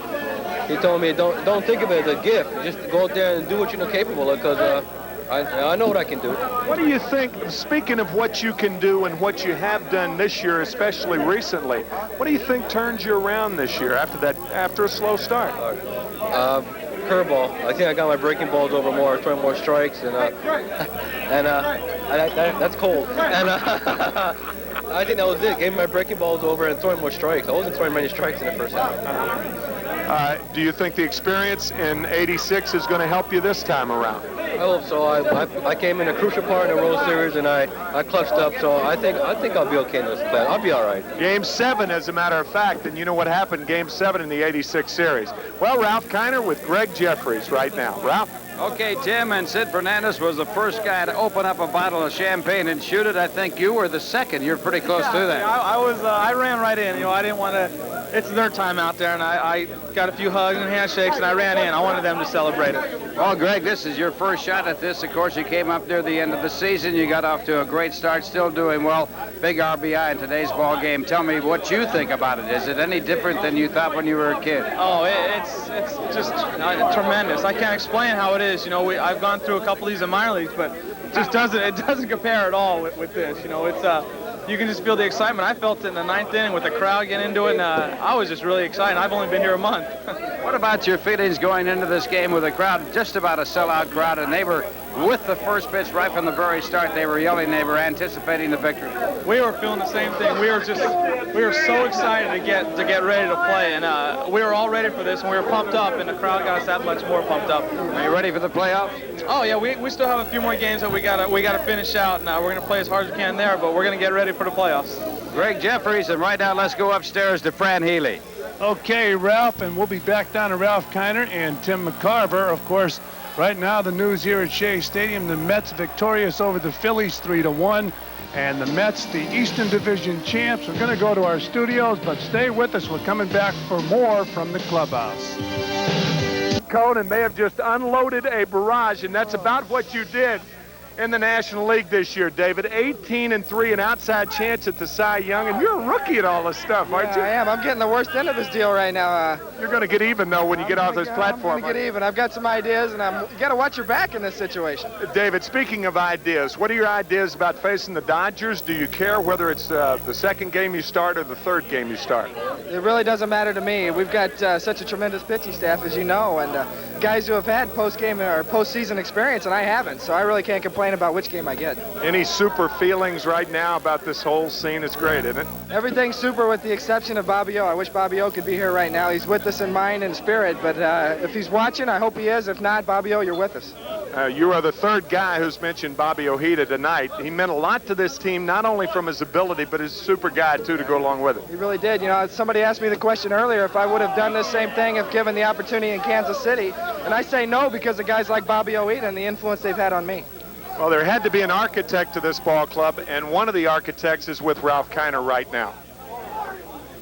he told me don't think of it as a gift. Just go out there and do what you're capable of, because I know what I can do. What do you think, speaking of what you can do and what you have done this year, especially recently, what do you think turns you around this year after a slow start? Curveball. I think I got my breaking balls over more, throwing more strikes, and that's cold. And I think that was it. Gave my breaking balls over and throwing more strikes. I wasn't throwing many strikes in the first half. Do you think the experience in '86 is going to help you this time around? I hope so. I came in a crucial part in the World Series, and I clutched up. So I think I'll be okay in this play. I'll be all right. Game 7, as a matter of fact, and you know what happened Game 7 in the '86 series. Well, Ralph Kiner with Greg Jeffries right now. Ralph. Okay, Tim, and Sid Fernandez was the first guy to open up a bottle of champagne and shoot it. I think you were the second. You're pretty close to that. I ran right in. You know, I didn't want to. It's their time out there, and I got a few hugs and handshakes, and I ran in. I wanted them to celebrate it. Well, Greg, this is your first shot at this. Of course, you came up near the end of the season. You got off to a great start, still doing well. Big RBI in today's ball game. Tell me what you think about it. Is it any different than you thought when you were a kid? Oh, it's just tremendous. I can't explain how it is. You know, I've gone through a couple of these in minor leagues, but it doesn't compare at all with this. You know, it's you can just feel the excitement. I felt it in the 9th inning with the crowd getting into it, and I was just really excited. I've only been here a month. What about your feelings going into this game with a crowd, just about a sellout crowd, and they were with the first pitch right from the very start? They were yelling, they were anticipating the victory. We were feeling the same thing. We were so excited to get ready to play, and we were all ready for this, and we were pumped up, and the crowd got us that much more pumped up. Are you ready for the playoffs? Oh yeah, we still have a few more games that we gotta finish out, and we're gonna play as hard as we can there, but we're gonna get ready for the playoffs. Greg Jeffries, and right now let's go upstairs to Fran Healy. Okay, Ralph, and we'll be back down to Ralph Kiner and Tim McCarver. Of course, right now the news here at Shea Stadium, the Mets victorious over the Phillies 3-1, and the Mets, the Eastern Division champs. We're going to go to our studios, but stay with us. We're coming back for more from the clubhouse. Code, and they have just unloaded a barrage, and that's about what you did in the National League this year, David. 18-3, an outside chance at the Cy Young, and you're a rookie at all this stuff, aren't you? I am. I'm getting the worst end of this deal right now. You're going to get even, though, when you get off this platform. I'm going to get even. I've got some ideas, and you got to watch your back in this situation. David, speaking of ideas, what are your ideas about facing the Dodgers? Do you care whether it's the second game you start or the third game you start? It really doesn't matter to me. We've got such a tremendous pitching staff, as you know, and guys who have had post-game or postseason experience, and I haven't. So I really can't complain about which game I get. Any super feelings right now about this whole scene? It's great, isn't it? Everything's super with the exception of Bobby O. I wish Bobby O could be here right now. He's with us in mind and spirit, but if he's watching, I hope he is. If not, Bobby O, you're with us. You are the third guy who's mentioned Bobby Ojeda tonight. He meant a lot to this team, not only from his ability, but his super guy, too, to go along with it. He really did. You know, somebody asked me the question earlier if I would have done this same thing if given the opportunity in Kansas City, and I say no because of guys like Bobby Ojeda and the influence they've had on me. Well, there had to be an architect to this ball club, and one of the architects is with Ralph Kiner right now.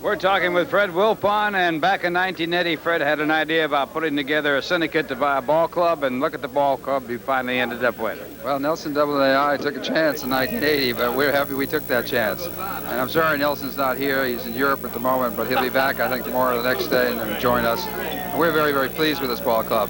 We're talking with Fred Wilpon, and back in 1980, Fred had an idea about putting together a syndicate to buy a ball club, and look at the ball club he finally ended up with. Well, Nelson AA took a chance in 1980, but we're happy we took that chance. And I'm sorry Nelson's not here. He's in Europe at the moment, but he'll be back, I think, tomorrow or the next day and join us. And we're very, very pleased with this ball club.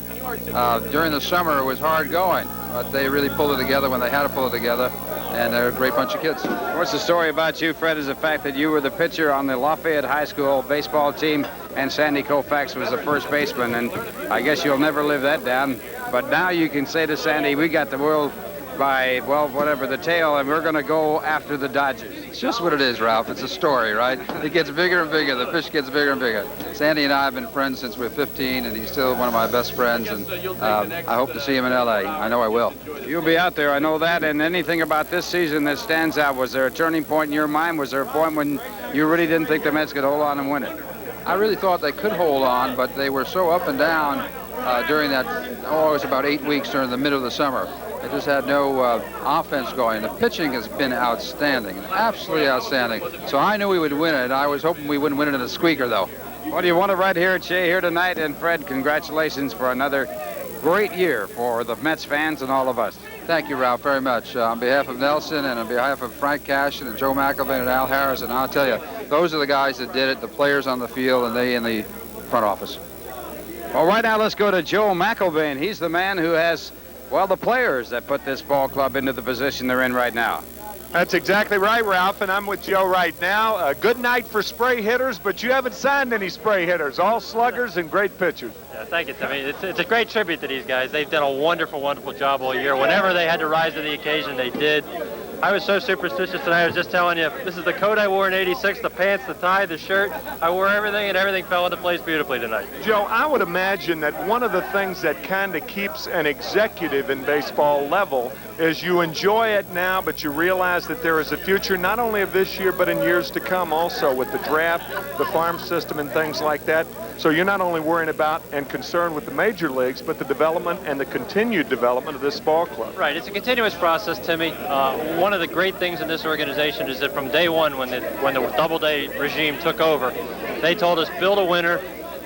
During the summer, it was hard going, but they really pulled it together when they had to pull it together. And they're a great bunch of kids. What's the story about you, Fred, is the fact that you were the pitcher on the Lafayette High School baseball team, and Sandy Koufax was the first baseman, and I guess you'll never live that down. But now you can say to Sandy, we got the world by, well, whatever, the tail, and we're going to go after the Dodgers. It's just what it is, Ralph. It's a story, right? It gets bigger and bigger. The fish gets bigger and bigger. Sandy and I have been friends since we were 15, and he's still one of my best friends, and I hope to see him in L.A. I know I will. You'll be out there, I know that, and anything about this season that stands out? Was there a turning point in your mind? Was there a point when you really didn't think the Mets could hold on and win it? I really thought they could hold on, but they were so up and down during that, it was about 8 weeks during the middle of the summer. They just had no offense going. The pitching has been outstanding, absolutely outstanding. So I knew we would win it. I was hoping we wouldn't win it in a squeaker, though. Well, do you want to right here at Shea here tonight? And Fred, congratulations for another great year for the Mets fans and all of us. Thank you, Ralph, very much. On behalf of Nelson and on behalf of Frank Cashin and Joe McElvain and Al Harris, and I'll tell you, those are the guys that did it, the players on the field and they in the front office. Well, right now let's go to Joe McElvain. He's the man who has, well, the players that put this ball club into the position they're in right now. That's exactly right, Ralph, and I'm with Joe right now. A good night for spray hitters, but you haven't signed any spray hitters, all sluggers and great pitchers. Yeah, thank you, Timmy. It's a great tribute to these guys. They've done a wonderful, wonderful job all year. Whenever they had to rise to the occasion, they did. I was so superstitious tonight. I was just telling you, this is the coat I wore in '86, the pants, the tie, the shirt. I wore everything, and everything fell into place beautifully tonight. Joe, I would imagine that one of the things that kind of keeps an executive in baseball level is you enjoy it now, but you realize that there is a future not only of this year, but in years to come also with the draft, the farm system, and things like that. So you're not only worrying about and concerned with the major leagues, but the development and the continued development of this ball club. Right, it's a continuous process, Timmy. One of the great things in this organization is that from day one, when the Doubleday regime took over, they told us, build a winner,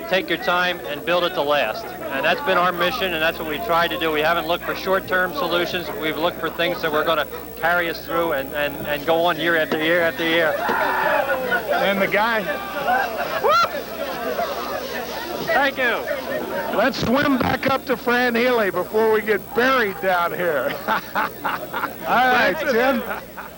take your time, and build it to last. And that's been our mission, and that's what we tried to do. We haven't looked for short-term solutions. We've looked for things that we're going to carry us through and go on year after year after year. And the guy... Thank you. Let's swim back up to Fran Healy before we get buried down here. All right, Tim.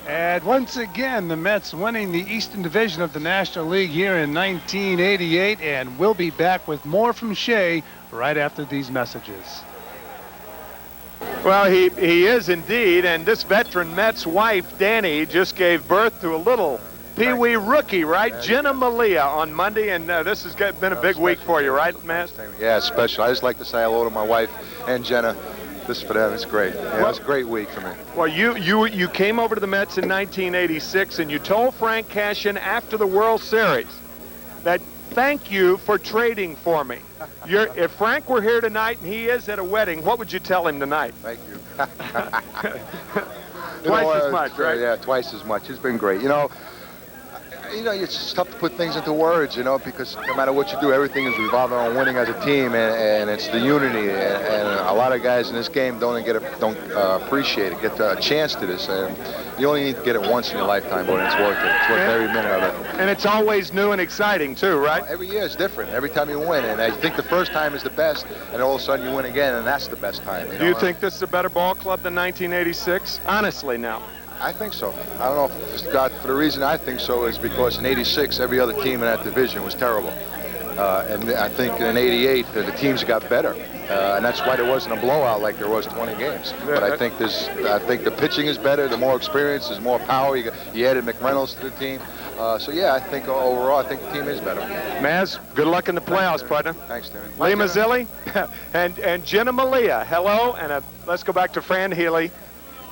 And once again, the Mets winning the Eastern Division of the National League here in 1988, and we'll be back with more from Shea right after these messages. Well, he is indeed, and this veteran Mets wife, Danny, just gave birth to a little Pee-wee rookie, right? Jenna Malia on Monday, and this has been a big week for you, right, Matt? Yeah, it's special. I just like to say hello to my wife and Jenna. This for them, it's great. Yeah, it was a great week for me. Well, you came over to the Mets in 1986, and you told Frank Cashin after the World Series that thank you for trading for me. If Frank were here tonight, and he is at a wedding, what would you tell him tonight? Thank you. Twice as much, right? Yeah, twice as much. It's been great. You know, it's just tough to put things into words, because no matter what you do, everything is revolving on winning as a team, and it's the unity. And a lot of guys in this game don't appreciate it, get a chance to this. And you only need to get it once in your lifetime, but it's worth it. It's worth every minute of it. And it's always new and exciting, too, right? Every year is different. Every time you win. And I think the first time is the best, and all of a sudden you win again, and that's the best time. Do you think this is a better ball club than 1986? Honestly, now. I think so. I don't know if for the reason I think so is because in '86 every other team in that division was terrible, and I think in '88 the teams got better. And that's why there wasn't a blowout like there was 20 games. But I think the pitching is better, the more experience, there's more power. You added McReynolds to the team. So yeah, I think overall, I think the team is better. Maz, good luck in the playoffs, partner. Thanks, Timmy. Lee Mazzilli and Jenna Malia, hello, and let's go back to Fran Healy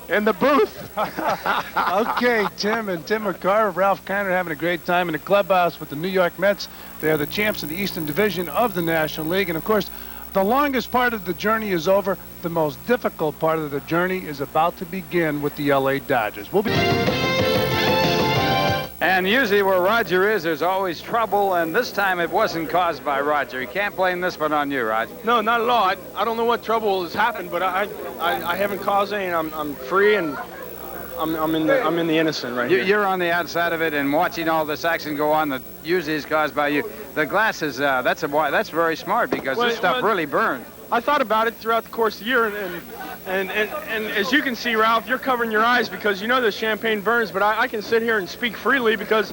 in the booth. Okay, Tim and Tim McCarver, Ralph Kiner having a great time in the clubhouse with the New York Mets. They are the champs of the Eastern Division of the National League, and of course, the longest part of the journey is over. The most difficult part of the journey is about to begin with the LA Dodgers. We'll be. And usually where Roger is, there's always trouble, and this time it wasn't caused by Roger. You can't blame this one on you, Roger. No, not at all. I don't know what trouble has happened, but I haven't caused any. I'm free, and I'm in the innocent right here. You're on the outside of it, and watching all this action go on that usually is caused by you. The glass is that's very smart, because this stuff really burns. I thought about it throughout the course of the year, and as you can see, Ralph, you're covering your eyes because you know the champagne burns, but I can sit here and speak freely because,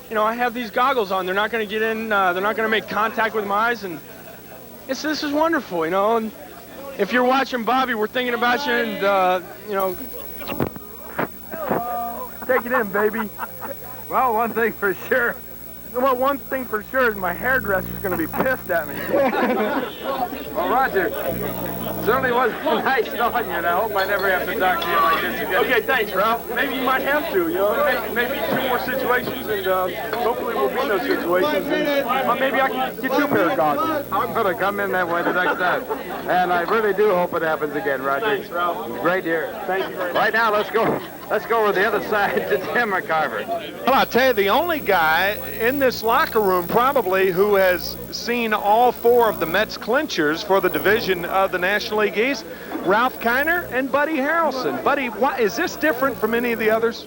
you know, I have these goggles on. They're not going to get in. They're not going to make contact with my eyes, and this is wonderful, you know. And if you're watching Bobby, we're thinking about you, and you know, take it in, baby. Well, one thing for sure. Well, one thing for sure is my hairdresser's going to be pissed at me. Well, Roger, certainly was nice knowing you, and I hope I never have to talk to you like this again. Okay, thanks, Ralph. Maybe you might have to, you know, maybe 2 more situations, and hopefully we'll be in those situations. And maybe I can get you a pair of goggles. I'm going to come in that way the next time, and I really do hope it happens again, Roger. Thanks, Ralph. Great year. Thank you very much. Right now, let's go over the other side to Tim McCarver. Well, I'll tell you, the only guy in this locker room probably who has seen all 4 of the Mets clinchers for the division of the National League East, Ralph Kiner and Buddy Harrelson. Buddy, is this different from any of the others?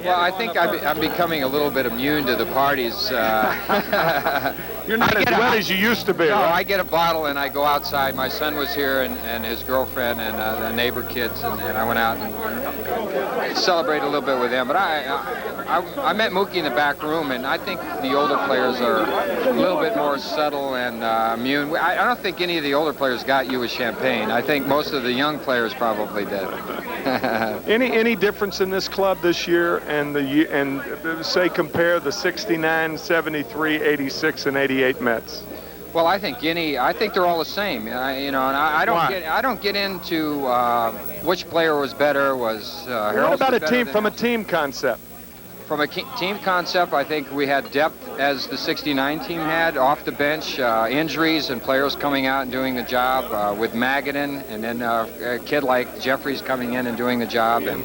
Well, I think I'm becoming a little bit immune to the parties. You're not as wet as you used to be. No, right? I get a bottle and I go outside. My son was here and his girlfriend and the neighbor kids, and I went out and celebrated a little bit with them. But I met Mookie in the back room, and I think the older players are a little bit more subtle and immune. I don't think any of the older players got you with champagne. I think most of the young players probably did. Any difference in this club this year and say compare the 69, 73, 86, and 88 Mets? Well, I think they're all the same. You know, and I don't get into which player was better. Was what about a team from a team concept? From a team concept, I think we had depth as the 69 team had off the bench, injuries and players coming out and doing the job with Magadan, and then a kid like Jeffries coming in and doing the job, and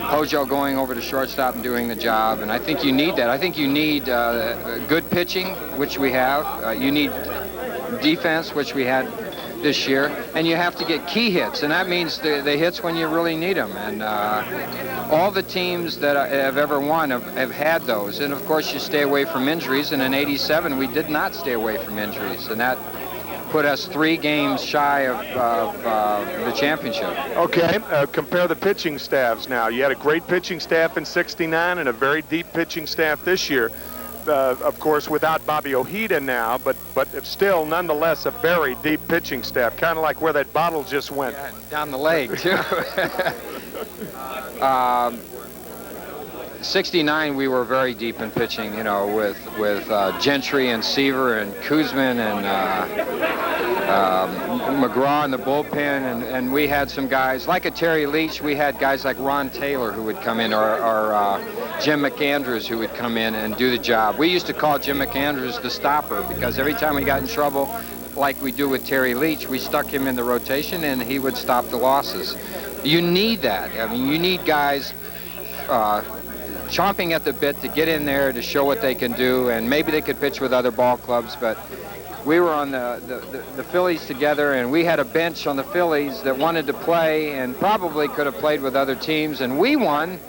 Hojo going over to shortstop and doing the job. And I think you need that. I think you need good pitching, which we have. You need defense, which we had this year, and you have to get key hits, and that means the hits when you really need them. And all the teams that have ever won have had those. And of course, you stay away from injuries. And in '87, we did not stay away from injuries, and that put us 3 games shy of the championship. Okay, compare the pitching staffs now. You had a great pitching staff in '69 and a very deep pitching staff this year. Of course, without Bobby Ojeda now, but still, nonetheless, a very deep pitching staff, kind of like where that bottle just went. Yeah, down the leg, too. 69, we were very deep in pitching, you know, with Gentry and Seaver and Kuzman and McGraw in the bullpen, and we had some guys like a Terry Leach. We had guys like Ron Taylor who would come in, or Jim McAndrews who would come in and do the job. We used to call Jim McAndrews the stopper, because every time we got in trouble, like we do with Terry Leach, we stuck him in the rotation and he would stop the losses. You need that. I mean, you need guys chomping at the bit to get in there to show what they can do, and maybe they could pitch with other ball clubs, but we were on the Phillies together, and we had a bench on the Phillies that wanted to play and probably could have played with other teams, and we won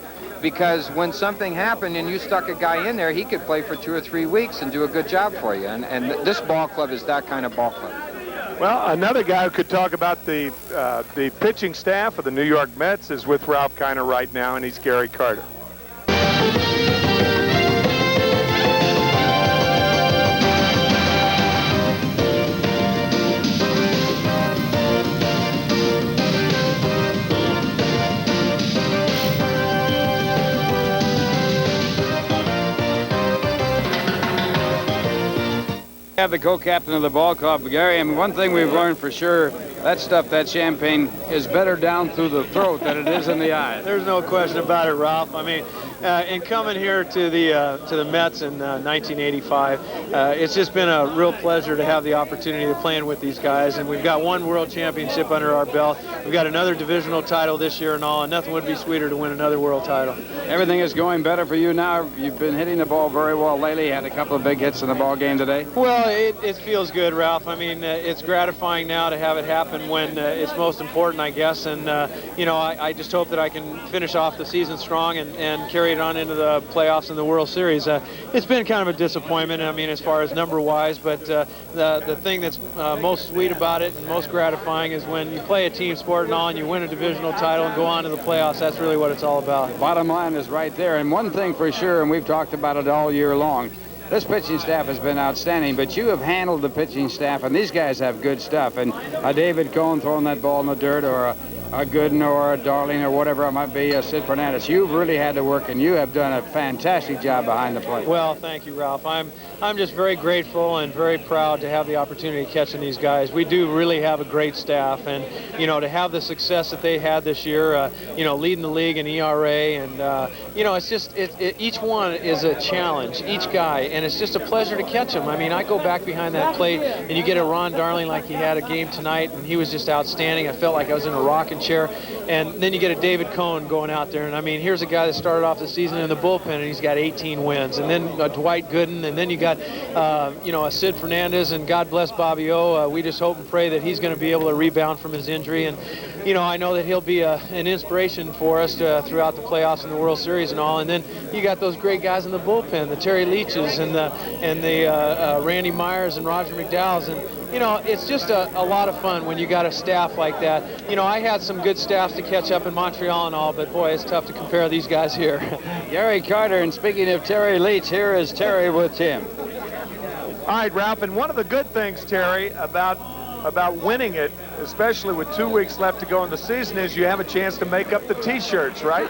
because when something happened and you stuck a guy in there, he could play for 2 or 3 weeks and do a good job for you, and this ball club is that kind of ball club. Well, another guy who could talk about the pitching staff of the New York Mets is with Ralph Kiner right now, and he's Gary Carter. Have the co-captain of the ball club, Gary, and one thing we've learned for sure, that champagne is better down through the throat than it is in the eyes. There's no question about it, Ralph. I mean, in coming here to the Mets in 1985, it's just been a real pleasure to have the opportunity to play with these guys, and we've got one world championship under our belt. We've got another divisional title this year and all, and nothing would be sweeter to win another world title. Everything is going better for you now. You've been hitting the ball very well lately. Had a couple of big hits in the ball game today. Well, it feels good, Ralph. I mean, it's gratifying now to have it happen when it's most important, I guess. And, I just hope that I can finish off the season strong and carry it on into the playoffs and the World Series. It's been kind of a disappointment, I mean, as far as number-wise. But the thing that's most sweet about it and most gratifying is when you play a team sport and all and you win a divisional title and go on to the playoffs. That's really what it's all about. Bottom line is right there. And one thing for sure, and we've talked about it all year long, this pitching staff has been outstanding, but you have handled the pitching staff, and these guys have good stuff. And a David Cohn throwing that ball in the dirt, or a Gooden or a Darling or whatever it might be, Sid Fernandez, you've really had to work, and you have done a fantastic job behind the plate. Well, thank you, Ralph. I'm just very grateful and very proud to have the opportunity of catching these guys. We do really have a great staff, and to have the success that they had this year, leading the league in ERA, and it's just each one is a challenge, each guy, and it's just a pleasure to catch them. I mean, I go back behind that plate, and you get a Ron Darling like he had a game tonight, and he was just outstanding. I felt like I was in a rocking chair. And then you get a David Cohn going out there, and I mean, here's a guy that started off the season in the bullpen, and he's got 18 wins. And then a Dwight Gooden, and then you got a Sid Fernandez, and God bless Bobby O. We just hope and pray that he's going to be able to rebound from his injury. And I know that he'll be an inspiration for us throughout the playoffs and the World Series and all. And then you got those great guys in the bullpen, the Terry Leaches and the Randy Myers and Roger McDowell's. And it's just a lot of fun when you got a staff like that. I had some good staffs to catch up in Montreal and all, but boy, it's tough to compare these guys here. Gary Carter, and speaking of Terry Leach, here is Terry with Tim. All right, Ralph, and one of the good things, Terry, about winning it, especially with 2 weeks left to go in the season, is you have a chance to make up the T-shirts, right?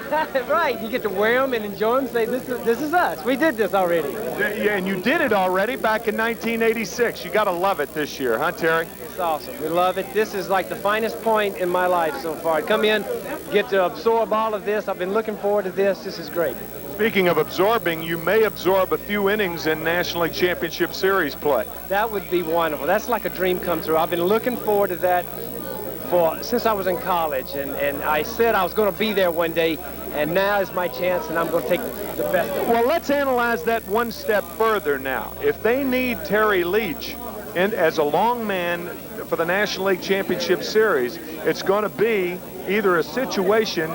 Right. You get to wear them and enjoy them. Say, this is us. We did this already. Yeah, and you did it already back in 1986. You got to love it this year, huh, Terry? It's awesome. We love it. This is like the finest point in my life so far. Come in, get to absorb all of this. I've been looking forward to this. This is great. Speaking of absorbing, you may absorb a few innings in National League Championship Series play. That would be wonderful. That's like a dream come true. I've been looking forward to that since I was in college, and I said I was going to be there one day, and now is my chance, and I'm going to take the best of it. Well, let's analyze that one step further now. If they need Terry Leach as a long man for the National League Championship Series, it's going to be either a situation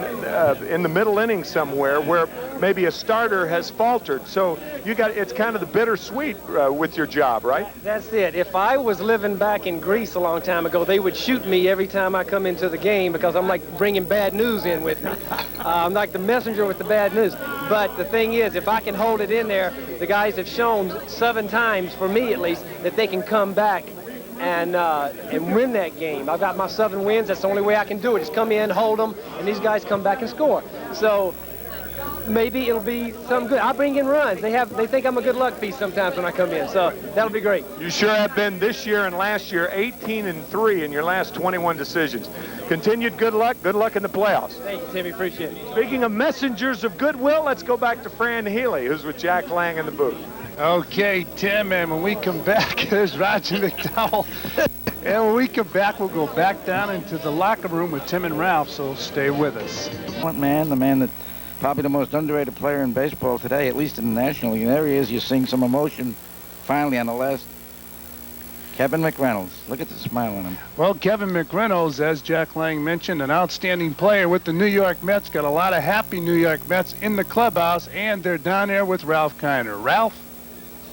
in the middle innings somewhere where maybe a starter has faltered. So it's kind of the bittersweet with your job, right? That's it. If I was living back in Greece a long time ago, they would shoot me every time I come into the game because I'm like bringing bad news in with me. I'm like the messenger with the bad news. But the thing is, if I can hold it in there, the guys have shown 7 times, for me at least, that they can come back and win that game. I've got my 7 wins. That's the only way I can do it, is come in, hold them, and these guys come back and score. So maybe it'll be something good. I bring in runs. They think I'm a good luck piece sometimes when I come in, so that'll be great. You sure have been this year and last year 18-3 in your last 21 decisions. Continued good luck in the playoffs. Thank you, Timmy. Appreciate it. Speaking of messengers of goodwill, let's go back to Fran Healy, who's with Jack Lang in the booth. Okay, Tim, and when we come back, there's Roger McDowell. And when we come back, we'll go back down into the locker room with Tim and Ralph, so stay with us. The man that probably the most underrated player in baseball today, at least in the National League. And there he is. You're seeing some emotion finally on the last. Kevin McReynolds. Look at the smile on him. Well, Kevin McReynolds, as Jack Lang mentioned, an outstanding player with the New York Mets. Got a lot of happy New York Mets in the clubhouse, and they're down there with Ralph Kiner. Ralph?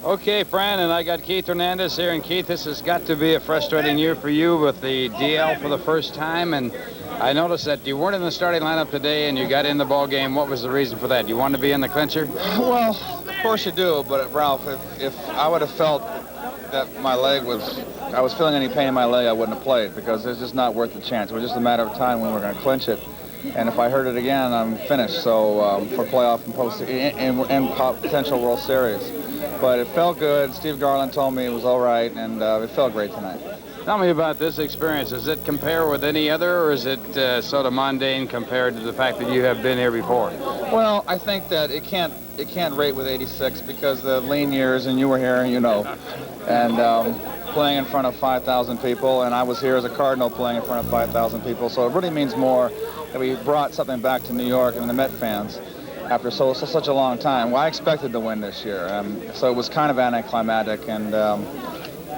Okay, Fran, and I got Keith Hernandez here. And Keith, this has got to be a frustrating year for you with the DL for the first time. And I noticed that you weren't in the starting lineup today, and you got in the ball game. What was the reason for that? You wanted to be in the clincher? Well, of course you do, but Ralph, if I would have felt that I was feeling any pain in my leg, I wouldn't have played, because it's just not worth the chance. It was just a matter of time when we were going to clinch it. And if I heard it again, I'm finished. So for playoff and potential World Series. But it felt good. Steve Garland told me it was all right, and it felt great tonight. Tell me about this experience. Does it compare with any other, or is it sort of mundane compared to the fact that you have been here before? Well, I think that it can't rate with 86 because the lean years, and you were here, you know, and playing in front of 5,000 people, and I was here as a Cardinal playing in front of 5,000 people. So it really means more that we brought something back to New York and the Met fans after such a long time. Well, I expected to win this year, so it was kind of anticlimactic, and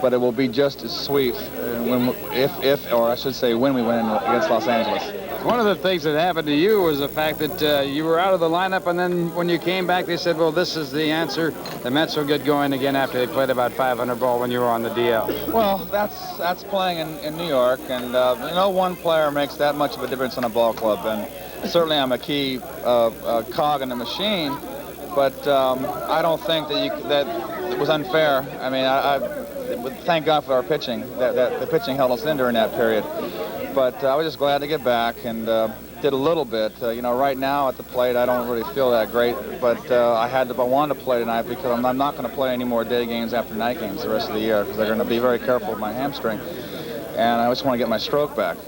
but it will be just as sweet when we win against Los Angeles. One of the things that happened to you was the fact that you were out of the lineup, and then when you came back, they said, well, this is the answer. The Mets will get going again after they played about 500 ball when you were on the DL. Well, that's playing in New York, and no one player makes that much of a difference in a ball club, and certainly I'm a key cog in the machine, but I don't think that it was unfair. I mean, thank God for our pitching, that the pitching held us in during that period. But I was just glad to get back and did a little bit. Right now at the plate, I don't really feel that great, but I wanted to play tonight because I'm not going to play any more day games after night games the rest of the year because they're going to be very careful with my hamstring, and I just want to get my stroke back.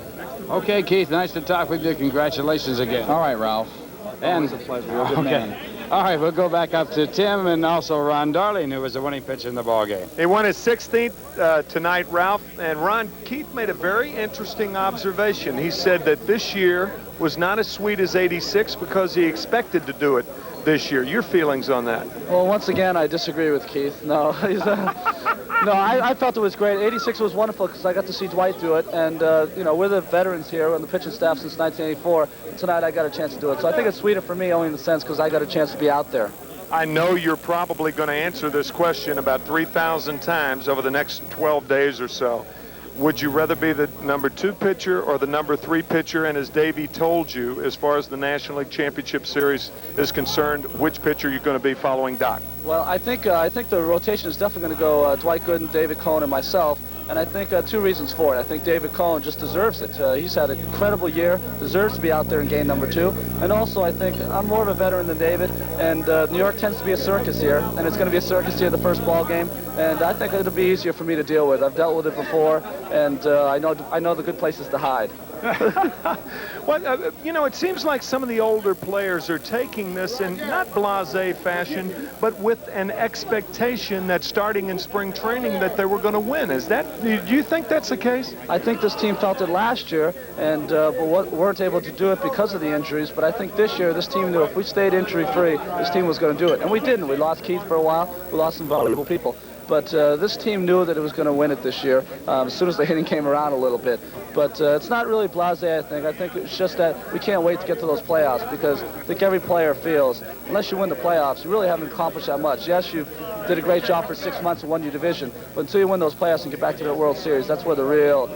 Okay, Keith, nice to talk with you. Congratulations again. All right, Ralph. And always a pleasure. You're a good man. All right, we'll go back up to Tim and also Ron Darling, who was the winning pitcher in the ballgame. He won his 16th tonight, Ralph. And Ron, Keith made a very interesting observation. He said that this year was not as sweet as 86 because he expected to do it this year. Your feelings on that? Well, once again, I disagree with Keith. No, I felt it was great. 86 was wonderful because I got to see Dwight do it, and we're the veterans here on the pitching staff since 1984. Tonight I got a chance to do it, so I think it's sweeter for me only in the sense because I got a chance to be out there. I know you're probably going to answer this question about 3,000 times over the next 12 days or so. Would you rather be the number 2 pitcher or the number 3 pitcher? And as Davey told you, as far as the National League Championship Series is concerned, which pitcher you're going to be following Doc? Well, I think the rotation is definitely going to go Dwight Gooden, David Cohn, and myself. And I think 2 reasons for it. I think David Cohn just deserves it. He's had an incredible year, deserves to be out there in game number 2. And also, I think I'm more of a veteran than David, and New York tends to be a circus here, and it's going to be a circus here the first ball game. And I think it'll be easier for me to deal with. I've dealt with it before, and I know the good places to hide. Well, it seems like some of the older players are taking this in not blasé fashion, but with an expectation that starting in spring training that they were going to win. Do you think that's the case? I think this team felt it last year, and weren't able to do it because of the injuries. But I think this year, this team knew if we stayed injury-free, this team was going to do it. And we didn't. We lost Keith for a while. We lost some valuable people. But this team knew that it was going to win it this year as soon as the hitting came around a little bit. But it's not really blasé, I think. I think it's just that we can't wait to get to those playoffs because I think every player feels, unless you win the playoffs, you really haven't accomplished that much. Yes, you did a great job for 6 months and won your division, but until you win those playoffs and get back to the World Series, that's where the real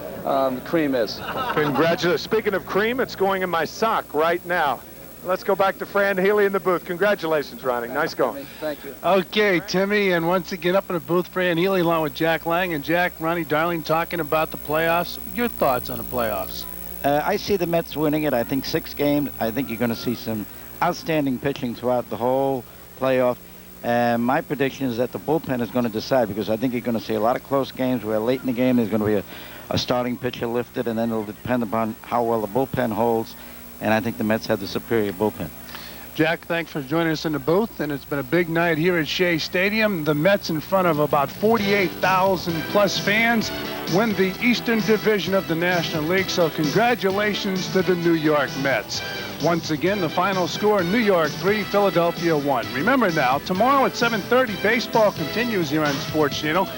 cream is. Congratulations. Speaking of cream, it's going in my sock right now. Let's go back to Fran Healy in the booth. Congratulations, Ronnie. Nice going. Thank you. Okay, Timmy, and once again up in the booth, Fran Healy along with Jack Lang. And Jack, Ronnie Darling talking about the playoffs. Your thoughts on the playoffs? I see the Mets winning it. I think 6 games. I think you're going to see some outstanding pitching throughout the whole playoff. And my prediction is that the bullpen is going to decide because I think you're going to see a lot of close games where late in the game there's going to be a starting pitcher lifted, and then it'll depend upon how well the bullpen holds. And I think the Mets have the superior bullpen. Jack, thanks for joining us in the booth. And it's been a big night here at Shea Stadium. The Mets, in front of about 48,000 plus fans, win the Eastern Division of the National League. So congratulations to the New York Mets. Once again, the final score, New York 3, Philadelphia 1. Remember now, tomorrow at 7:30, baseball continues here on Sportschannel.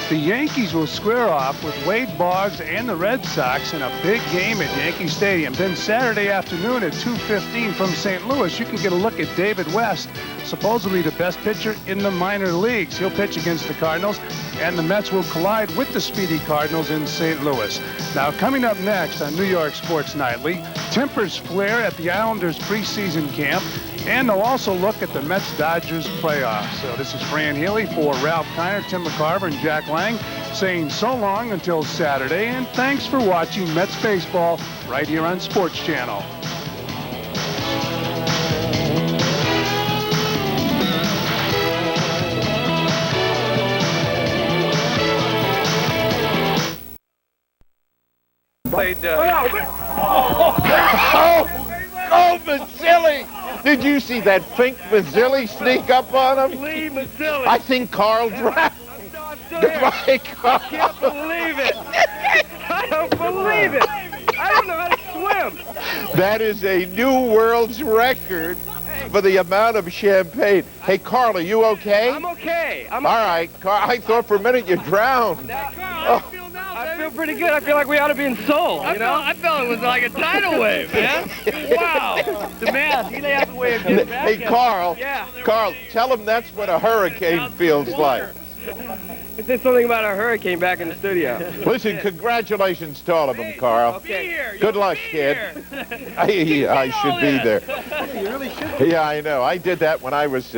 The Yankees will square off with Wade Boggs and the Red Sox in a big game at Yankee Stadium. Then Saturday afternoon at 2:15 from St. Louis, you can get a look at David West, supposedly the best pitcher in the minor leagues. He'll pitch against the Cardinals, and the Mets will collide with the speedy Cardinals in St. Louis. Now, coming up next on New York Sports Nightly, tempers flare at the Islanders preseason camp, and they'll also look at the Mets-Dodgers playoffs. So this is Fran Healy for Ralph Kiner, Tim McCarver, and Jack Lang saying so long until Saturday, and thanks for watching Mets baseball right here on Sports Channel. played. Oh, Mazzilli! Did you see that Fink Mazzilli sneak up on him? Lee Mazzilli. I think Carl drowned. Goodbye, Carl. I can't believe it. I don't believe it. I don't know how to swim. That is a new world's record for the amount of champagne. Hey, Carl, are you okay? I'm okay. All right, Carl. I thought for a minute you drowned. I feel pretty good. I feel like we ought to be in Seoul, you know? I felt it was like a tidal wave, man. Wow. The mask, he has a way of getting back. Hey, Carl. Yeah. Carl, tell him that's what a hurricane feels like. It said something about a hurricane back in the studio. Listen, congratulations to all of them, Carl. Okay. Good luck, kid. I should be there. You really should. Yeah, I know. I did that when I was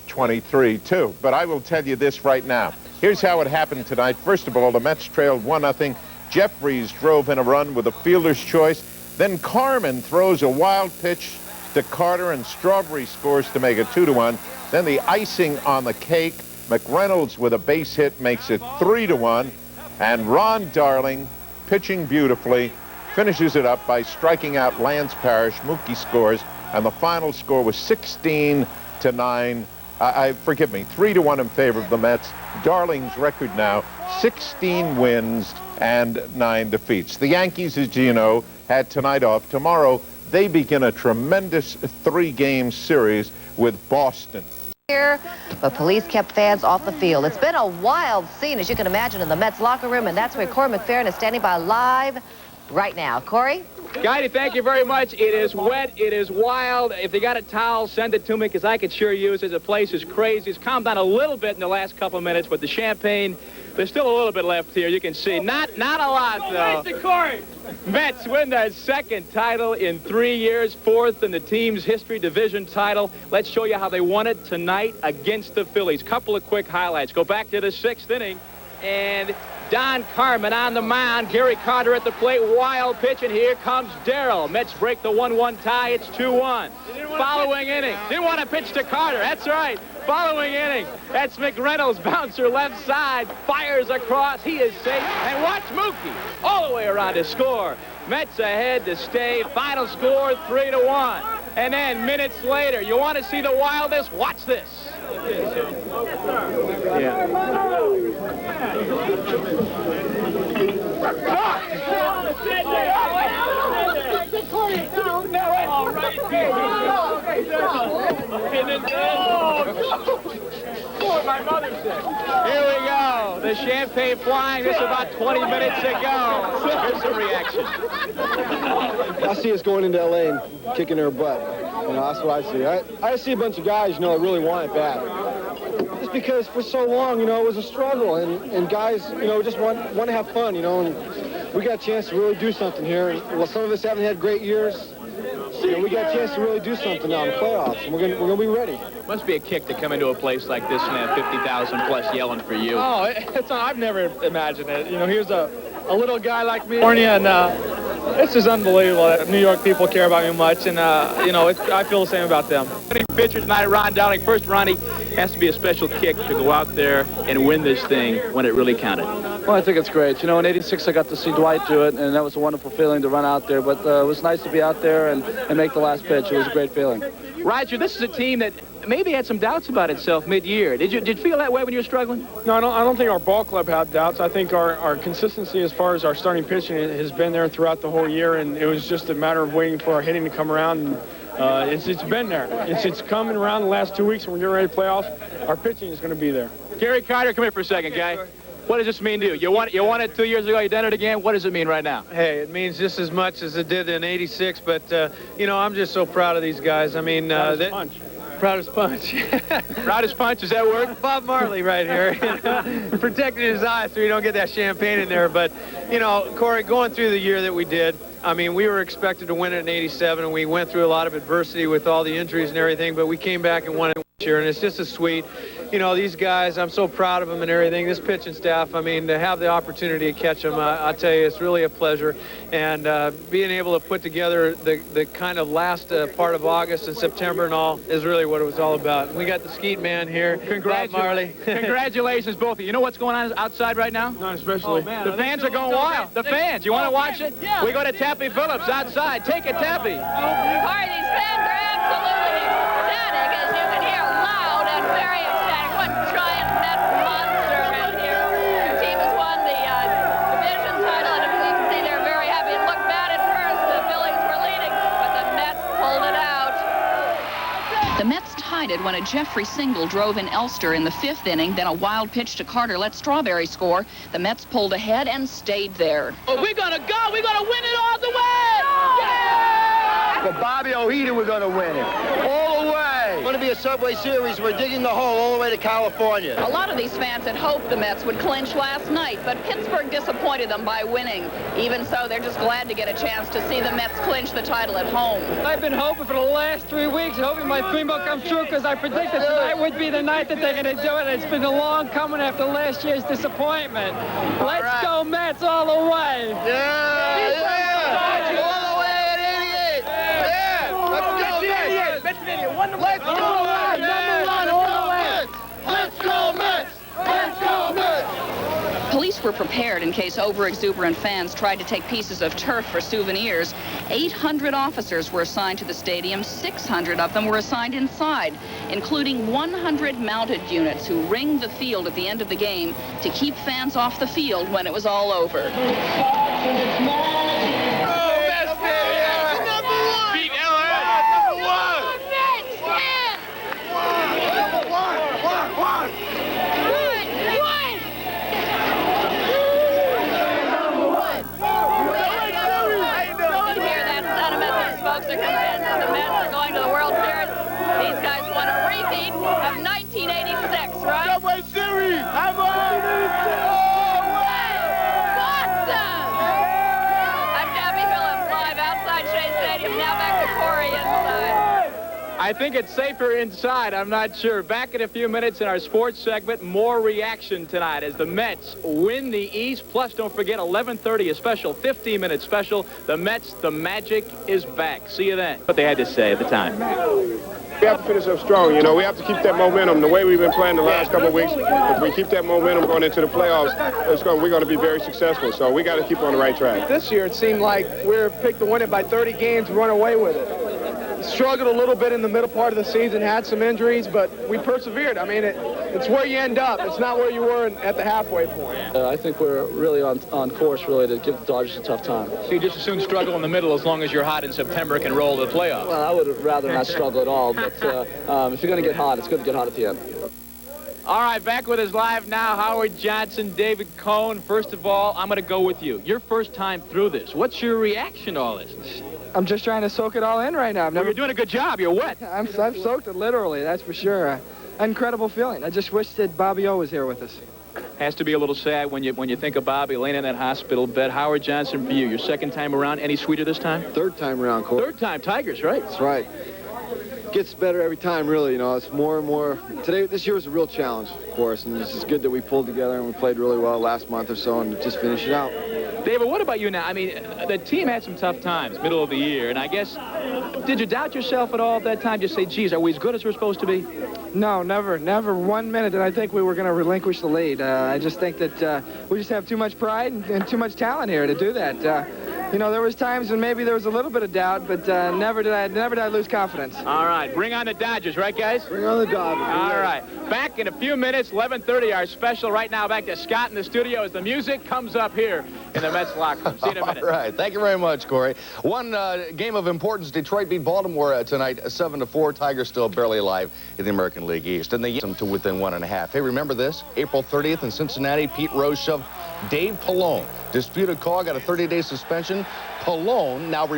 23, too. But I will tell you this right now. Here's how it happened tonight. First of all, the Mets trailed 1-0. Jeffries drove in a run with a fielder's choice. Then Carman throws a wild pitch to Carter, and Strawberry scores to make it 2-1. Then the icing on the cake, McReynolds with a base hit makes it 3-1. And Ron Darling, pitching beautifully, finishes it up by striking out Lance Parrish. Mookie scores, and the final score was 16-9. Forgive me, 3-1 in favor of the Mets. Darling's record now, 16 wins and 9 defeats. The Yankees, as you know, had tonight off. Tomorrow, they begin a tremendous 3-game series with Boston. Here, but police kept fans off the field. It's been a wild scene, as you can imagine, in the Mets locker room, and that's where Corey McFerrin is standing by live right now. Corey? Guidey, thank you very much. It is wet. It is wild. If they got a towel, send it to me, because I could sure use it. The place is crazy. It's calmed down a little bit in the last couple of minutes, but the champagne, there's still a little bit left here. You can see. Not a lot, though. Corey. Mets win their second title in 3 years, fourth in the team's history, division title. Let's show you how they won it tonight against the Phillies. Couple of quick highlights. Go back to the 6th inning, and Don Carman on the mound. Gary Carter at the plate. Wild pitch, and here comes Darrell. Mets break the 1-1 tie. It's 2-1. Following inning. Didn't want to pitch to Carter. That's right. Following inning. That's McReynolds. Bouncer left side. Fires across. He is safe. And watch Mookie all the way around to score. Mets ahead to stay. Final score 3-1. And then minutes later, you want to see the wildest? Watch this. My mother said. Here we go. The champagne flying. This is about 20 minutes ago. Here's the reaction. I see us going into L.A. and kicking their butt. You know, that's what I see. I see a bunch of guys, you know, that really want it bad. Just because for so long, you know, it was a struggle, and guys, you know, just want to have fun, you know, and we got a chance to really do something here. And while some of us haven't had great years, you know, we got a chance to really do something now in the playoffs, and we're gonna be ready. Must be a kick to come into a place like this and have 50,000 plus yelling for you. Oh, I've never imagined it. You know, here's a little guy like me, and it's just unbelievable that New York people care about me much, and you know, I feel the same about them. Pitcher tonight, Ron Dowling. First, Ronnie, has to be a special kick to go out there and win this thing when it really counted. Well, I think it's great. You know, in '86, I got to see Dwight do it, and that was a wonderful feeling to run out there. But it was nice to be out there and make the last pitch. It was a great feeling. Roger, this is a team that maybe had some doubts about itself mid-year. Did you feel that way when you were struggling? No, I don't think our ball club had doubts. I think our consistency as far as our starting pitching has been there throughout the whole year, and it was just a matter of waiting for our hitting to come around. And, it's been there. It's coming around the last 2 weeks, and we're getting ready to play off. Our pitching is going to be there. Gary Carter, come here for a second, guy. What does this mean to you? You won it 2 years ago. You done it again. What does it mean right now? Hey, it means just as much as it did in '86. But you know, I'm just so proud of these guys. I mean, proudest punch. Proudest punch. Is that word? Bob Marley right here. Protecting his eyes so we don't get that champagne in there. But you know, Corey, going through the year that we did, I mean, we were expected to win it in '87, and we went through a lot of adversity with all the injuries and everything. But we came back and won it this year, and it's just as sweet. you know, these guys, I'm so proud of them and everything. This pitching staff, I mean, to have the opportunity to catch them, I'll tell you, it's really a pleasure. And being able to put together the kind of last part of August and September and all is really what it was all about. We got the Skeet Man here. Marley. Congratulations, both of you. You know what's going on outside right now? Not especially. Oh, man, the fans are going wild. The fans. You want to watch it? Yeah. We go to Tappy Phillips outside. Take it, Tappy. Corey, these fans are absolutely ecstatic, as you can hear, loud and very ecstatic. What giant Mets monster around here. Your team has won the division title, and as you can see, they're very happy. It looked bad at first. The Phillies were leading, but the Mets pulled it out. The Mets tied it when a Jeffrey single drove in Elster in the 5th inning, then a wild pitch to Carter let Strawberry score. The Mets pulled ahead and stayed there. Oh, we're going to go. We're going to win it all the way. Yeah! For Bobby O'Heaton, we're going to win it. All the way. It's going to be a Subway Series. We're digging the hole all the way to California. A lot of these fans had hoped the Mets would clinch last night, but Pittsburgh disappointed them by winning. Even so, they're just glad to get a chance to see the Mets clinch the title at home. I've been hoping for the last 3 weeks, hoping my dream will come true, because I predicted tonight would be the night that they're going to do it. It's been a long coming after last year's disappointment. Let's go Mets all the way. All the way at 88. Yeah. Let's go Mets. Let's go Mets. Number one all the way. Let's go Mets. Let's go Mets. Police were prepared in case over-exuberant fans tried to take pieces of turf for souvenirs. 800 officers were assigned to the stadium. 600 of them were assigned inside, including 100 mounted units who ringed the field at the end of the game to keep fans off the field when it was all over. Folks are convinced the Mets are going to the World Series. These guys want a repeat of 1986, right? Subway Series! I'm Awesome! I'm Tappy Phillips, live outside Shea Stadium. Now back to Corey inside. I think it's safer inside. I'm not sure. Back in a few minutes in our sports segment, more reaction tonight as the Mets win the East. Plus, don't forget, 11:30, a special 15-minute special. The Mets, the magic is back. See you then. What they had to say at the time. We have to finish up strong. You know, we have to keep that momentum. The way we've been playing the last couple of weeks, if we keep that momentum going into the playoffs, we're going to be very successful. So we got to keep on the right track. This year, it seemed like we were picked to win it by 30 games, run away with it. Struggled a little bit in the middle part of the season, had some injuries, but we persevered. I mean, it's where you end up. It's not where you were at the halfway point. I think we're really on course, really, to give the Dodgers a tough time. So you just as soon struggle in the middle as long as you're hot in September and can roll to the playoffs? Well, I would rather not struggle at all, but if you're going to get hot, it's good to get hot at the end. All right, back with us live now, Howard Johnson, David Cohn. First of all, I'm going to go with you. Your first time through this. What's your reaction to all this? I'm just trying to soak it all in right now. Well, you're doing a good job. You're wet. I've soaked it literally, that's for sure. Incredible feeling. I just wish that Bobby O was here with us. Has to be a little sad when you think of Bobby laying in that hospital bed. Howard Johnson, for you, your second time around. Any sweeter this time? Third time around, Corey. Third time, Tigers, right? That's right. Gets better every time, really. You know, it's more and more. This year was a real challenge for us, and it's just good that we pulled together and we played really well last month or so, and just finish it out. David, what about you now? I mean, the team had some tough times, middle of the year, and I guess, did you doubt yourself at all at that time? Just say, geez, are we as good as we're supposed to be? No, never 1 minute did I think we were going to relinquish the lead. I just think that we just have too much pride and too much talent here to do that. You know, there was times when maybe there was a little bit of doubt, but never did I lose confidence. All right, bring on the Dodgers, right, guys? Bring on the Dodgers. All right, back in a few minutes, 11:30, our special right now. Back to Scott in the studio as the music comes up here in the Mets locker room. See you in a minute. All right, thank you very much, Corey. One game of importance: Detroit beat Baltimore tonight, 7-4. Tigers still barely alive in the American League East, and they get them to within 1.5. Hey, remember this? April 30th in Cincinnati, Pete Rose shoved Dave Pallone. Disputed call, got a 30-day suspension. Pallone now.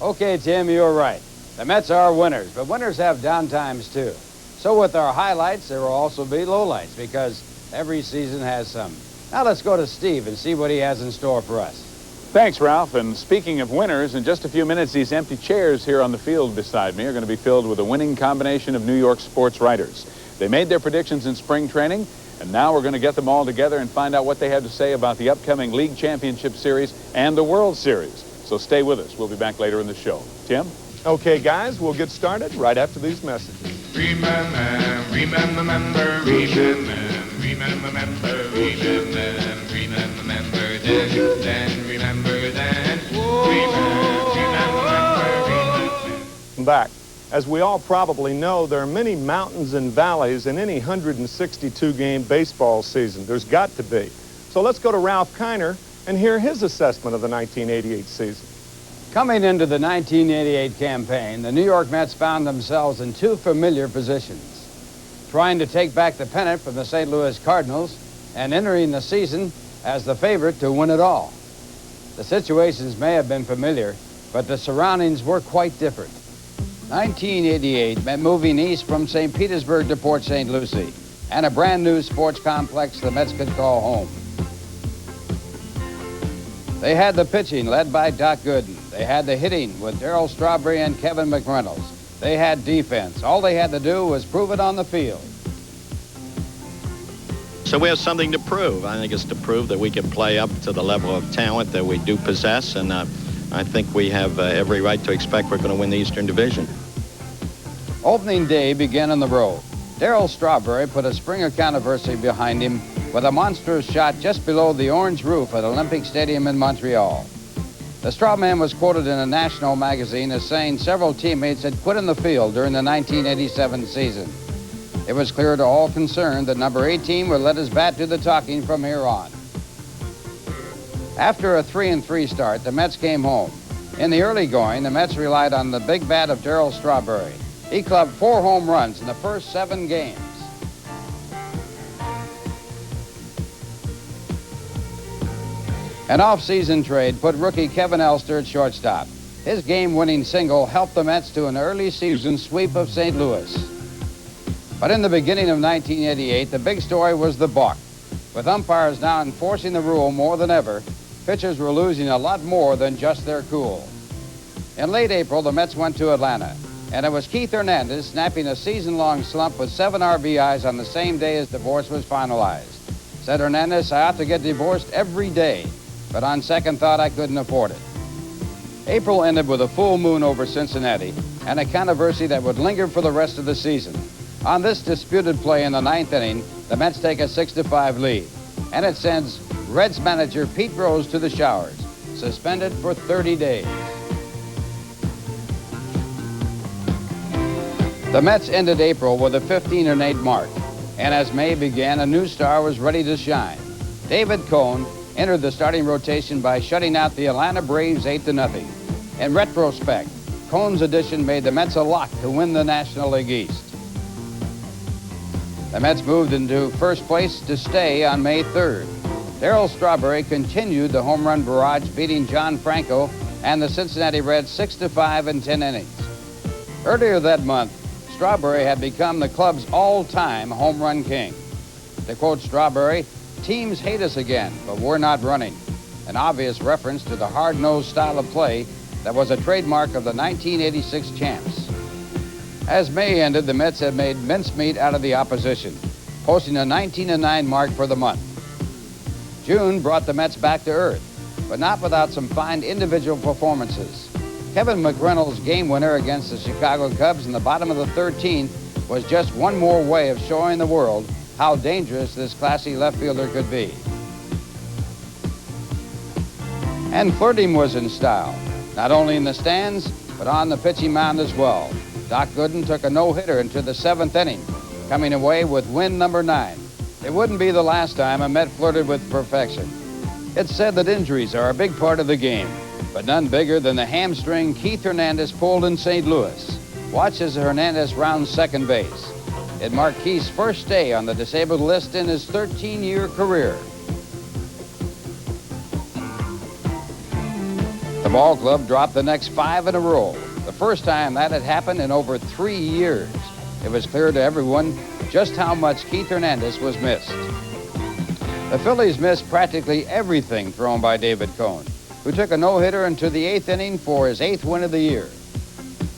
Okay, Tim, you're right. The Mets are winners, but winners have down times too. So with our highlights, there will also be lowlights because every season has some. Now let's go to Steve and see what he has in store for us. Thanks, Ralph. And speaking of winners, in just a few minutes, these empty chairs here on the field beside me are going to be filled with a winning combination of New York sports writers. They made their predictions in spring training, and now we're going to get them all together and find out what they have to say about the upcoming League Championship Series and the World Series. So stay with us. We'll be back later in the show. Tim? Okay, guys, we'll get started right after these messages. Remember, remember, remember, remember, remember, remember then, remember then, I'm back. As we all probably know, there are many mountains and valleys in any 162-game baseball season. There's got to be. So let's go to Ralph Kiner and hear his assessment of the 1988 season. Coming into the 1988 campaign, the New York Mets found themselves in two familiar positions: trying to take back the pennant from the St. Louis Cardinals and entering the season as the favorite to win it all. The situations may have been familiar, but the surroundings were quite different. 1988 meant moving east from St. Petersburg to Port St. Lucie and a brand new sports complex the Mets could call home. They had the pitching led by Doc Gooden. They had the hitting with Darryl Strawberry and Kevin McReynolds. They had defense. All they had to do was prove it on the field. So we have something to prove. I think it's to prove that we can play up to the level of talent that we do possess, and I think we have every right to expect we're going to win the Eastern Division. Opening day began on the road. Darryl Strawberry put a Springer anniversary behind him with a monstrous shot just below the orange roof at Olympic Stadium in Montreal. The Straw Man was quoted in a national magazine as saying several teammates had quit in the field during the 1987 season. It was clear to all concerned that number 18 would let his bat do the talking from here on. After a 3-3 start, the Mets came home. In the early going, the Mets relied on the big bat of Darryl Strawberry. He clubbed 4 home runs in the first 7 games. An off-season trade put rookie Kevin Elster at shortstop. His game-winning single helped the Mets to an early season sweep of St. Louis. But in the beginning of 1988, the big story was the balk. With umpires now enforcing the rule more than ever, pitchers were losing a lot more than just their cool. In late April, the Mets went to Atlanta, and it was Keith Hernandez snapping a season-long slump with 7 RBIs on the same day as divorce was finalized. Said Hernandez, "I ought to get divorced every day, but on second thought, I couldn't afford it." April ended with a full moon over Cincinnati and a controversy that would linger for the rest of the season. On this disputed play in the 9th inning, the Mets take a 6-5 lead, and it sends Reds manager Pete Rose to the showers, suspended for 30 days. The Mets ended April with a 15-8 mark, and as May began, a new star was ready to shine. David Cone entered the starting rotation by shutting out the Atlanta Braves 8-0. In retrospect, Cone's addition made the Mets a lock to win the National League East. The Mets moved into first place to stay on May 3rd. Darryl Strawberry continued the home run barrage, beating John Franco and the Cincinnati Reds 6-5 in 10 innings. Earlier that month, Strawberry had become the club's all-time home run king. To quote Strawberry, "Teams hate us again, but we're not running," an obvious reference to the hard-nosed style of play that was a trademark of the 1986 champs. As May ended, the Mets had made mincemeat out of the opposition, posting a 19-9 mark for the month. June brought the Mets back to earth, but not without some fine individual performances. Kevin McReynolds' game winner against the Chicago Cubs in the bottom of the 13th was just one more way of showing the world how dangerous this classy left fielder could be. And flirting was in style, not only in the stands, but on the pitching mound as well. Doc Gooden took a no-hitter into the 7th inning, coming away with win number 9. It wouldn't be the last time a Met flirted with perfection. It's said that injuries are a big part of the game, but none bigger than the hamstring Keith Hernandez pulled in St. Louis. Watch as Hernandez rounds second base. It marked Keith's first stay on the disabled list in his 13-year career. The ball club dropped the next 5 in a row, the first time that had happened in over 3 years. It was clear to everyone just how much Keith Hernandez was missed. The Phillies missed practically everything thrown by David Cone, who took a no-hitter into the 8th inning for his 8th win of the year.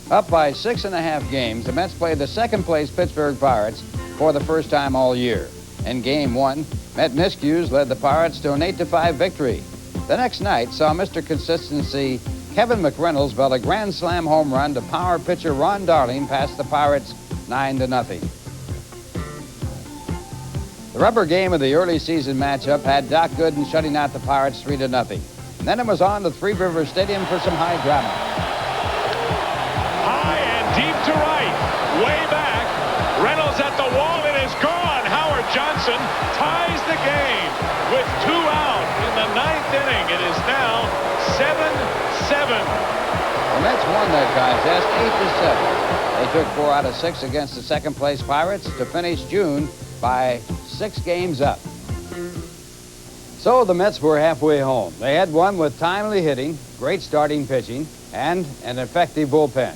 Up by 6.5 games, the Mets played the second-place Pittsburgh Pirates for the first time all year. In Game 1, Met Miscues led the Pirates to an 8-5 victory. The next night saw Mr. Consistency Kevin McReynolds belt a grand slam home run to power pitcher Ron Darling past the Pirates 9-0. The rubber game of the early season matchup had Doc Gooden shutting out the Pirates 3-0. And then it was on to Three River Stadium for some high drama. High and deep to right. Way back. Reynolds at the wall. It is gone. Howard Johnson ties the game with 2 out in the 9th inning. It is now 7-7. The Mets won that contest 8-7. They took 4 out of 6 against the second-place Pirates to finish June by 6 games up. So the Mets were halfway home. They had won with timely hitting, great starting pitching, and an effective bullpen.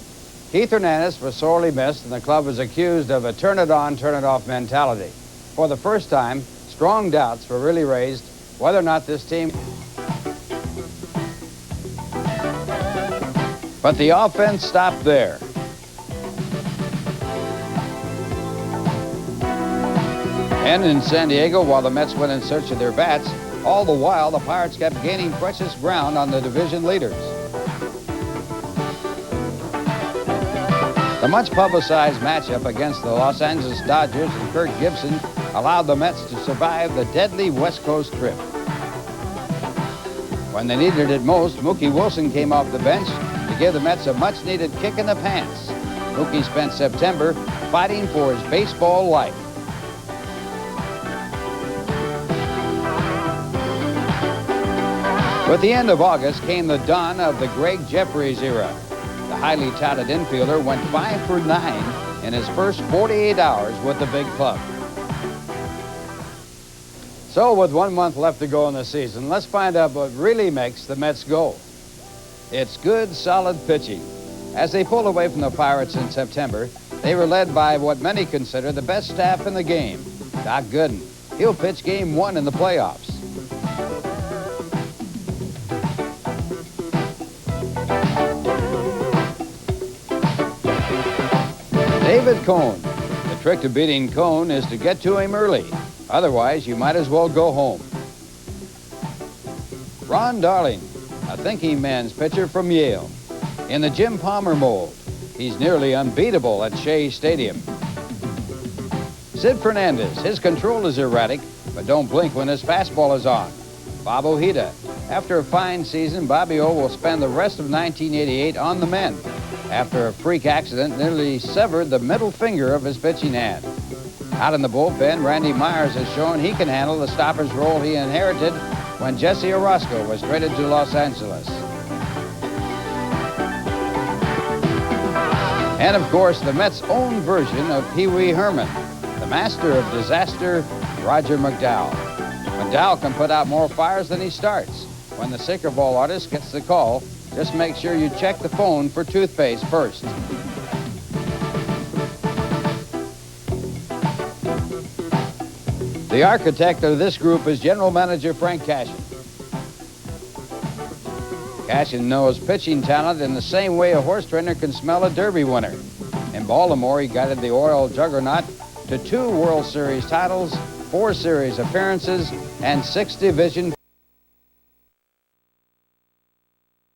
Keith Hernandez was sorely missed, and the club was accused of a turn-it-on, turn-it-off mentality. For the first time, strong doubts were really raised whether or not this team... But the offense stopped there. And in San Diego, while the Mets went in search of their bats, all the while the Pirates kept gaining precious ground on the division leaders. The much publicized matchup against the Los Angeles Dodgers and Kirk Gibson allowed the Mets to survive the deadly West Coast trip. When they needed it most, Mookie Wilson came off the bench to give the Mets a much-needed kick in the pants. Mookie spent September fighting for his baseball life. With the end of August came the dawn of the Greg Jefferies era. The highly touted infielder went 5 for 9 in his first 48 hours with the big club. So with 1 month left to go in the season, let's find out what really makes the Mets go. It's good, solid pitching. As they pulled away from the Pirates in September, they were led by what many consider the best staff in the game, Doc Gooden. He'll pitch Game 1 in the playoffs. David Cone. The trick to beating Cone is to get to him early. Otherwise, you might as well go home. Ron Darling, a thinking man's pitcher from Yale. In the Jim Palmer mold, he's nearly unbeatable at Shea Stadium. Sid Fernandez, his control is erratic, but don't blink when his fastball is on. Bob Ojeda. After a fine season, Bobby O will spend the rest of 1988 on the mend after a freak accident nearly severed the middle finger of his pitching hand. Out in the bullpen, Randy Myers has shown he can handle the stopper's role he inherited when Jesse Orozco was traded to Los Angeles. And of course, the Mets' own version of Pee Wee Herman, the master of disaster, Roger McDowell. McDowell can put out more fires than he starts. When the sinker ball artist gets the call, just make sure you check the phone for toothpaste first. The architect of this group is General Manager Frank Cashin. Cashin knows pitching talent in the same way a horse trainer can smell a Derby winner. In Baltimore, he guided the Oriole juggernaut to 2 World Series titles, 4 series appearances, and 6 division